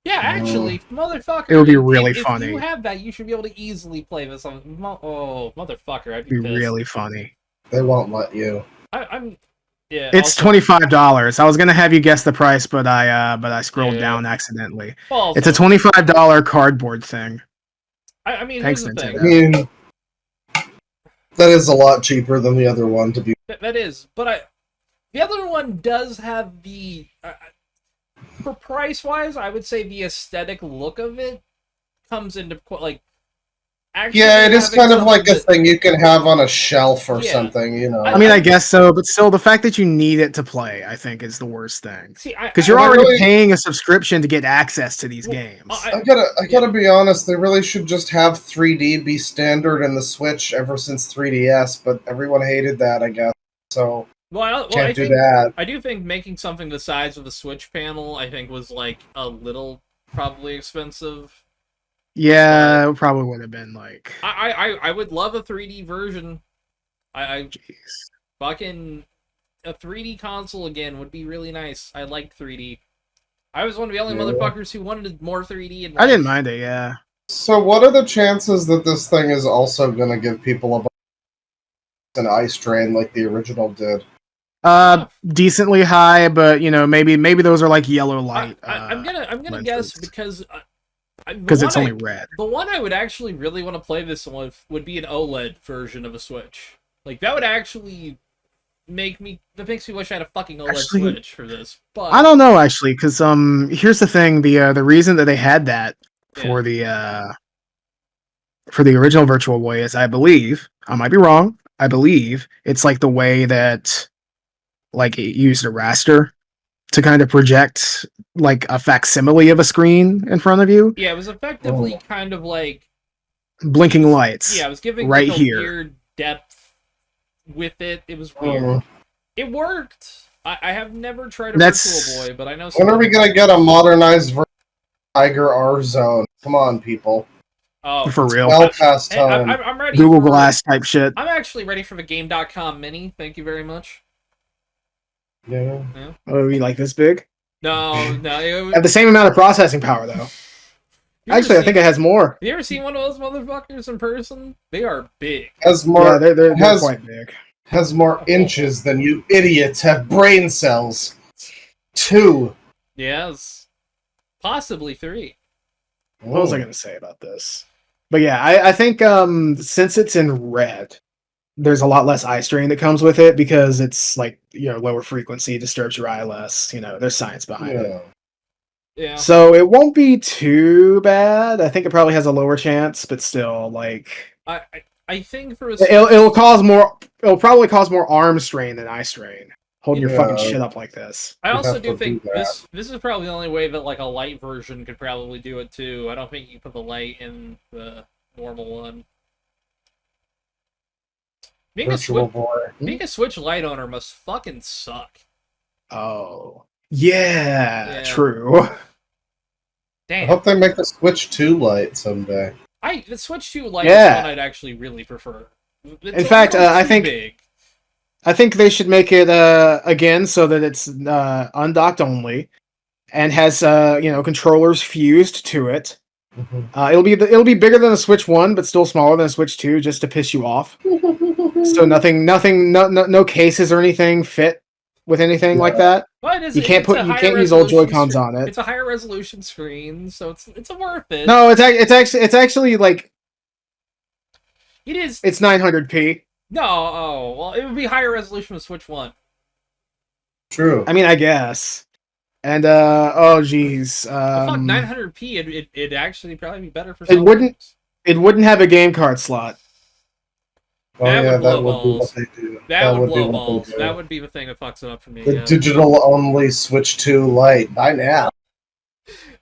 Yeah, actually, motherfucker. It would be really funny. If you have that, you should be able to easily play this on. Motherfucker, I'd be pissed. Really funny. They won't let you. I'm. Yeah. It's $25. I was gonna have you guess the price, but I scrolled down accidentally. It's a $25 cardboard thing. I mean, thanks, here's the Nintendo. thing. I mean, that is a lot cheaper than the other one to be. That is, but the other one does have the. For price-wise, I would say the aesthetic look of it comes into like. Actually, yeah, it is kind of like a thing you can have on a shelf or something, I mean, I guess so, but still, the fact that you need it to play, I think, is the worst thing. Because you're already paying a subscription to get access to these games. I gotta be honest. They really should just have 3D be standard in the Switch ever since 3DS, but everyone hated that, I guess. So. I do that. I do think making something the size of the Switch panel, I think, was like a little probably expensive. Yeah, it probably would have been like. I would love a 3D version. Jeez. Fucking a 3D console again would be really nice. I like 3D. I was one of the only motherfuckers who wanted more 3D. In life. I didn't mind it. Yeah. So, what are the chances that this thing is also going to give people an eye strain like the original did? Decently high, but maybe those are like yellow light. I'm gonna guess because it's only red. The one I would actually really want to play this with would be an OLED version of a Switch. Like that would actually makes me wish I had a fucking OLED Switch for this. But I don't know actually, because here's the thing: the reason that they had that for the original Virtual Boy is, I believe, I might be wrong, I believe it's like the way that like it used a raster to kind of project like a facsimile of a screen in front of you. Yeah, it was effectively kind of like blinking lights. Yeah, it was giving right like a here. weird depth with it. It was weird. It worked. I have never tried a Virtual Boy, but I know. When are we gonna get a modernized version of Tiger R Zone? Come on, people. Oh, for real. Well past time. I'm ready. Google Glass type shit. I'm actually ready for the Game.com Mini. Thank you very much. Yeah. Oh, you like this big? No. Have the same amount of processing power though. Actually, I think it has more. Have you ever seen one of those motherfuckers in person? They are big. Has more. Yeah, they're quite big. Has more inches than you idiots have brain cells. 2. Yes. Possibly 3. What was I going to say about this? But yeah, I think since it's in red, there's a lot less eye strain that comes with it because it's like, lower frequency, disturbs your eye less. There's science behind it. Yeah. So it won't be too bad. I think it probably has a lower chance, but still, like, I think for it'll probably cause more arm strain than eye strain. Holding your fucking shit up like this. I also do think this is probably the only way that like a light version could probably do it too. I don't think you can put the light in the normal one. Being a Switch Lite owner must fucking suck. Oh. Yeah. True. Damn. I hope they make the Switch 2 Lite someday. The Switch 2 Lite is one I'd actually really prefer. In fact, I think they should make it again so that it's undocked only, and has controllers fused to it. Mm-hmm. It'll be bigger than a Switch 1, but still smaller than a Switch 2, just to piss you off. So no cases or anything fit with anything like that. Well, you can't use old Joy-Cons on it. It's a higher resolution screen, so it's worth it. No, it's actually like it is. It's 900p. No, well, it would be higher resolution with Switch 1. True. I mean, I guess. And oh geez, fuck, 900p. It'd actually probably be better for. It wouldn't have a game card slot. Oh yeah, that would be what they do. That would blow balls. That would be the thing that fucks it up for me. The digital only Switch 2 Lite by now.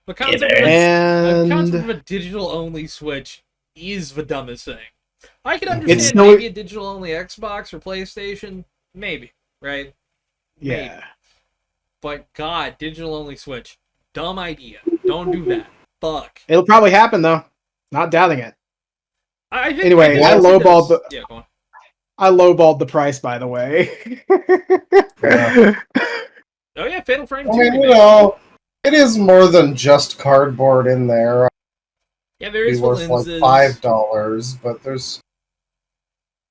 The concept of a digital only Switch is the dumbest thing. I can understand maybe a digital only Xbox or PlayStation, maybe, right? Yeah. Maybe. But God, digital only Switch, dumb idea. Don't do that. Fuck. It'll probably happen though. Not doubting it. I think anyway, I lowballed the. Yeah, go on. I lowballed the price, by the way. Yeah. Oh yeah, Fatal Frame 2. I mean, it is more than just cardboard in there. Yeah, there is worth lenses. Like $5, but there's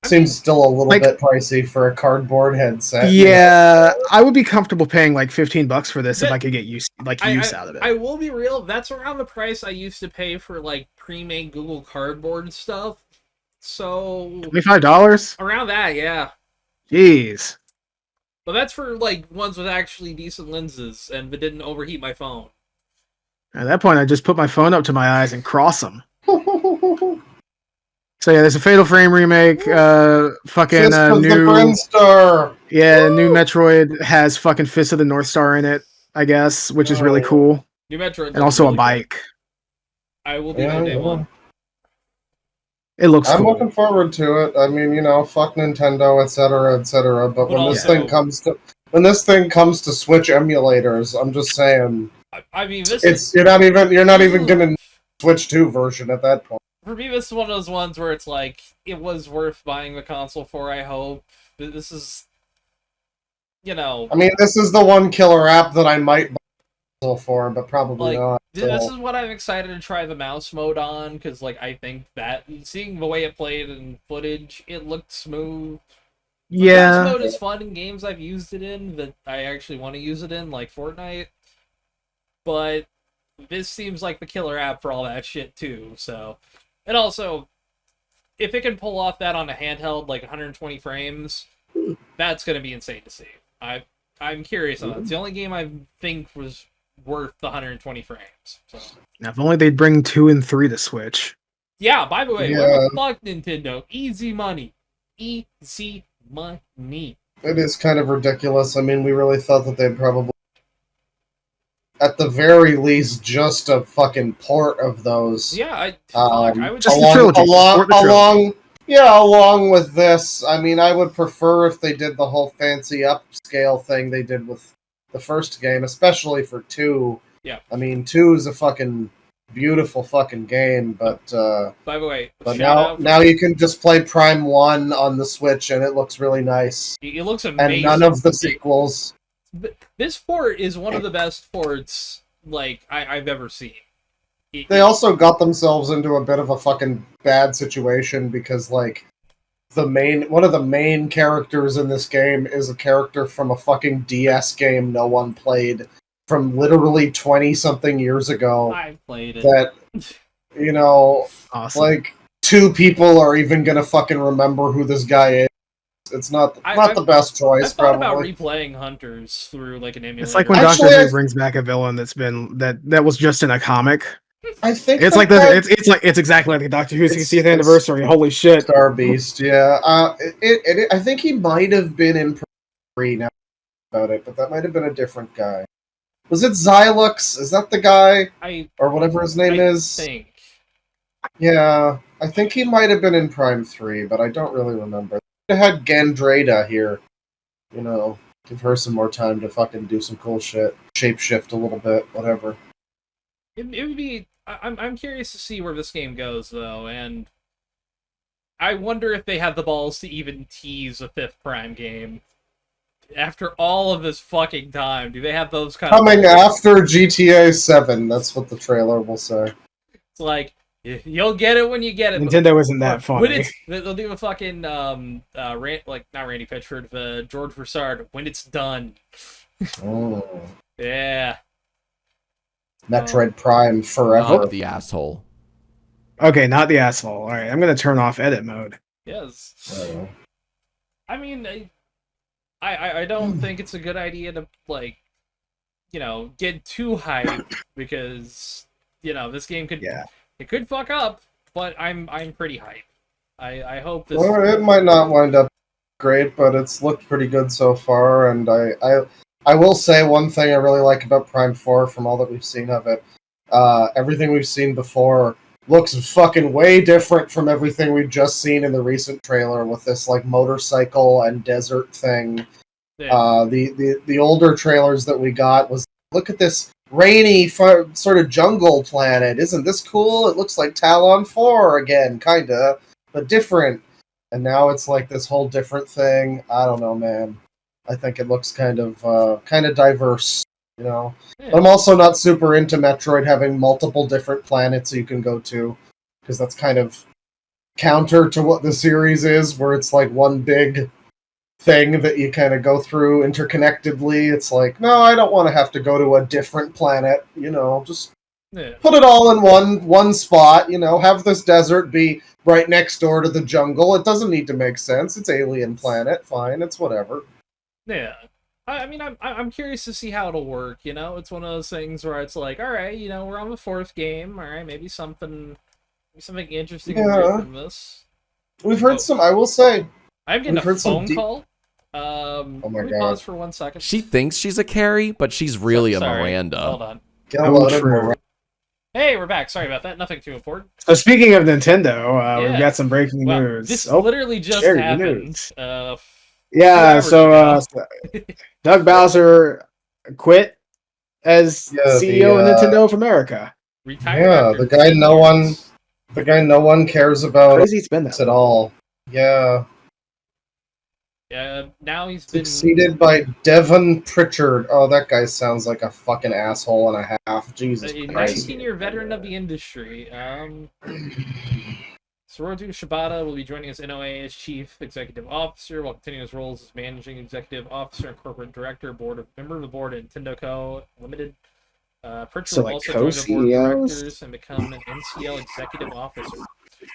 seems still a little bit pricey for a cardboard headset. Yeah, I would be comfortable paying like $15 for this if I could get use out of it. I will be real. That's around the price I used to pay for like pre-made Google Cardboard stuff. So $25? Around that, yeah. Jeez. But that's for like ones with actually decent lenses and that didn't overheat my phone. At that point, I just put my phone up to my eyes and cross them. So yeah, there's a Fatal Frame remake. Fucking new. Yeah, new Metroid has fucking Fist of the North Star in it, I guess, which is really cool. New Metroid, and also really a bike. I will be there day one. It looks cool. I'm looking forward to it. I mean, fuck Nintendo, etc., etc. But when this thing comes to Switch emulators, I'm just saying. I mean, you're not even gonna Switch 2 version at that point. For me, this is one of those ones where it's like it was worth buying the console for. I hope this is, I mean, this is the one killer app that I might buy the console for, but probably not. This is what I'm excited to try the mouse mode on because, I think that seeing the way it played in footage, it looked smooth. Yeah, mouse mode is fun in games I've used it in that I actually want to use it in, like Fortnite. But this seems like the killer app for all that shit too. So, and also, if it can pull off that on a handheld, like 120 frames, That's going to be insane to see. I'm curious on that. It's the only game I think was worth the 120 frames. So. Now, if only they'd bring 2 and 3 to Switch. Yeah, by the way, what the fuck, Nintendo? Easy money. Easy money. It is kind of ridiculous. I mean, we really thought that they'd probably, at the very least, just a fucking port of those. Yeah, I would just along with this. I mean, I would prefer if they did the whole fancy upscale thing they did with the first game, especially for 2. Yeah. I mean, 2 is a fucking beautiful fucking game, but by the way, but now you can just play Prime 1 on the Switch and it looks really nice. It looks amazing. And none of the sequels. This port is one of the best ports like I've ever seen. They also got themselves into a bit of a fucking bad situation because like one of the main characters in this game is a character from a fucking DS game no one played from literally 20-something years ago. I played it. That, you know, awesome. Like 2 people are even gonna fucking remember who this guy is. It's not the best choice. I thought probably about replaying Hunters through like an emulator. It's like when Doctor Who brings back a villain that's been that was just in a comic. I think it's like this. It's exactly like the Doctor Who's 60th anniversary. Holy shit! Star Beast. Yeah. I think he might have been in pre now about it, but that might have been a different guy. Was it Xylux? Is that the guy? Or whatever his name is? I think. Yeah, I think he might have been in Prime 3, but I don't really remember. They had Gandrada here. You know, give her some more time to fucking do some cool shit. Shapeshift a little bit, whatever. It would be... I'm curious to see where this game goes, though, and I wonder if they have the balls to even tease a 5th Prime game. After all of this fucking time, do they have those kind Coming after GTA 7, that's what the trailer will say. It's like, you'll get it when you get it. Nintendo isn't that funny. They'll do a fucking, not Randy Pitchford, George Broussard, when it's done. Oh. Yeah. Metroid Prime forever. Not the asshole. Okay, not the asshole. All right, I'm gonna turn off edit mode. Yes. I mean, I don't think it's a good idea to like, you know, get too hyped because you know this game could it could fuck up. But I'm pretty hyped. I hope this. Well, it might not wind up great, but it's looked pretty good so far, and I will say one thing I really like about Prime 4 from all that we've seen of it. Everything we've seen before looks fucking way different from everything we've just seen in the recent trailer with this like motorcycle and desert thing. Yeah. The older trailers that we got was, look at this rainy sort of jungle planet. Isn't this cool? It looks like Talon 4 again, kinda, but different. And now it's like this whole different thing. I don't know, man. I think it looks kind of diverse, you know. Yeah. I'm also not super into Metroid having multiple different planets you can go to, because that's kind of counter to what the series is, where it's like one big thing that you kind of go through interconnectedly. It's like, no, I don't want to have to go to a different planet, you know, just put it all in one spot, you know, have this desert be right next door to the jungle. It doesn't need to make sense. It's alien planet, fine, it's whatever. Yeah, I mean, I'm curious to see how it'll work. You know, it's one of those things where it's like, all right, you know, we're on the 4th game. All right, maybe something interesting from this. We've heard some. I will say, I'm getting a phone call. Oh my God! Pause for 1 second. She thinks she's a Carrie, but she's really a Miranda. Hold on. Hey, we're back. Sorry about that. Nothing too important. So speaking of Nintendo, we've got some breaking news. This literally just happened. Yeah, so Doug Bowser quit as CEO of Nintendo of America. Retired. Yeah, the guy no one cares about. Crazy spin that at all. Yeah. Yeah, now he's been succeeded by Devon Pritchard. Oh, that guy sounds like a fucking asshole and a half. Jesus Christ. 19-year veteran of the industry. Sorodu Shibata will be joining us NOA as Chief Executive Officer while continuing his roles as Managing Executive Officer and Corporate Director, member of the board at Nintendo Co. Limited. Pritchard will also join the board of directors and become an NCL Executive Officer.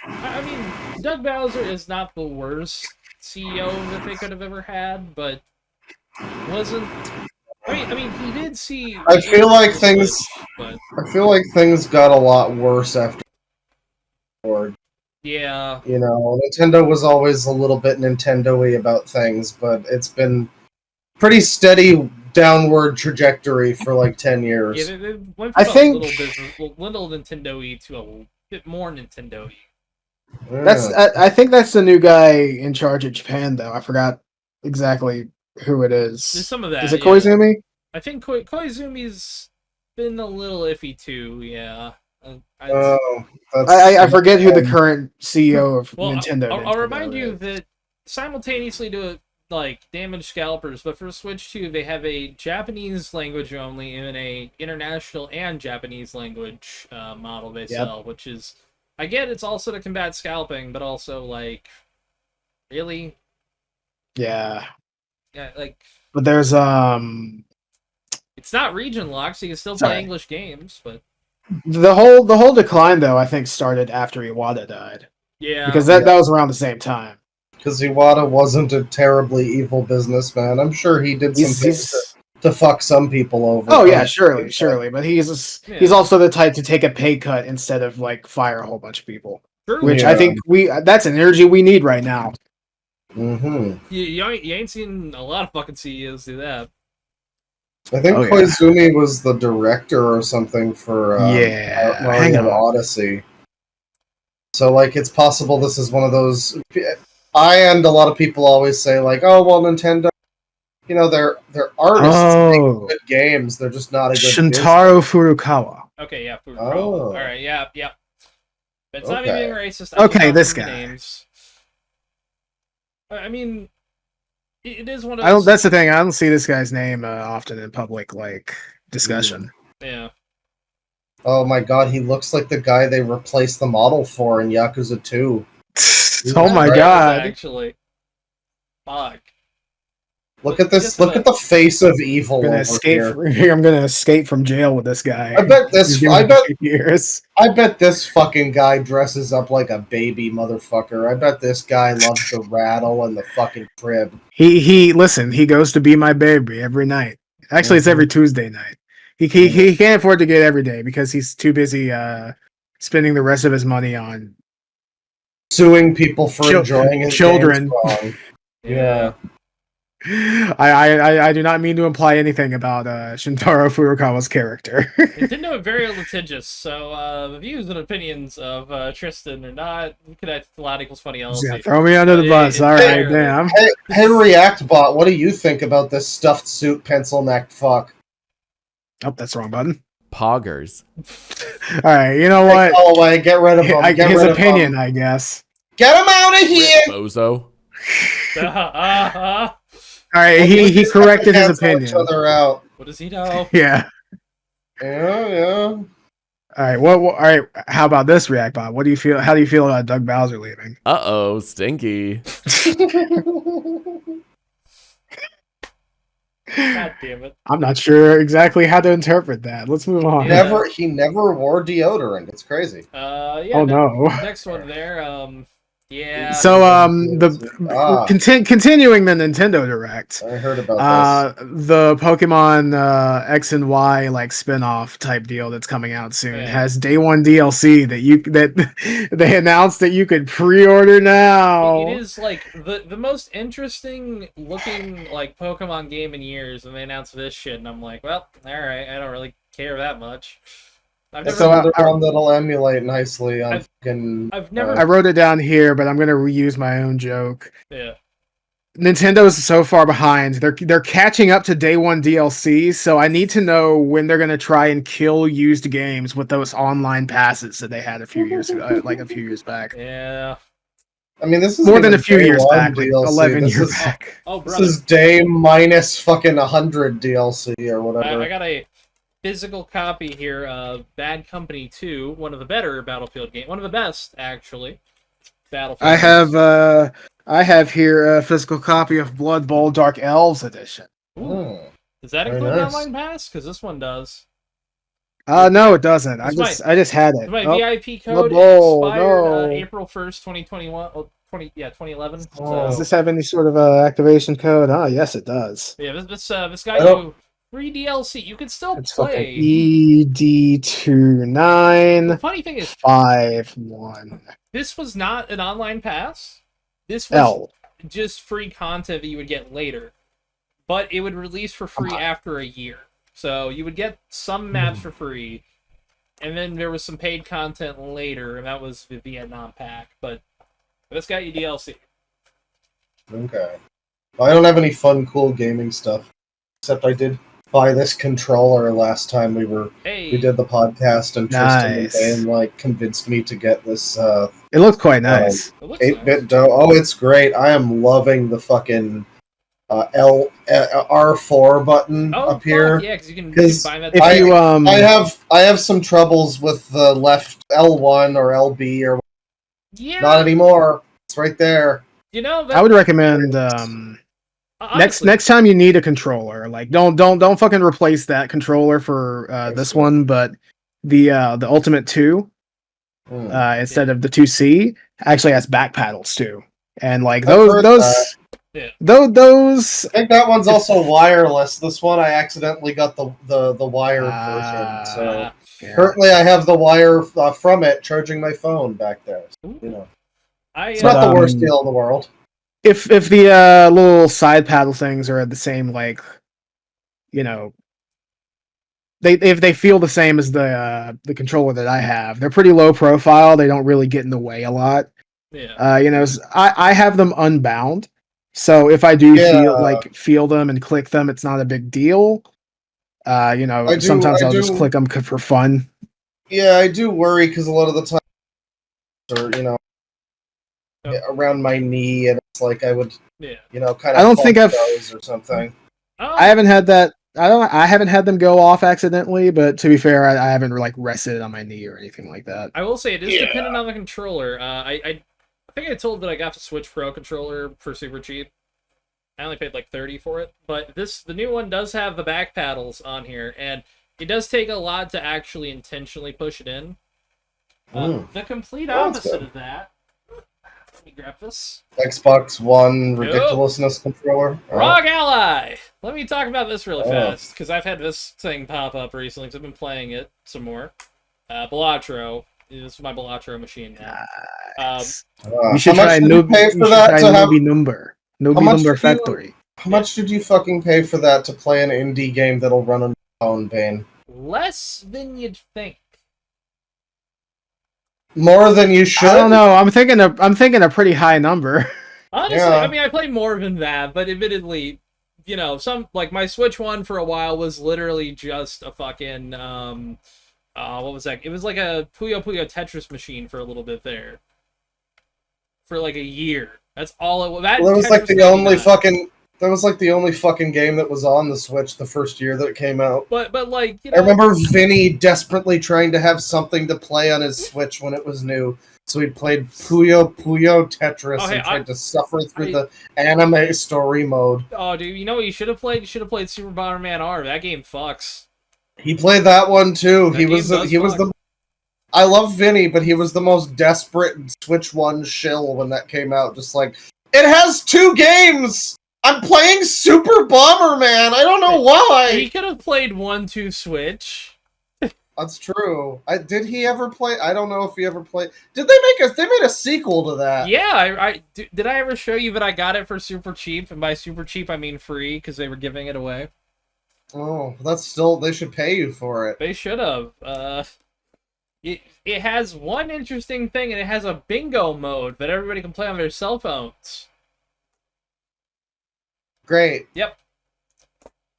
I mean, Doug Bowser is not the worst CEO that they could have ever had, but wasn't. I mean, he did see. I feel like things got a lot worse after. Yeah. You know, Nintendo was always a little bit Nintendo-y about things, but it's been pretty steady downward trajectory for like 10 years. Yeah, they went from little Nintendo-y to a bit more Nintendo-y. Yeah. I think that's the new guy in charge of Japan, though. I forgot exactly who it is. There's some of that. Is it Koizumi? I think Koizumi's been a little iffy too. Yeah. I forget who the current CEO of Nintendo. I'll remind you that simultaneously to damaged scalpers, but for Switch 2 they have a Japanese language only and a international and Japanese language model they sell, which is, I get it's also to combat scalping, but also really. Yeah. Yeah, But there's it's not region locked, so you can still play English games, but. The whole decline, though, I think started after Iwata died. Yeah. Because that was around the same time. Because Iwata wasn't a terribly evil businessman. I'm sure he did some things to fuck some people over. Oh yeah, surely. But he's also the type to take a pay cut instead of fire a whole bunch of people. True. Which I think that's an energy we need right now. Mm-hmm. You ain't seen a lot of fucking CEOs do that. I think Koizumi was the director or something for Mario Odyssey. So, it's possible this is one of those... I and a lot of people always say, oh, well, Nintendo, they're artists make good games. They're just not a good Shintaro Furukawa. Okay, yeah, Furukawa. All right, yeah. But it's not me being racist. This guy. Names. I mean... It is one of those... That's the thing. I don't see this guy's name often in public discussion. Yeah. Oh my god, he looks like the guy they replaced the model for in Yakuza 2. Oh my god! Actually, fuck. Look at this! Look at the face of evil over here. I'm gonna escape from jail with this guy. I bet this fucking guy dresses up like a baby motherfucker. I bet this guy loves the rattle and the fucking crib. He goes to Be My Baby every night. Actually, it's every Tuesday night. He can't afford to get every day because he's too busy spending the rest of his money on suing people for enjoying his children. Yeah. I do not mean to imply anything about Shintaro Furukawa's character. Nintendo are very litigious, so the views and opinions of Tristan are not connected to Lot Equals Funny LLC. Yeah, throw me under the bus. All right, damn. Hey, ReactBot, what do you think about this stuffed suit pencil-necked fuck? Oh, that's the wrong button. Poggers. All right, you know what? Go away, get rid of him. His opinion, I guess. Get him out of here! Bozo. All right, he corrected his opinion. Each other out. What does he know? Yeah. Yeah. All right. All right. How about this, ReactBot? What do you feel? How do you feel about Doug Bowser leaving? Stinky. God damn it! I'm not sure exactly how to interpret that. Let's move on. He never wore deodorant. It's crazy. Yeah. Oh no. Next one there. Yeah. So continuing the Nintendo Direct. I heard about this. The Pokemon X and Y spin-off type deal that's coming out soon has day one DLC that they announced that you could pre-order now. It is the most interesting looking Pokemon game in years, and they announced this shit, and I'm like, well, all right, I don't really care that much. That's another one that'll emulate nicely on I wrote it down here, but I'm going to reuse my own joke. Yeah. Nintendo's so far behind. They're catching up to day one DLC, so I need to know when they're going to try and kill used games with those online passes that they had a few years ago, a few years back. Yeah. I mean, this is more than a few years back, DLC. 11 years back. This is day minus fucking 100 DLC or whatever. I got a physical copy here of Bad Company 2, one of the better Battlefield games, one of the best actually. Battlefield. I have here a physical copy of Blood Bowl Dark Elves edition. Ooh. Does that include an online pass? Because this one does. No, it doesn't. I just had it. My VIP code expired April 1st, 2021. Well, 2011. Does this have any sort of activation code? Oh, yes, it does. Yeah, this got you free DLC. You can still play. ED29. The funny thing is, 51. This was not an online pass. This was just free content that you would get later, but it would release for free after a year. So you would get some maps for free, and then there was some paid content later, and that was the Vietnam pack. But this got you DLC. Okay. Well, I don't have any fun, cool gaming stuff, except I did buy this controller last time we did the podcast, and Tristan and convinced me to get this. It looks quite nice. 8-bit dough. Oh, it's great. I am loving the fucking R4 button up here. Yeah, because you can find that. I have some troubles with the left L1 or LB or not anymore. It's right there. You know, I would recommend next time you need a controller, like don't fucking replace that controller for this one, but the Ultimate 2 instead of the 2C actually has back paddles too, and like those. I think that one's also wireless. This one I accidentally got the wired version, so currently I have the wire from it charging my phone back there. So, you know, it's not the worst deal in the world. If the little side paddle things are the same, like, you know, if they feel the same as the controller that I have, they're pretty low profile. They don't really get in the way a lot. Yeah. You know, I have them unbound. So if I do feel them and click them, it's not a big deal. You know, sometimes I'll just click them for fun. Yeah, I do worry because a lot of the time, or you know, around my knee, and it's like I would, you know, kind of. I don't think I've or something. I haven't had that. I haven't had them go off accidentally, but to be fair, I haven't like rested on my knee or anything like that. I will say it is dependent on the controller. I think I told that I got the Switch Pro controller for super cheap. I only paid like $30 for it, but the new one does have the back paddles on here, and it does take a lot to actually intentionally push it in. The complete opposite of that. Let me grab this. Xbox One ridiculousness controller. Rogue Ally! Let me talk about this really fast, because I've had this thing pop up recently, because I've been playing it some more. Balatro. This is my Balatro machine now. Nice. You should try Nobi Number. Nobi Number Factory. How much did you fucking pay for that to play an indie game that'll run on phone, Bane? Less than you'd think. More than you should? I don't know. I'm thinking a pretty high number. Honestly, I mean, I played more than that, but admittedly, you know, like my Switch one for a while was literally just a fucking what was that? It was like a Puyo Puyo Tetris machine for a little bit there. For like a year. That's all it was. That was like the only fucking. That was like the only fucking game that was on the Switch the first year that it came out. But like, you know, I remember Vinny desperately trying to have something to play on his Switch when it was new. So he played Puyo Puyo Tetris and tried to suffer through the anime story mode. Oh, dude, you know what you should have played? You should have played Super Bomberman R. That game fucks. He played that one too. He was the. I love Vinny, but he was the most desperate Switch One shill when that came out. Just like, it has 2 games. I'm playing Super Bomberman. I don't know why. He could have played 1-2 Switch. That's true. Did he ever play? I don't know if he ever played. Did they make They made a sequel to that. Yeah, did I ever show you that I got it for super cheap? And by super cheap, I mean free, because they were giving it away. Oh, that's still. They should pay you for it. They should have. It has one interesting thing, and it has a bingo mode that everybody can play on their cell phones. Great. Yep.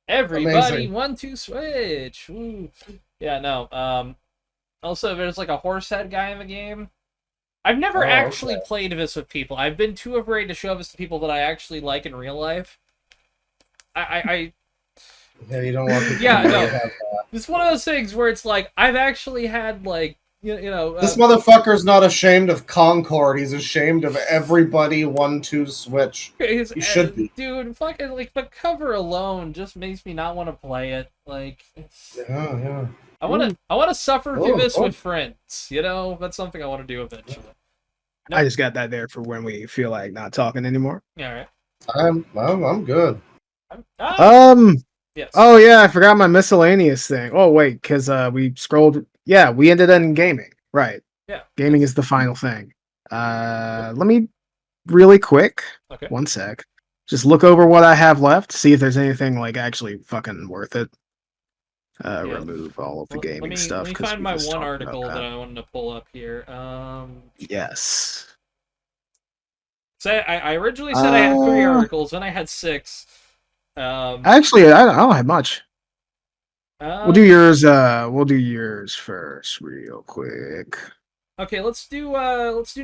Everybody 1-2 Switch. Ooh. Yeah, no. Also, there's like a horse head guy in the game. I've never actually played this with people. I've been too afraid to show this to people that I actually like in real life. Yeah, you don't want to. Yeah, no. Have that. It's one of those things where it's like I've actually had like you know. This motherfucker's not ashamed of Concord. He's ashamed of everybody 1-2 Switch. He should be. Dude, fucking like the cover alone just makes me not want to play it. Like, yeah. I want to suffer through this with friends. You know, that's something I want to do eventually. I just got that there for when we feel like not talking anymore. Yeah, all right. I'm good. Yes. Oh yeah, I forgot my miscellaneous thing. Oh wait, because we scrolled. Yeah, we ended in gaming. Right. Yeah. Gaming is the final thing. Let me really quick. Okay. 1 sec. Just look over what I have left. See if there's anything like actually fucking worth it. Remove all of the gaming stuff. Let me find my one article that I wanted to pull up here. Yes. So I originally said I had 3 articles, then I had 6. Actually, I don't have much. We'll do yours. We'll do yours first, real quick. Okay, let's do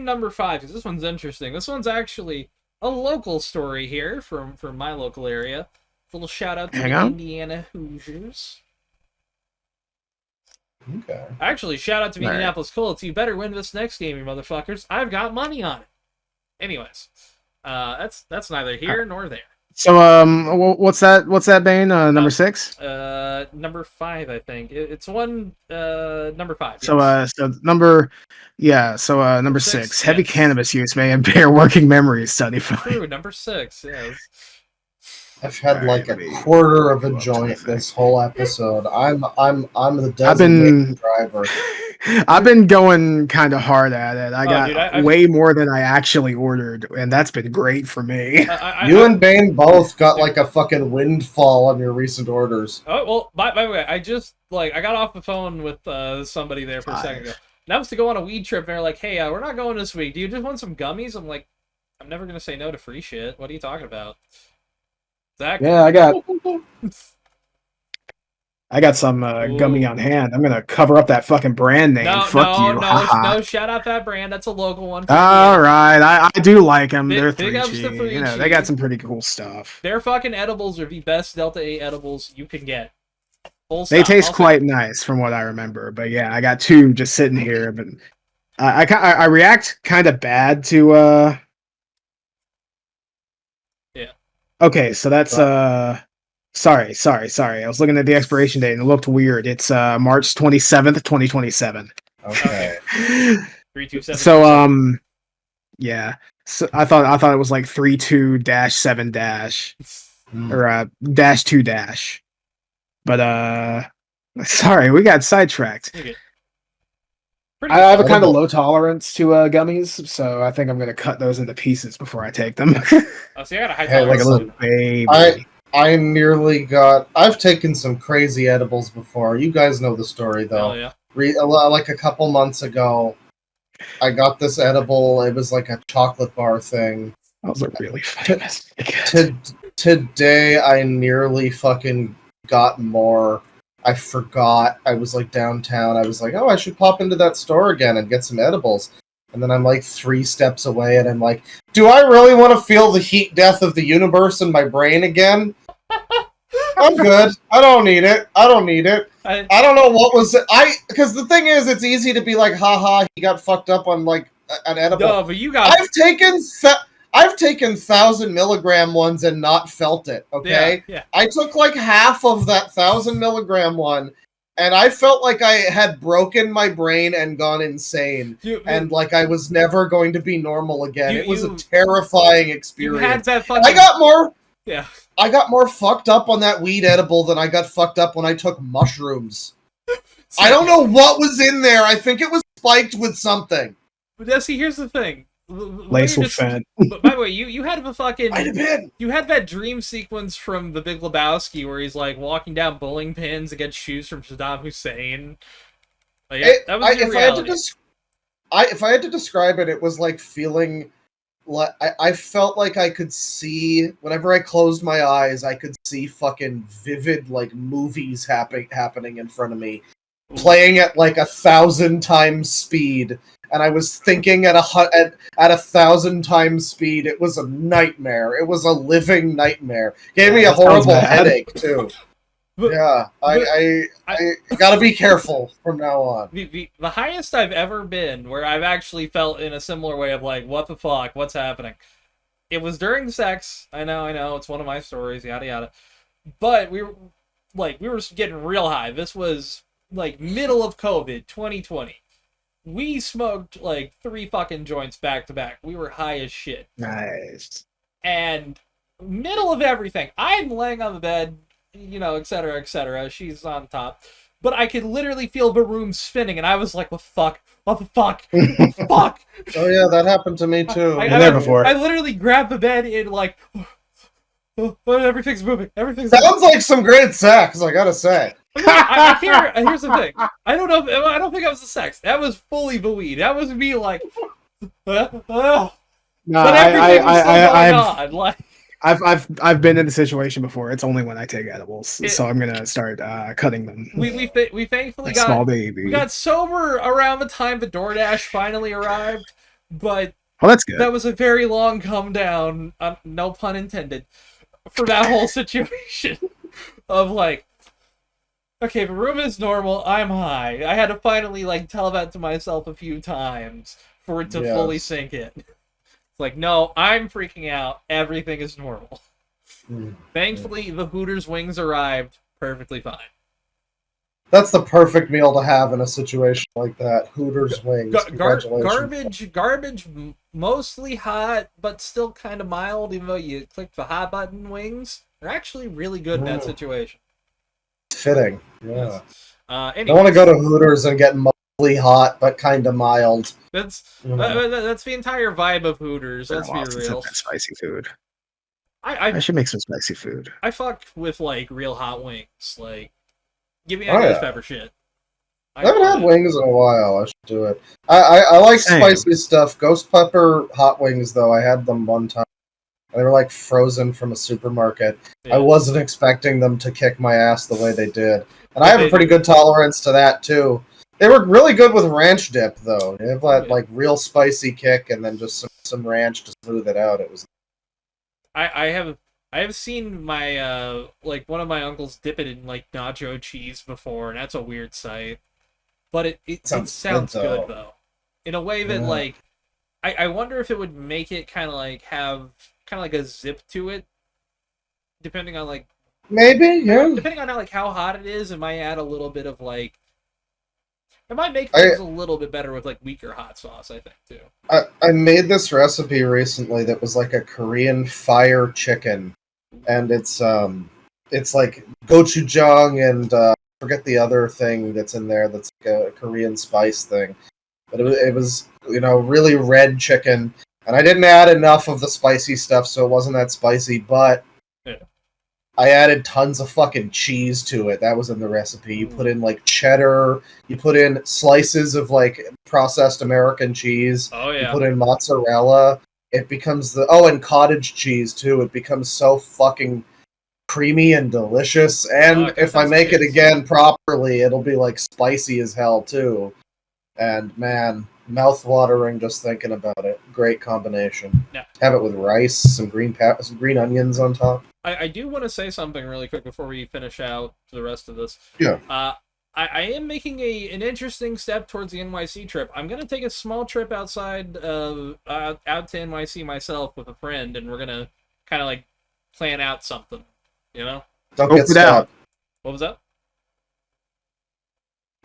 number 5 because this one's interesting. This one's actually a local story here from my local area. A little shout out to the Indiana Hoosiers. Okay. Actually, shout out to the Indianapolis Colts. You better win this next game, you motherfuckers. I've got money on it. Anyways, that's neither here nor there. So, what's that? What's that, Bane? Number 6? Number 5, I think. It's one, number 5. Yes. So number 6. Heavy cannabis use may impair working memory. Study find. True, number 6. Yes. I've had like a quarter of a joint this whole episode. I'm the designated driver. I've been going kind of hard at it. I got way more than I actually ordered, and that's been great for me. You and Bane both got like a fucking windfall on your recent orders. Oh well, by the way, I just I got off the phone with somebody there for a second ago. And I was to go on a weed trip, and they're like, "Hey, we're not going this week. Do you just want some gummies?" I'm like, "I'm never gonna say no to free shit. What are you talking about?" Zach? Yeah, I got some gummy on hand. I'm gonna cover up that fucking brand name. Fuck you. No, shout out that brand. That's a local one. All right, I do like them. They're big ups to 3G. You know, they got some pretty cool stuff. Their fucking edibles are the best Delta 8 edibles you can get. They taste quite nice from what I remember. But yeah, I got 2 just sitting here. But I react kind of bad to. Yeah. Okay, so that's Sorry. I was looking at the expiration date and it looked weird. It's March 27th, 2027. Okay. 327. So yeah. So I thought it was like 32-7- or -2-. But sorry, we got sidetracked. Okay. I have a kind of low tolerance to gummies, so I think I'm gonna cut those into pieces before I take them. Oh, so you got a high tolerance. Like a little baby. I nearly got. I've taken some crazy edibles before. You guys know the story, though. Oh, yeah. Like a couple months ago, I got this edible. It was like a chocolate bar thing. Those are really fantastic. Today, I nearly fucking got more. I forgot. I was like downtown. I was like, oh, I should pop into that store again and get some edibles. And then I'm like 3 steps away, and I'm like, do I really want to feel the heat death of the universe in my brain again? I'm good. I don't need it. I don't know what was it. Because the thing is, it's easy to be like, haha, he got fucked up on like an edible. No, but you got. I've taken 1,000 milligram ones and not felt it. Okay. Yeah. I took like half of that 1,000 milligram one. And I felt like I had broken my brain and gone insane. And like I was never going to be normal again. It was a terrifying experience. You had that fucking... I got more fucked up on that weed edible than I got fucked up when I took mushrooms. I don't know what was in there. I think it was spiked with something. But yeah, see, here's the thing. Lacelfed. But by the way, you had a fucking. Might have been. You had that dream sequence from The Big Lebowski where he's like walking down bowling pins against shoes from Saddam Hussein. That was your reality. If I had to describe it, it was like feeling. Like I felt like I could see whenever I closed my eyes, I could see fucking vivid like movies happening in front of me, playing at like 1,000 times speed. And I was thinking at 1,000 times speed. It was a nightmare. It was a living nightmare. Gave me a horrible headache too. I gotta be careful from now on. The highest I've ever been, where I've actually felt in a similar way of like, what the fuck, what's happening? It was during sex. I know, it's one of my stories, yada yada. But we were getting real high. This was like middle of COVID, 2020. we smoked like 3 fucking joints back to back. We were high as shit. Nice. And middle of everything, I'm laying on the bed, you know, etc., etc. She's on top. But I could literally feel the room spinning, and I was like, what the fuck? What the fuck? What the fuck? Oh yeah, that happened to me too. Been there before. I literally grabbed the bed and like, oh, everything's moving. Everything's Sounds like some great sex, I gotta say. Here's the thing. I don't know. I don't think that was the sex. That was fully the weed. That was me like, No, but everything was still going on. Like, I've been in the situation before. It's only when I take edibles, so I'm gonna start cutting them. We thankfully like got small baby. We got sober around the time the DoorDash finally arrived, but that's good. That was a very long come down. No pun intended. For that whole situation of like, okay, the room is normal. I'm high. I had to finally like tell that to myself a few times for it to fully sink in. It's like, no, I'm freaking out. Everything is normal. Thankfully, the Hooters wings arrived perfectly fine. That's the perfect meal to have in a situation like that. Hooters wings. Garbage, mostly hot, but still kind of mild, even though you click the hot button wings. They're actually really good in that situation. Fitting, yeah. Anyways, I want to go to Hooters and get mostly hot, but kind of mild. That's the entire vibe of Hooters. Let's be real. Spicy food. I should make some spicy food. I fuck with like real hot wings. Like, give me that ghost pepper shit. I haven't had wings in a while. I should do it. I like spicy stuff. Ghost pepper hot wings, though. I had them one time. They were like frozen from a supermarket. Yeah. I wasn't expecting them to kick my ass the way they did. And I have a pretty good tolerance to that, too. They were really good with ranch dip, though. They have that like real spicy kick and then just some ranch to smooth it out. It was. I have seen my like one of my uncles dip it in like nacho cheese before, and that's a weird sight. But it sounds good though. In a way that like I wonder if it would make it kind of like have kind of like a zip to it, depending on like depending on how hot it is. It might add a little bit of like. It might make things a little bit better with like weaker hot sauce, I think too. I made this recipe recently that was like a Korean fire chicken, and it's like gochujang and forget the other thing that's in there that's like a Korean spice thing, but it was really red chicken, and I didn't add enough of the spicy stuff, so it wasn't that spicy, but. I added tons of fucking cheese to it. That was in the recipe. You put in like cheddar. You put in slices of like processed American cheese. Oh yeah. You put in mozzarella. It becomes and cottage cheese too. It becomes so fucking creamy and delicious. And if I make it again properly, it'll be like spicy as hell too. And man, mouth-watering just thinking about it. Great combination. Yeah. Have it with rice, some green onions on top. I do want to say something really quick before we finish out the rest of this. Yeah. I am making an interesting step towards the NYC trip. I'm going to take a small trip outside, out to NYC myself with a friend, and we're going to kind of like plan out something, you know? Don't get stabbed. What was that?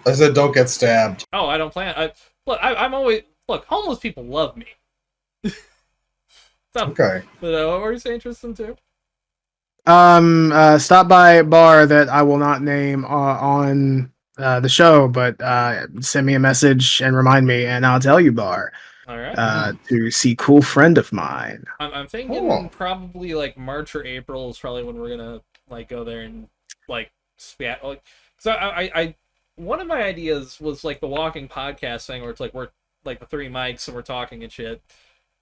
I said don't get stabbed. Oh, I don't plan. I'm always... Look, homeless people love me. Okay. But what were you saying, Tristan, too? Stop by a bar that I will not name on the show, but send me a message and remind me, and I'll tell you bar. All right. To see cool friend of mine. I'm thinking probably like March or April is probably when we're gonna like go there and like spat. Like, so I one of my ideas was like the walking podcast thing, where it's like we're like the 3 mics and we're talking and shit.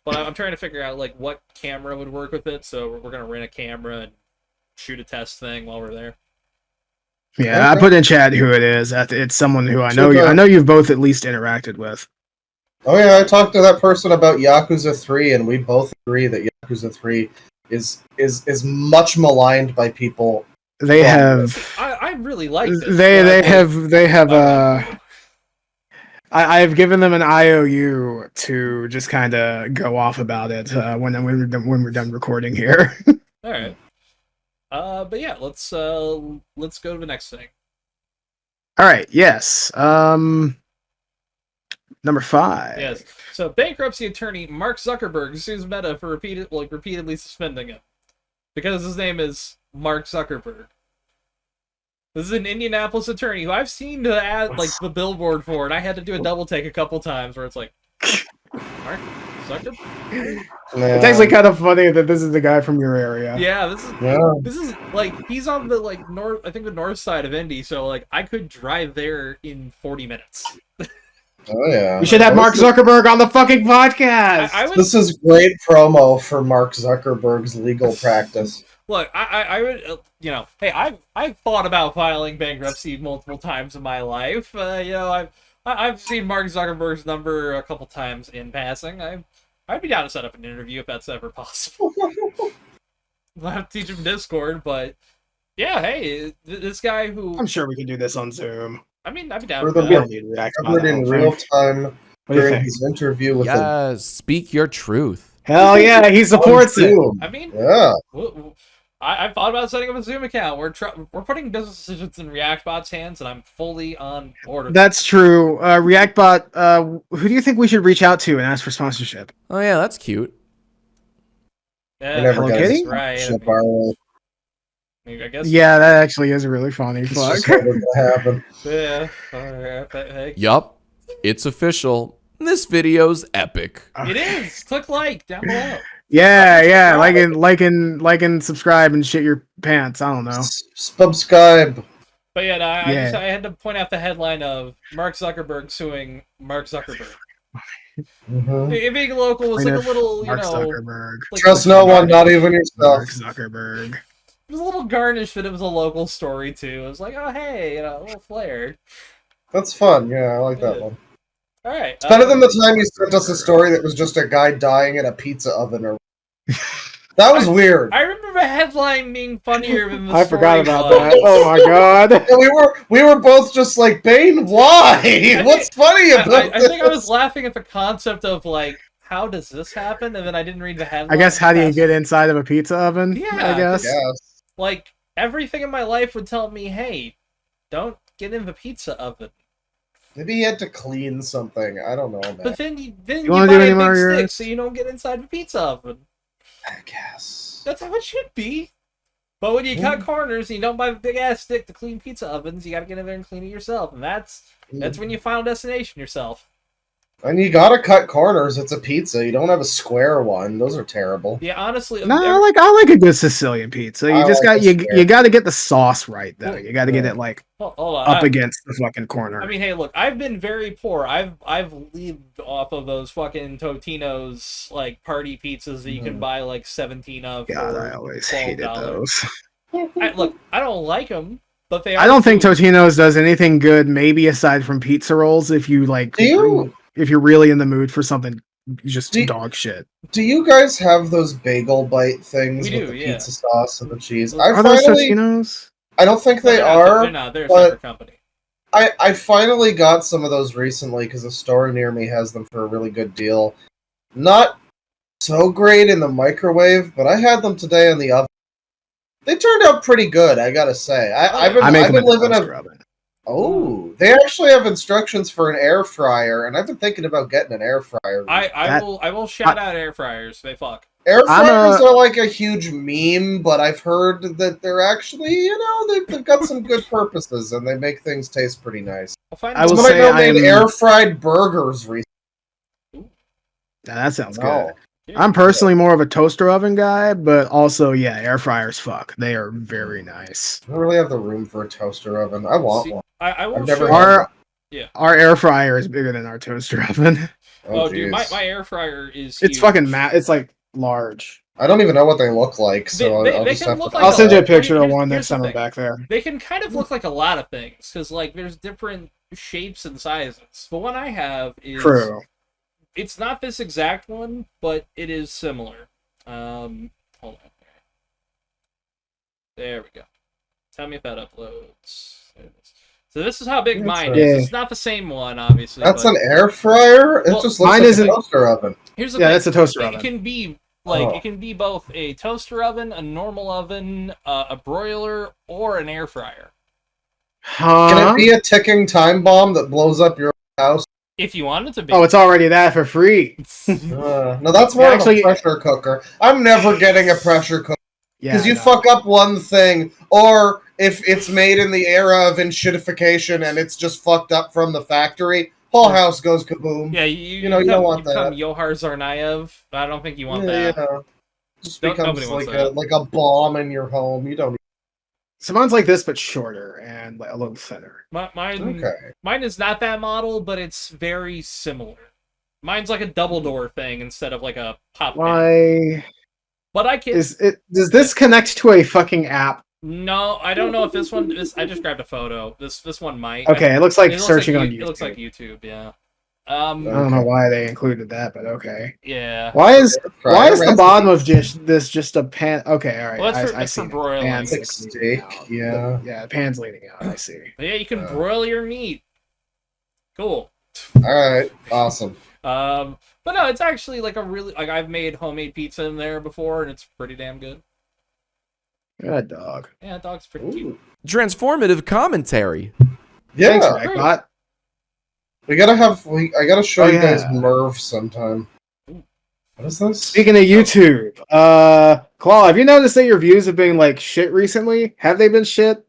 But I'm trying to figure out like what camera would work with it, so we're gonna rent a camera and shoot a test thing while we're there. Yeah, I put in chat who it is. It's someone who I know. I know you've both at least interacted with. Oh yeah, I talked to that person about Yakuza 3, and we both agree that Yakuza 3 is much maligned by people. They have. I really like it. They have. I've given them an IOU to just kind of go off about it when we're done recording here. All right. But yeah, let's go to the next thing. All right. Yes. Number 5. Yes. So bankruptcy attorney Mark Zuckerberg sues Meta for repeatedly suspending him because his name is Mark Zuckerberg. This is an Indianapolis attorney who I've seen the ad, like the billboard for, and I had to do a double take a couple times where it's like, Mark Zuckerberg? It's actually kind of funny that this is the guy from your area. Yeah, this is like he's on the like north, I think the north side of Indy, so like I could drive there in 40 minutes. Oh yeah. We should have Mark Zuckerberg on the fucking podcast. This is great promo for Mark Zuckerberg's legal practice. Look, I would, you know, hey, I've thought about filing bankruptcy multiple times in my life. You know, I've seen Mark Zuckerberg's number a couple times in passing. I'd be down to set up an interview if that's ever possible. I'll have to teach him Discord, but yeah, hey, this guy who I'm sure we can do this on Zoom. I mean, I'd be down For for the that. covered in real time during his interview with Yes, speak your truth. Hell yeah, he supports it. I mean, yeah. I've thought about setting up a Zoom account. We're putting business decisions in ReactBot's hands, and I'm fully on board. That's true. ReactBot, who do you think we should reach out to and ask for sponsorship? Oh yeah, that's cute. Yeah, Hello Kitty? right. I guess. Yeah, that actually is really funny. Fuck. Yeah. Hey. Yup, it's official. This video's epic. It is. Click like down below. Yeah, like and subscribe and shit your pants. I don't know. Subscribe. But yeah, I had to point out the headline of Mark Zuckerberg suing Mark Zuckerberg. It being local was like a little, Mark Zuckerberg. Like trust no one, not even yourself. Mark Zuckerberg. It was a little garnished, but it was a local story too. It was like, oh hey, you know, a little flair. That's fun. Yeah, I like that one. All right. It's better than the time you sent us a story that was just a guy dying in a pizza oven. Or that was weird. I remember the headline being funnier than the I story forgot about was. that. Oh my god. And we were both just like, Bane, why? What's funny about I think I was laughing at the concept of like, how does this happen? And then I didn't read the headline. I guess how do you get inside of a pizza oven? Yeah, I guess. Like everything in my life would tell me, hey, don't get in the pizza oven. Maybe he had to clean something. I don't know, man. But then you wanna buy do a any big more of stick yours? so you don't get inside the pizza oven. I guess. That's how it should be. But when you cut corners and you don't buy a big ass stick to clean pizza ovens, you gotta get in there and clean it yourself. And that's when you final destination yourself. And you gotta cut corners. It's a pizza. You don't have a square one. Those are terrible. Yeah, honestly. No, I like a good Sicilian pizza. You just got you got to get the sauce right though. You got to get it like hold on, up against the fucking corner. I mean, hey, look, I've been very poor. I've lived off of those fucking Totino's like party pizzas that you can buy like 17 of. God, for I always $12. hated those. Look, I don't like them, but they. I don't think Totino's does anything good. Maybe aside from pizza rolls, if you like. If you're really in the mood for something just dog shit. Do you guys have those bagel bite things with the pizza sauce and the cheese? Are those Totino's? I don't think they are. They're not. They're a separate company. I finally got some of those recently because a store near me has them for a really good deal. Not so great in the microwave, but I had them today in the oven. They turned out pretty good, I gotta say. I've been living a. Oh, they actually have instructions for an air fryer, and I've been thinking about getting an air fryer. I will shout out air fryers. They fuck. Air fryers are like a huge meme, but I've heard that they're actually, they've got some good purposes, and they make things taste pretty nice. Someone I know made air fried burgers recently. That sounds good. I'm personally more of a toaster oven guy, but also, air fryers fuck. They are very nice. I don't really have the room for a toaster oven. I want one. Our air fryer is bigger than our toaster oven. Oh dude, my air fryer is huge. It's fucking it's like large. I don't even know what they look like, so I'll send you a picture of one next time I'm back there. They can kind of look like a lot of things, because like there's different shapes and sizes. The one I have is it's not this exact one, but it is similar. Hold on. There we go. Tell me if that uploads. So this is how big mine is. It's not the same one, obviously. That's an air fryer? It just looks like a toaster oven. Here's the thing. That's a toaster oven. It can be it can be both a toaster oven, a normal oven, a broiler, or an air fryer. Can it be a ticking time bomb that blows up your house? If you want it to be. Oh, it's already that for free. No, that's more of a pressure cooker. I'm never getting a pressure cooker. Because you fuck up one thing, or if it's made in the era of enshittification and it's just fucked up from the factory, whole house goes kaboom. Yeah, you don't want that. Yohar Tsarnaev. I don't think you want that. Yeah. Just becomes like a bomb in your home. You don't. So mine's like this, but shorter and a little thinner. Mine is not that model, but it's very similar. Mine's like a double door thing instead of like a pop. Why? But I can. Does this connect to a fucking app? No, I don't know if this one is. I just grabbed a photo. This one might. Okay, it looks like searching on YouTube. It looks like YouTube, yeah. I don't know why they included that, but okay. Yeah. Why is the bottom of this just a pan? Okay, all right. Well, I see. For broiling. It's like steak. Yeah. Yeah, the pan's leaning out. I see. But yeah, you can broil your meat. Cool. All right. Awesome. But no, it's actually like I've made homemade pizza in there before, and it's pretty damn good. Good dog. Yeah, dog's pretty cute. Transformative commentary. Yeah. Thanks, Ragbot. I gotta show you guys Merv sometime. What is this? Speaking of YouTube, Claw, have you noticed that your views have been like shit recently? Have they been shit?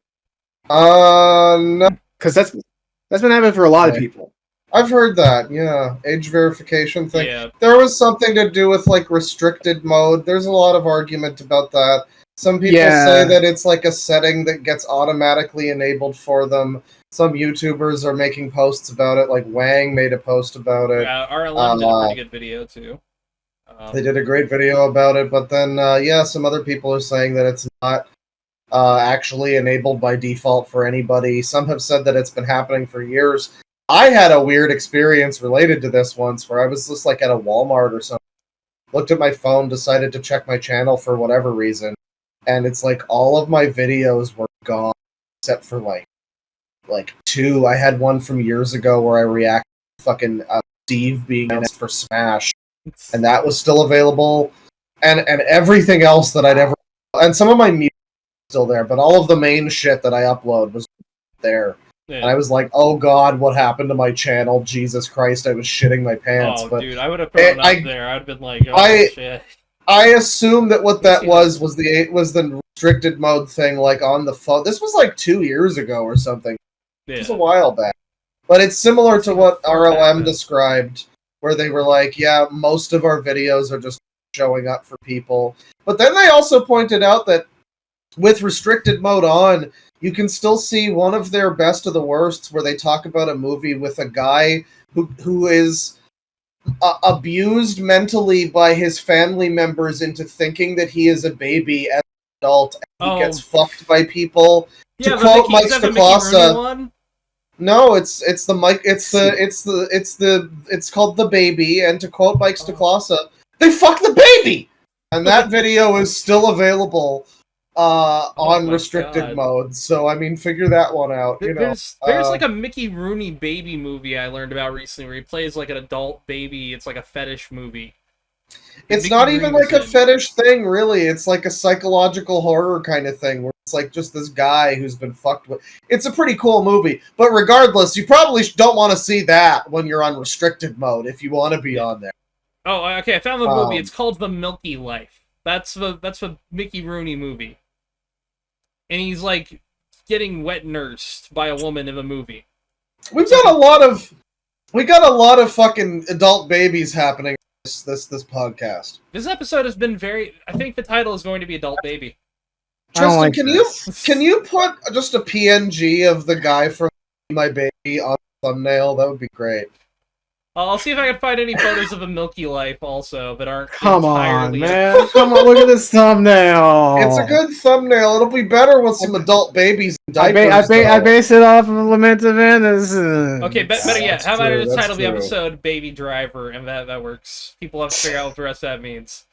No. Because that's been happening for a lot of people. I've heard that, yeah. Age verification thing. Yeah. There was something to do with like restricted mode. There's a lot of argument about that. Some people say that it's like a setting that gets automatically enabled for them. Some YouTubers are making posts about it, like Wang made a post about it. Yeah, RLM did a pretty good video too. They did a great video about it, but then, some other people are saying that it's not actually enabled by default for anybody. Some have said that it's been happening for years. I had a weird experience related to this once, where I was just like at a Walmart or something, looked at my phone, decided to check my channel for whatever reason, and it's like all of my videos were gone, except for like two. I had one from years ago where I reacted to fucking Steve being announced for Smash, and that was still available, and everything else that I'd ever, and some of my music was still there, but all of the main shit that I upload was there. Yeah. And I was like, oh god, what happened to my channel? Jesus Christ, I was shitting my pants. Oh, but dude, I would have put it up there. I'd been like, oh shit. I assume that what that was the restricted mode thing, like on the phone. This was like 2 years ago or something. Yeah. It was a while back. But it's similar to what RLM described, where they were like, yeah, most of our videos are just showing up for people. But then they also pointed out that with restricted mode on, you can still see one of their best of the worsts where they talk about a movie with a guy who is abused mentally by his family members into thinking that he is a baby as an adult, and he gets fucked by people. Yeah, to quote Mike Stacklasa, no, it's called The Baby, and to quote Mike Stacklasa, they fuck the baby, and that video is still available on restricted mode. So I mean, figure that one out. There's like a Mickey Rooney baby movie I learned about recently where he plays like an adult baby. It's like a fetish movie. It's Mickey not even like a fetish thing, really. It's like a psychological horror kind of thing where it's like just this guy who's been fucked with. It's a pretty cool movie, but regardless, you probably don't want to see that when you're on restricted mode if you want to be on there. Oh, okay. I found the movie. It's called The Milky Life. That's a Mickey Rooney movie. And he's like getting wet nursed by a woman in the movie. We got a lot of fucking adult babies happening this podcast. This episode has been I think the title is going to be Adult Baby. Tristan, can you put just a PNG of the guy from My Baby on the thumbnail? That would be great. I'll see if I can find any photos of A Milky Life also that aren't Come entirely... on, man. Come on, look at this thumbnail. It's a good thumbnail. It'll be better with some adult babies in diapers. I base it off of Lament of Innocence. Okay, better yet. How about I just title the episode Baby Driver, and that works. People have to figure out what the rest of that means.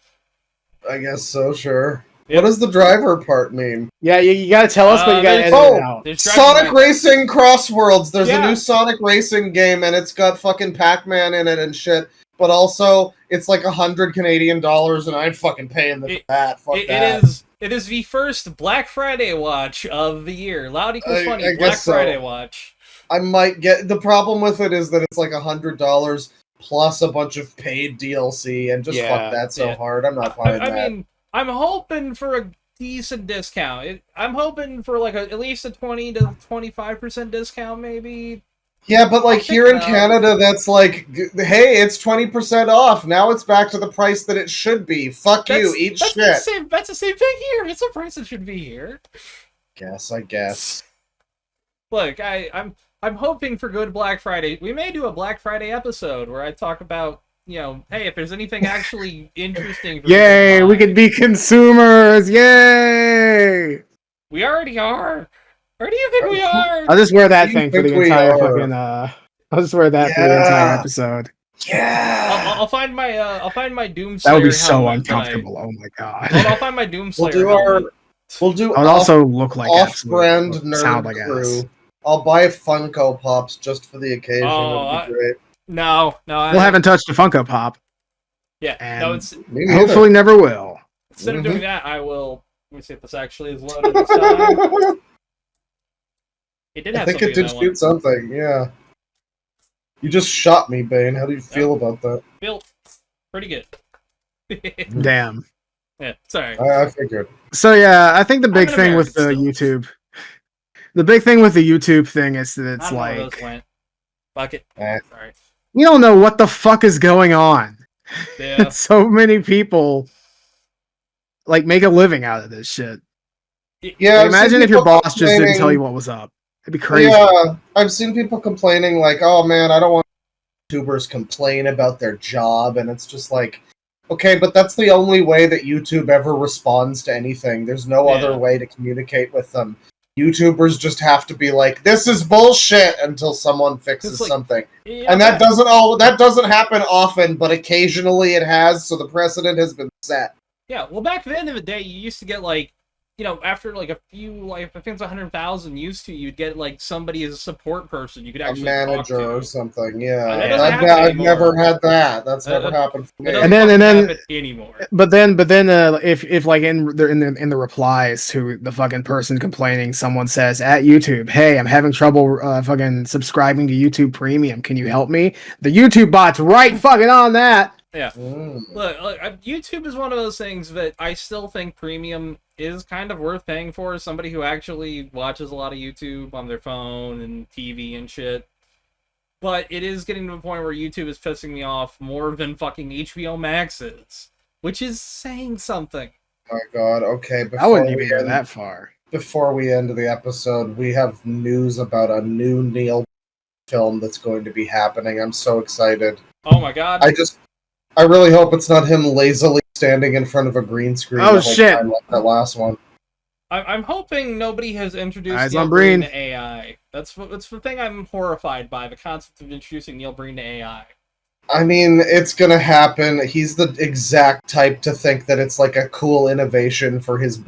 I guess so, sure. Yep. What does the driver part mean? Yeah, you gotta tell us, but you gotta edit it out. Sonic Racing Crossworlds. There's a new Sonic Racing game, and it's got fucking Pac-Man in it and shit. But also, it's like $100 Canadian, and I'm fucking paying for that. Fuck that. It is the first Black Friday watch of the year. Loud equals funny. Black Friday watch. I might get... The problem with it is that it's like $100 plus a bunch of paid DLC, and just fuck that so hard. I'm not buying that. I mean, I'm hoping for a decent discount. I'm hoping for like at least a 20 to 25% discount, maybe. Yeah, but like here in Canada, that's like, hey, it's 20% off. Now it's back to the price that it should be. Fuck you, eat shit. That's the same thing here. It's the price it should be here. I guess. Look, I'm hoping for good Black Friday. We may do a Black Friday episode where I talk about, you know, hey, if there's anything actually interesting. Yay, we could be consumers. Yay. We already are. Or do you think we are? I'll just wear that thing for the entire fucking. I'll just wear that for the entire episode. Yeah. I'll find my Doomslayer. That would be so uncomfortable. Oh my god. I'll find my Doomslayer. We'll do. I would also look like off-brand nerd sound like crew. ass. I'll buy Funko Pops just for the occasion. That'd be great. No. Still haven't touched a Funko Pop. Yeah. And no, it's hopefully never will. Instead of doing that, I will. Let me see if this actually is loaded this time. It did have I think it did shoot something, yeah. You just shot me, Bane. How do you feel about that? Feel pretty good. Damn. Yeah, sorry. I figured. So yeah, I think the big thing with the YouTube... The big thing with the YouTube thing is that it's like... Fuck it. Sorry. You don't know what the fuck is going on. Yeah. So many people like make a living out of this shit. Yeah, like, imagine if your boss just didn't tell you what was up. It'd be crazy. Yeah, I've seen people complaining like, oh man, I don't want YouTubers complain about their job, and it's just like, okay, but that's the only way that YouTube ever responds to anything. There's no other way to communicate with them. YouTubers just have to be like, this is bullshit until someone fixes something. Yeah, and that doesn't happen often, but occasionally it has, so the precedent has been set. Yeah, well, back then in the day, you used to get like, you know, after like a few, like I think it's 100,000 used to, you'd get like somebody as a support person. You could actually a manager or something. Yeah, I've never had that. That's never happened for me. And then anymore. But then, if like in the replies to the fucking person complaining, someone says at YouTube, "Hey, I'm having trouble fucking subscribing to YouTube Premium. Can you help me?" The YouTube bot's right fucking on that. Yeah. Look, YouTube is one of those things that I still think Premium is kind of worth paying for. Somebody who actually watches a lot of YouTube on their phone and TV and shit. But it is getting to the point where YouTube is pissing me off more than fucking HBO Max is, which is saying something. Oh my god, okay. I wouldn't even go that far. Before we end the episode, we have news about a new Neil film that's going to be happening. I'm so excited. Oh my god. I really hope it's not him lazily standing in front of a green screen the whole shit time like that last one. I'm hoping nobody has introduced Eyes Neil on Breen Breen to AI. That's the thing I'm horrified by, the concept of introducing Neil Breen to AI. I mean, it's gonna happen. He's the exact type to think that it's like a cool innovation for his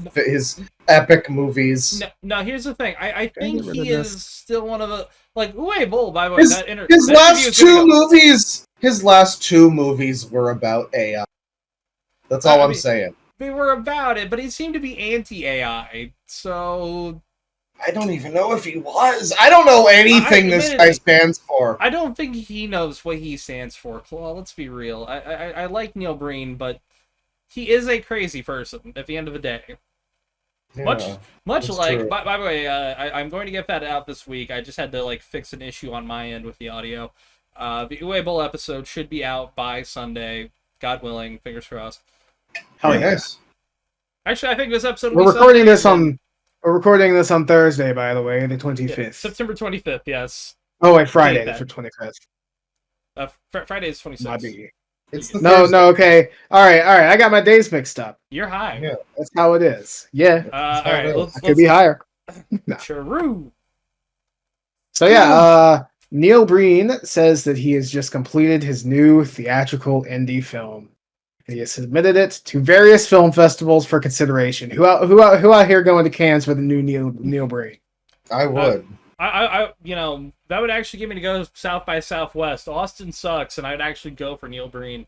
epic movies. No, here's the thing. I think he is still one of the... Like, Uwe Boll, by the way, his last two movies were about AI. That's all I'm saying. They were about it, but he seemed to be anti-AI, so... I don't even know if he was. I don't know anything this guy stands for. I don't think he knows what he stands for. Well, let's be real. I like Neil Breen, but he is a crazy person at the end of the day. Yeah, much like, by the way, I'm going to get that out this week. I just had to like fix an issue on my end with the audio. The Uwe Boll episode should be out by Sunday, God willing. Fingers crossed. Hell yes. Actually, I think this episode. We're recording this on. We're recording this on Thursday, by the way, the 25th. Yeah, September 25th. Yes. Oh wait, Friday for 25th. Friday is 26th. It's the no, okay. All right. I got my days mixed up. You're high. Yeah, that's how it is. Yeah. All right. I could be higher. No. True. So yeah, Neil Breen says that he has just completed his new theatrical indie film. He has submitted it to various film festivals for consideration. Who out here going to Cannes for the new Neil Breen? I would. I that would actually get me to go South by Southwest. Austin sucks, and I'd actually go for Neil Breen.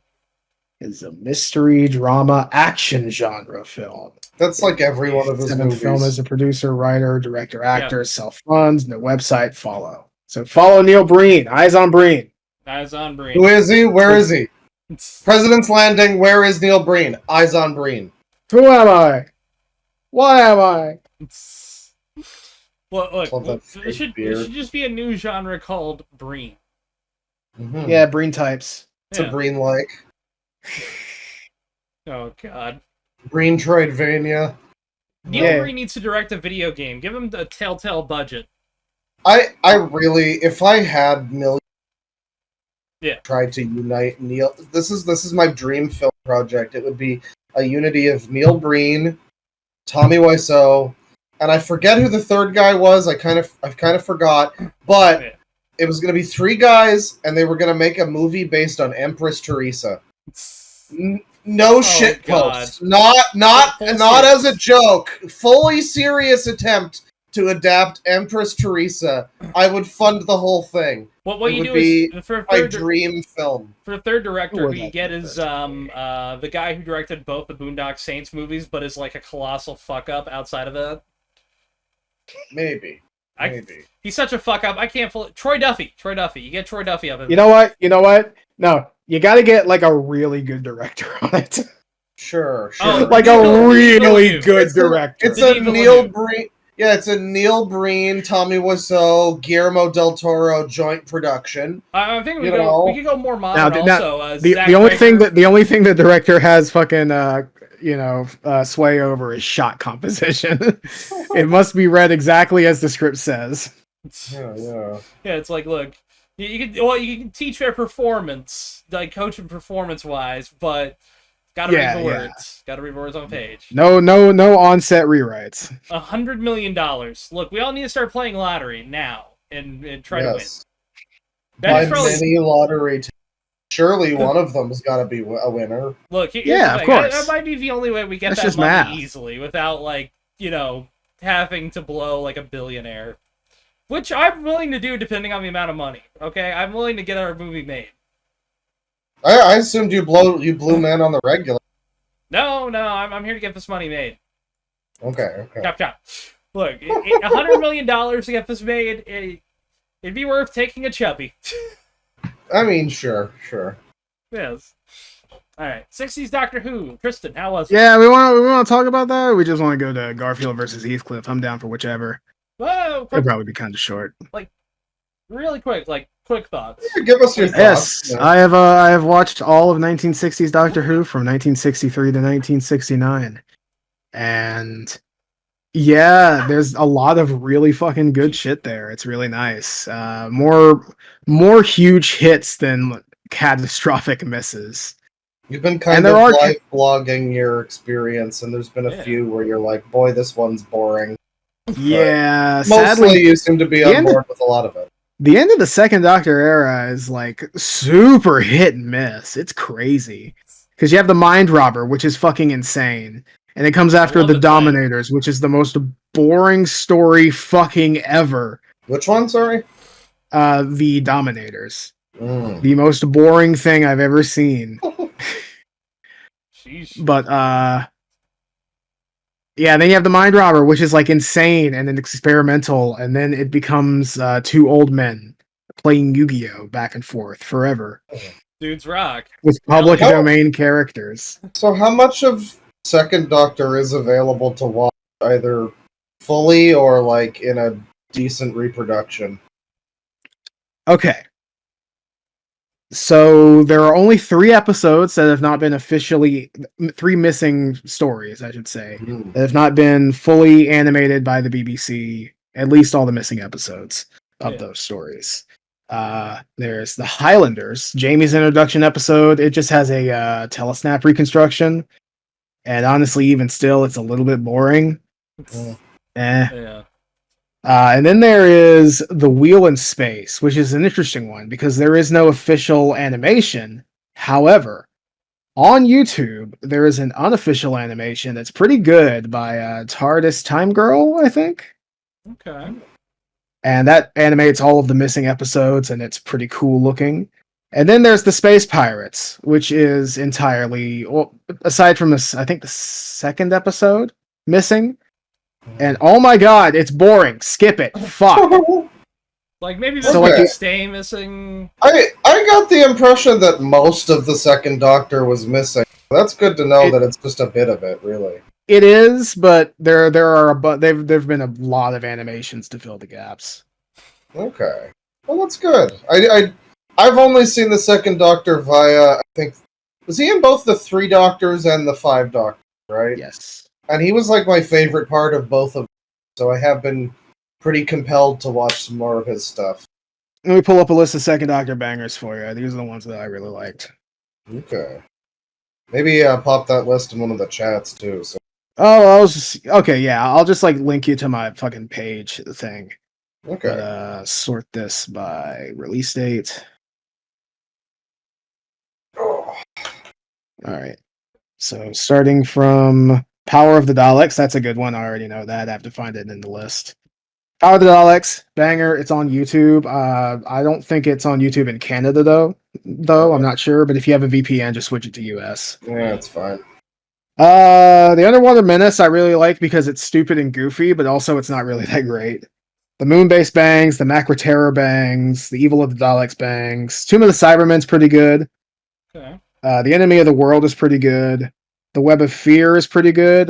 It's a mystery, drama, action genre film. That's like every one of his movies. Film as a producer, writer, director, actor, self-funds, no website, follow. So follow Neil Breen. Eyes on Breen. Eyes on Breen. Who is he? Where is he? President's Landing. Where is Neil Breen? Eyes on Breen. Who am I? Why am I? Look, it should just be a new genre called Breen. Mm-hmm. Yeah, Breen types. It's a Breen-like. Oh, God. Breen-Troidvania. Neil Breen needs to direct a video game. Give him the Telltale budget. I really, if I had millions, tried to unite Neil. This is my dream film project. It would be a unity of Neil Breen, Tommy Wiseau, and I forget who the third guy was. I've kind of forgot, but it was going to be 3 guys, and they were going to make a movie based on Empress Teresa. No shit post. Not as a joke. Fully serious attempt to adapt Empress Teresa. I would fund the whole thing. What you do is for my dream film. For a third director, who you get is the guy who directed both the Boondock Saints movies, but is like a colossal fuck up outside of that. Maybe. He's such a fuck up. I can't Troy Duffy. You get Troy Duffy up in You know what? No, you got to get like a really good director on it. Sure. Like a really good director. It's a Neil Breen. Yeah, it's a Neil Breen, Tommy Wiseau, Guillermo del Toro joint production. I think we could go more modern. The only thing the director has fucking sway over is shot composition. It must be read exactly as the script says. Yeah. It's like, look, you can teach their performance, like coaching performance-wise, but gotta read the words. Gotta read words on page. No on-set rewrites. $100 million. Look, we all need to start playing lottery now and try to win. By many lottery. Surely one of them's got to be a winner. Look, of course. That might be the only way we get that money easily without, like, having to blow like a billionaire. Which I'm willing to do depending on the amount of money. Okay, I'm willing to get our movie made. I assumed you blew men on the regular. No, I'm here to get this money made. Okay. Chop. Look, $100 million to get this made, it'd be worth taking a chubby. I mean, sure. Yes. All right, 60s Doctor Who. Tristan, how was it? Yeah, we want to talk about that. Or we just want to go to Garfield versus Heathcliff. I'm down for whichever. Whoa, it'll probably be kind of short. Like, really quick, quick thoughts. Give us your thoughts. Yes, I have watched all of 1960s Doctor Who from 1963 to 1969, and yeah, there's a lot of really fucking good shit there. It's really nice. More huge hits than catastrophic misses. You've been kind of live blogging your experience, and there's been a few where you're like, boy, this one's boring. Yeah, mostly sadly, you seem to be on board with a lot of it. The end of the Second Doctor era is like super hit and miss. It's crazy. Because you have the Mind Robber, which is fucking insane. And it comes after the Dominators, which is the most boring story fucking ever. Which one, sorry? The Dominators. The most boring thing I've ever seen. But, yeah, then you have the Mind Robber, which is like insane and then experimental, and then it becomes 2 old men playing Yu-Gi-Oh! Back and forth forever. Dudes rock. With public domain characters. So how much of Second Doctor is available to watch, either fully or like in a decent reproduction? Okay. So there are only 3 episodes that have not been officially 3 missing stories, I should say, that have not been fully animated by the BBC. At least all the missing episodes of those stories. There's the Highlanders, Jamie's introduction episode. It just has a telesnap reconstruction, and honestly, even still, it's a little bit boring. Yeah. And then there is The Wheel in Space, which is an interesting one because there is no official animation. However, on YouTube, there is an unofficial animation that's pretty good by TARDIS Time Girl, I think. Okay. And that animates all of the missing episodes, and it's pretty cool looking. And then there's The Space Pirates, which is entirely, well, aside from this, I think the 2nd episode missing. And oh my god, it's boring. Skip it. Fuck. Like maybe there's stay missing. I got the impression that most of the second Doctor was missing. That's good to know that it's just a bit of it, really. It is, but there've been a lot of animations to fill the gaps. Okay, well that's good. I've only seen the second Doctor via, I think, was he in both the 3 Doctors and the 5 Doctors, right? Yes. And he was like my favorite part of both of them, so I have been pretty compelled to watch some more of his stuff. Let me pull up a list of second Doctor bangers for you. These are the ones that I really liked. Okay. Maybe pop that list in one of the chats too. So. Oh, I was just okay. Yeah, I'll just like link you to my fucking page thing. Okay. But, sort this by release date. Oh. All right. So starting from Power of the Daleks, that's a good one. I already know that. I have to find it in the list. Power of the Daleks, banger. It's on YouTube. I don't think it's on YouTube in Canada though. I'm not sure. But if you have a VPN, just switch it to US. Yeah, it's fine. The Underwater Menace I really like because it's stupid and goofy, but also it's not really that great. The Moon-based bangs, the Macra Terror bangs, the Evil of the Daleks bangs. Tomb of the Cybermen's pretty good. Okay. The Enemy of the World is pretty good. The Web of Fear is pretty good.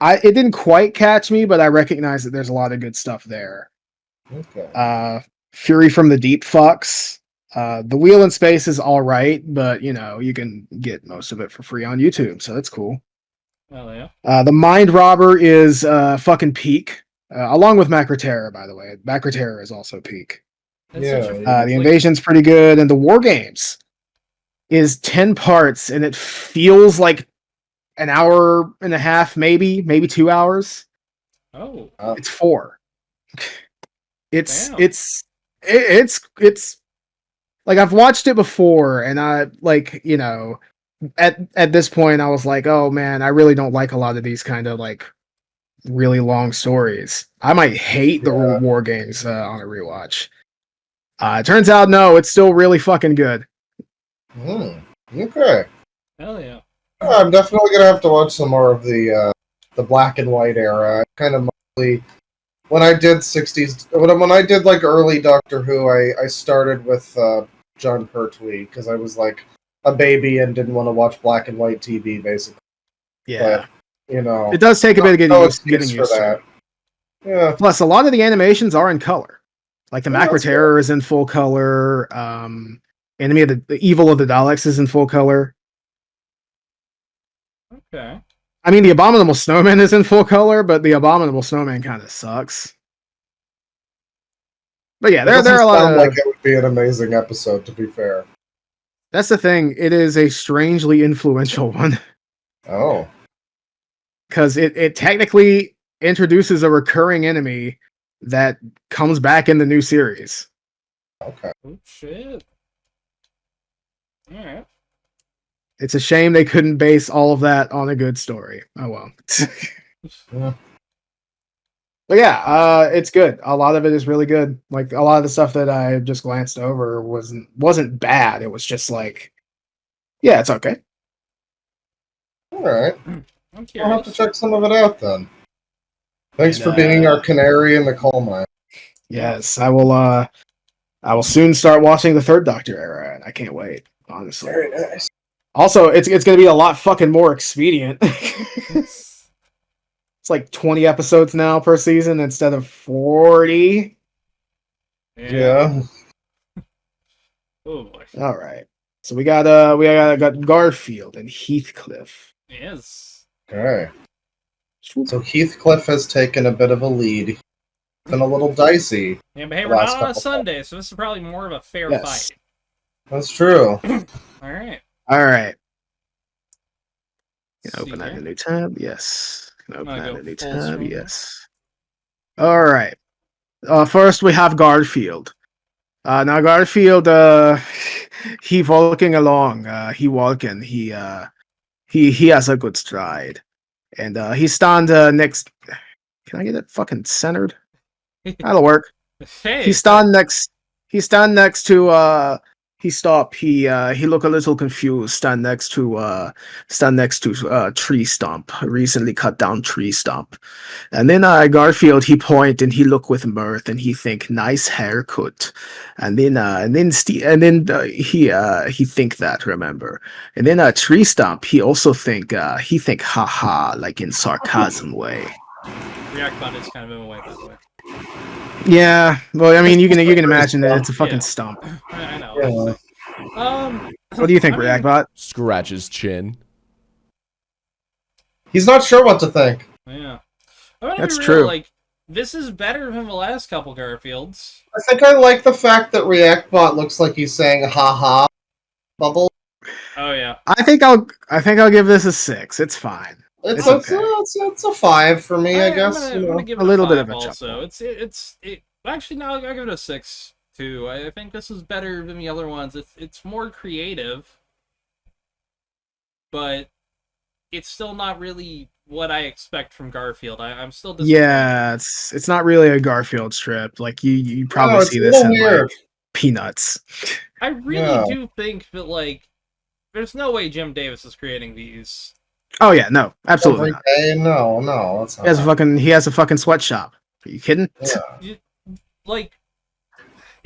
It didn't quite catch me, but I recognize that there's a lot of good stuff there. Okay. Fury from the Deep fucks. The Wheel in Space is all right, but you can get most of it for free on YouTube, so that's cool. Oh yeah. The Mind Robber is fucking peak, along with Macra Terror, by the way. Macra Terror is also peak. The Invasion's pretty good, and the War Games is 10 parts, and it feels like an hour and a half, maybe 2 hours. Oh, it's 4. It's like I've watched it before, and I at this point I was like, oh man, I really don't like a lot of these kind of like really long stories. I might hate the War Games on a rewatch. It turns out no, it's still really fucking good. Okay. Hell yeah. I'm definitely gonna have to watch some more of the black and white era. I kind of mostly when I did 60s when I did like early Doctor Who, I started with John Pertwee because I was like a baby and didn't want to watch black and white TV basically. Yeah. But, it does take a bit of getting used for that. Yeah. Plus, a lot of the animations are in color. Like the Macra Terror is in full color. Enemy of the Evil of the Daleks is in full color. Okay. I mean, the Abominable Snowman is in full color, but the Abominable Snowman kind of sucks. But yeah, there are a lot of. Like it would be an amazing episode, to be fair. That's the thing. It is a strangely influential one. Oh. Because it technically introduces a recurring enemy that comes back in the new series. Okay. Oh shit. Alright. It's a shame they couldn't base all of that on a good story. Oh well. Yeah. But yeah, it's good. A lot of it is really good. Like a lot of the stuff that I just glanced over wasn't bad. It was just like, yeah, it's okay. All right. I'll have to check some of it out then. Thanks for being our canary in the coal mine. Yes, I will. I will soon start watching the Third Doctor era, and I can't wait. Honestly, very nice. Also, it's going to be a lot fucking more expedient. It's like 20 episodes now per season instead of 40. Yeah. Oh boy. All right. So we got Garfield and Heathcliff. Yes. Okay. So Heathcliff has taken a bit of a lead. It's been a little dicey. Yeah, but hey, we're not on a Sunday, so this is probably more of a fair fight. That's true. All right. All right. Can I open that in a new tab? Yes. Can I open that in a new tab? Yes. All right. First we have Garfield. Now Garfield, he walking along. He has a good stride, and he stand next. Can I get it fucking centered? That'll work. Hey, He stand next to He stop. He look a little confused. Stand next to tree stump. Recently cut down tree stump. And then Garfield he point and he look with mirth and he think nice haircut. And then he think that remember. And then tree stump he also think haha like in sarcasm way. React bot is kind of in a way, by the way. Yeah, well, I mean, you can imagine that it's a fucking stump. I know. Yeah. What do you think, Reactbot? Scratches chin. He's not sure what to think. Yeah, I that's true. Like, this is better than the last couple Garfields. I think I like the fact that Reactbot looks like he's saying "ha-ha" bubble. Oh yeah. I think I'll give this a 6. It's fine. It's a 5 for me, I guess. I'm gonna give it a little bit of a also. It's actually now I'll give it a 6 too. I think this is better than the other ones. It's more creative, but it's still not really what I expect from Garfield. I'm still disappointed. Yeah, it's not really a Garfield strip. Like you probably see this in like Peanuts. I really do think that like there's no way Jim Davis is creating these. Oh yeah, no, absolutely not. No, that's not. He has a fucking sweatshop. Are you kidding? Yeah. Like,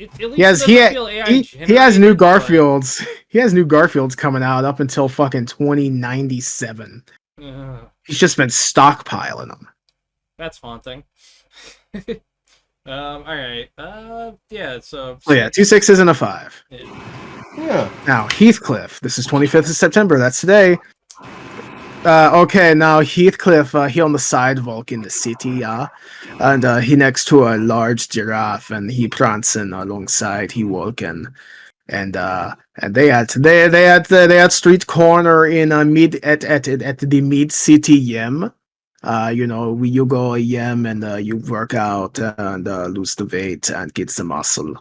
at least he has new Garfields. He has new Garfields coming out up until fucking 2097. He's just been stockpiling them. That's haunting. All right. Yeah. So yeah, 2 6s and a 5. Yeah. Now Heathcliff. This is 25th of September. That's today. Okay, now Heathcliff, he on the sidewalk in the city, and he next to a large giraffe, and he prancing alongside. He walking, and they at street corner in mid at the mid city yem. You go yem and you work out and lose the weight and get the muscle.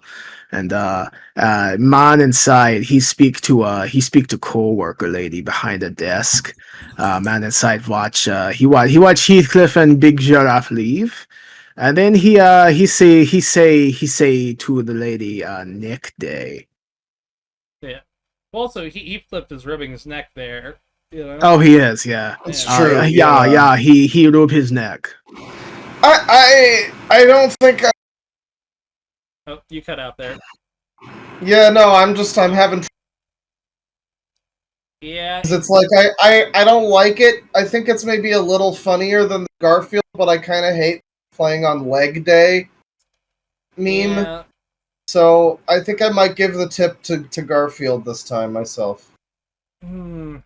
And man inside, he speak to co-worker lady behind the desk. Man inside watch Heathcliff and Big Giraffe leave, and then he say to the lady neck day. Yeah. Also, Heathcliff is rubbing his neck there. You know? Oh, he is. Yeah. It's true. Yeah. He rubbed his neck. I don't think. Oh, you cut out there. Yeah, no, I'm having. Yeah. It's like I don't like it. I think it's maybe a little funnier than the Garfield, but I kind of hate playing on leg day meme. Yeah. So I think I might give the tip to Garfield this time myself. The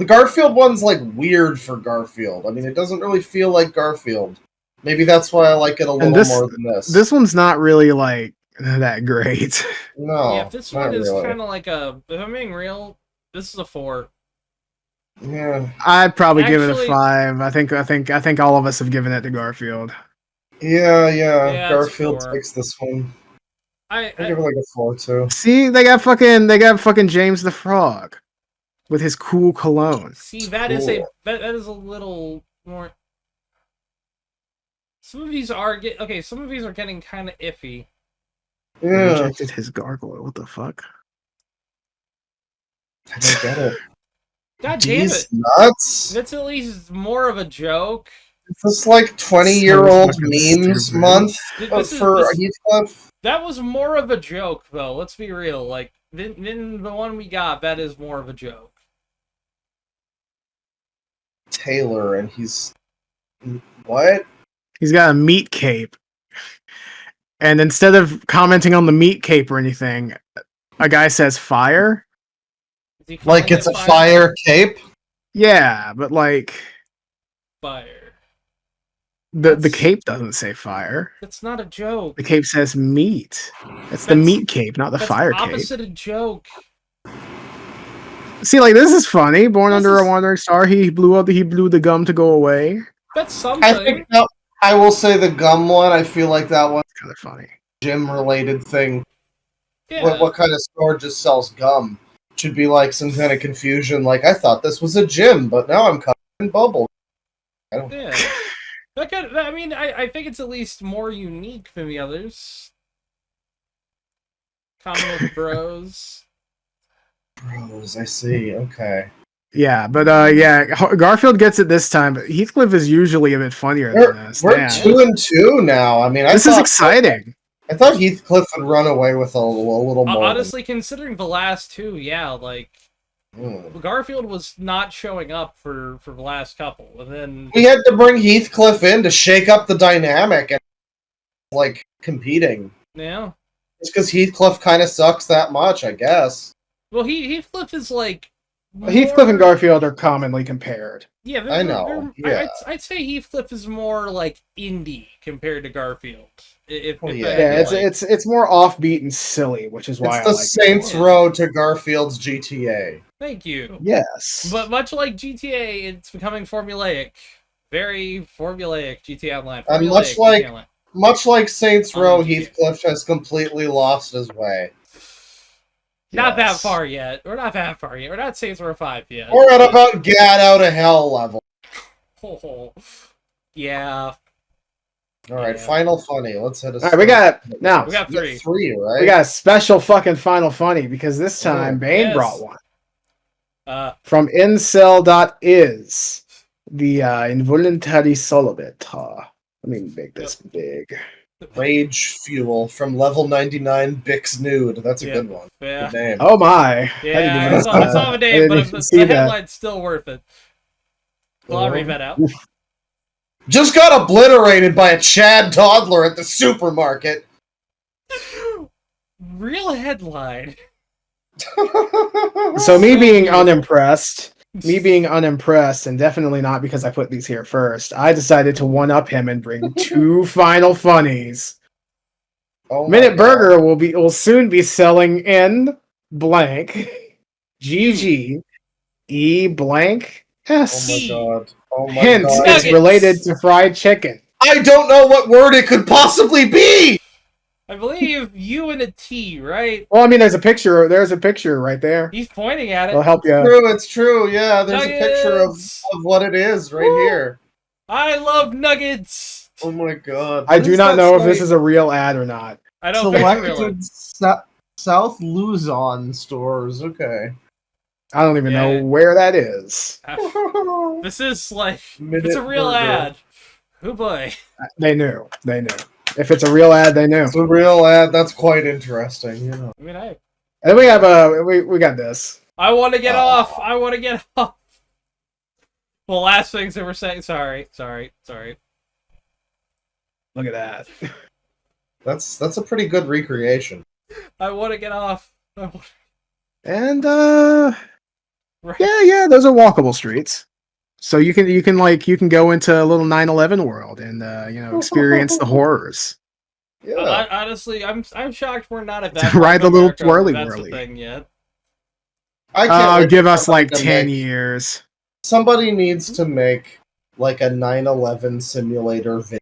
Garfield one's like weird for Garfield. I mean, it doesn't really feel like Garfield. Maybe that's why I like it a little more than this. This one's not really like that great. No. Yeah, this one is kind of like a. If I'm being real, this is a 4. Yeah. I'd probably give it a 5. I think all of us have given it to Garfield. Yeah. Garfield takes this one. I give it like a 4 too. See, they got fucking James the Frog with his cool cologne. See, that is a little more. Some of these are getting kind of iffy. Yeah. Rejected his gargoyle. What the fuck? I don't get it. God damn it! Nuts. That's at least more of a joke. Is this like 20-year-old memes month for Heathcliff? That was more of a joke, though. Let's be real. Like, then the one we got, that is more of a joke. Taylor, and he's what? He's got a meat cape, and instead of commenting on the meat cape or anything, a guy says fire. Like it's a fire cape? Yeah, but like fire. The cape doesn't say fire. That's not a joke. The cape says meat. That's the meat cape, not the fire cape. Opposite a joke. See, like this is funny. Born under a wandering star, he blew the gum to go away. That's something. I think I will say the gum one. I feel like that one's kind of funny. Gym-related thing. Yeah. What kind of store just sells gum? Should be like some kind of confusion. Like I thought this was a gym, but now I'm covered in bubble. I don't. Yeah. I mean, I think it's at least more unique than the others. Common with bros. Bros, I see. Okay. Yeah, but yeah, Garfield gets it this time. But Heathcliff is usually a bit funnier than this. We're 2-2 now. I mean, this is exciting. I thought Heathcliff would run away with a little more. Honestly, considering the last two, yeah, like Garfield was not showing up for the last couple, and then we had to bring Heathcliff in to shake up the dynamic and like competing. Yeah, it's because Heathcliff kind of sucks that much, I guess. Well, Heathcliff is like Heathcliff and Garfield are commonly compared. Yeah, I know. Yeah. I'd say Heathcliff is more like indie compared to Garfield. It's more offbeat and silly, which is why it's the Saints Row to Garfield's GTA. Thank you. Yes, but much like GTA, it's becoming formulaic, very formulaic. GTA Online, and much like Saints Row, Heathcliff has completely lost his way. Not that far yet. We're not that far yet. We're not Saints Row 5 yet. We're at about get out of hell level. Oh, yeah. All right, Final Funny. Let's hit a. All right, we got three, right? We got a special fucking Final Funny because this time Bane brought one. From incel.is, the involuntary celibate. Let me make this big. Rage Fuel from level 99 Bix Nude. That's a good one. Yeah. Good name. Oh my. Yeah, I saw the name, but the headline's still worth it. Well, I'll read that out. Just got obliterated by a Chad toddler at the supermarket. Real headline. So me being unimpressed, and definitely not because I put these here first, I decided to one-up him and bring two Final Funnies. Minute Burger will soon be selling in blank GG E blank S. Oh my god. Oh my Hint, god. it's related to fried chicken. I don't know what word it could possibly be! I believe you and a T, right? Well, I mean, there's a picture right there. He's pointing at it. It'll help you. It's true, yeah. There's a picture of what it is right here. I love nuggets! Oh my god. I do not know if this is a real ad or not. I don't think it's real. South Luzon stores, okay. I don't even know where that is. This is like, it's a real ad. Oh boy. They knew. If it's a real ad, they knew. It's a real ad. That's quite interesting, you know. I mean, and then we have we got this. I want to get off. Well, last things they were saying. Sorry. Look at that. That's a pretty good recreation. I want to get off. And yeah, those are walkable streets. So you can go into a little 9/11 world and experience the horrors. Yeah. Honestly, I'm shocked we're not at that. Ride the little twirly whirly thing yet. Give us like 10 years. Somebody needs to make like a 9/11 simulator video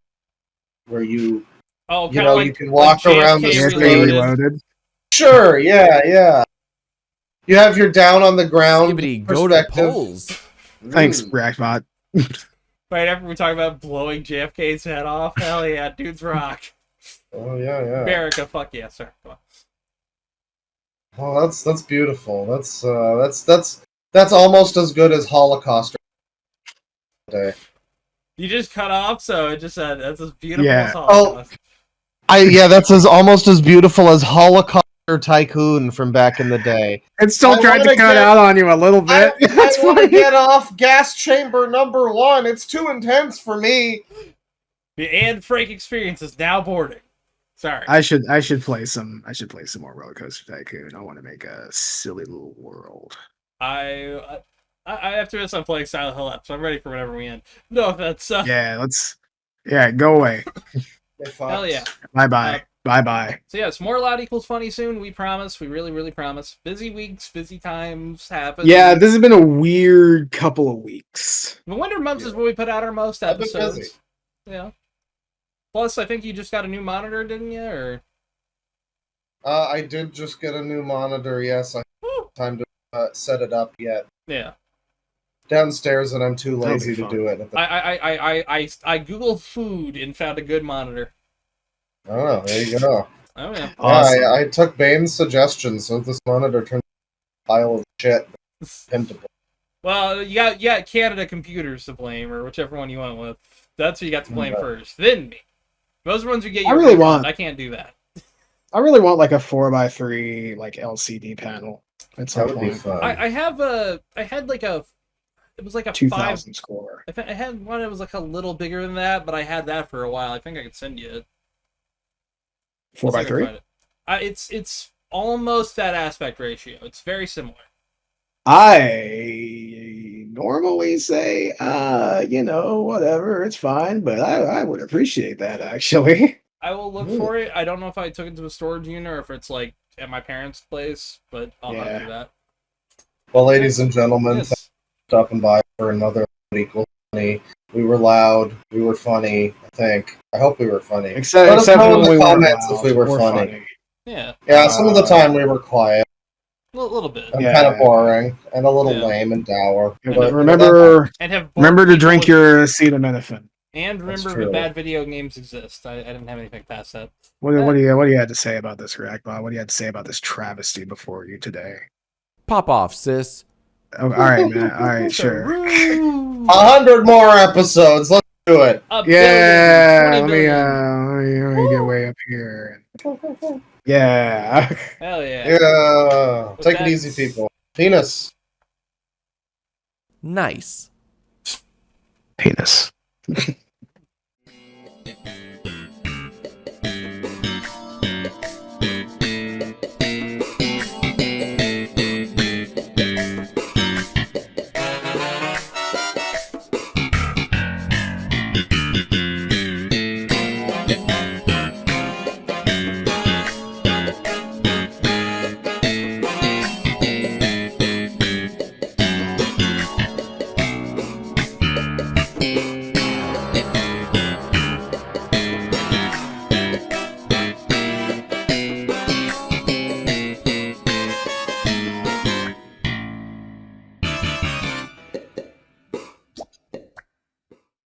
where you you can walk around the street. Reloaded. Sure, yeah. You have your down on the ground go to polls. Thanks, Brackbot. Right after we talk about blowing JFK's head off, hell yeah, dudes rock. Oh yeah. America, fuck yeah, sir. Come on. Oh, that's beautiful. That's almost as good as Holocaust Day. You just cut off, so it just said that's as beautiful Yeah. as Holocaust. That's almost as beautiful as Holocaust Tycoon from back in the day. It still tried to cut out on you a little bit. I want to get off gas chamber number 1. It's too intense for me. The Anne Frank experience is now boarding. Sorry. I should play some more Roller Coaster Tycoon. I want to make a silly little world. I have to miss on playing Silent Hill up, so I'm ready for whenever we end. No offense. Yeah, go away. Hell yeah. Bye. Bye. So yes, more Loud Equals Funny soon. We promise. We really, really promise. Busy weeks, busy times happen. Yeah, this has been a weird couple of weeks. The Winter Months is when we put out our most episodes. Yeah. Plus, I think you just got a new monitor, didn't you? Or I did just get a new monitor. Yes, I haven't time to set it up yet. Yeah. downstairs, and I'm too lazy to do it. I googled food and found a good monitor. Oh, there you go. Oh yeah. Awesome. Yeah, I took Bane's suggestions, so this monitor turned into a pile of shit. Well, you got Canada Computers to blame, or whichever one you went with. That's who you got to blame first. Then me. Those ones you get. I can't do that. I really want like a 4x3 like LCD panel. That would be fun. I had like a. It was like a 2000 score. I had one that was like a little bigger than that, but I had that for a while. I think I could send you it. 4x3. It's almost that aspect ratio. It's very similar. I normally say, whatever, it's fine, but I would appreciate that actually. I will look for it. I don't know if I took it to a storage unit or if it's like at my parents' place, but I'll have to do that. Well, ladies and gentlemen, thanks for stopping by for another Equal Funny. We were loud. We were funny. I think. I hope we were funny. Except in the comments if we were funny. Yeah. Yeah. Some of the time we were quiet. A little bit. And kind of boring and a little lame and dour. But remember to drink your acetaminophen. And remember, bad video games exist. I didn't have anything past that. What do you have to say about this, Reactbot? What do you have to say about this travesty before you today? Pop off, sis. Oh, all right, man. All right, sure. 100 more episodes. Let's do it. Yeah. Let me get way up here. Yeah. Hell yeah. Yeah. Take it easy, people. Penis. Nice. Penis.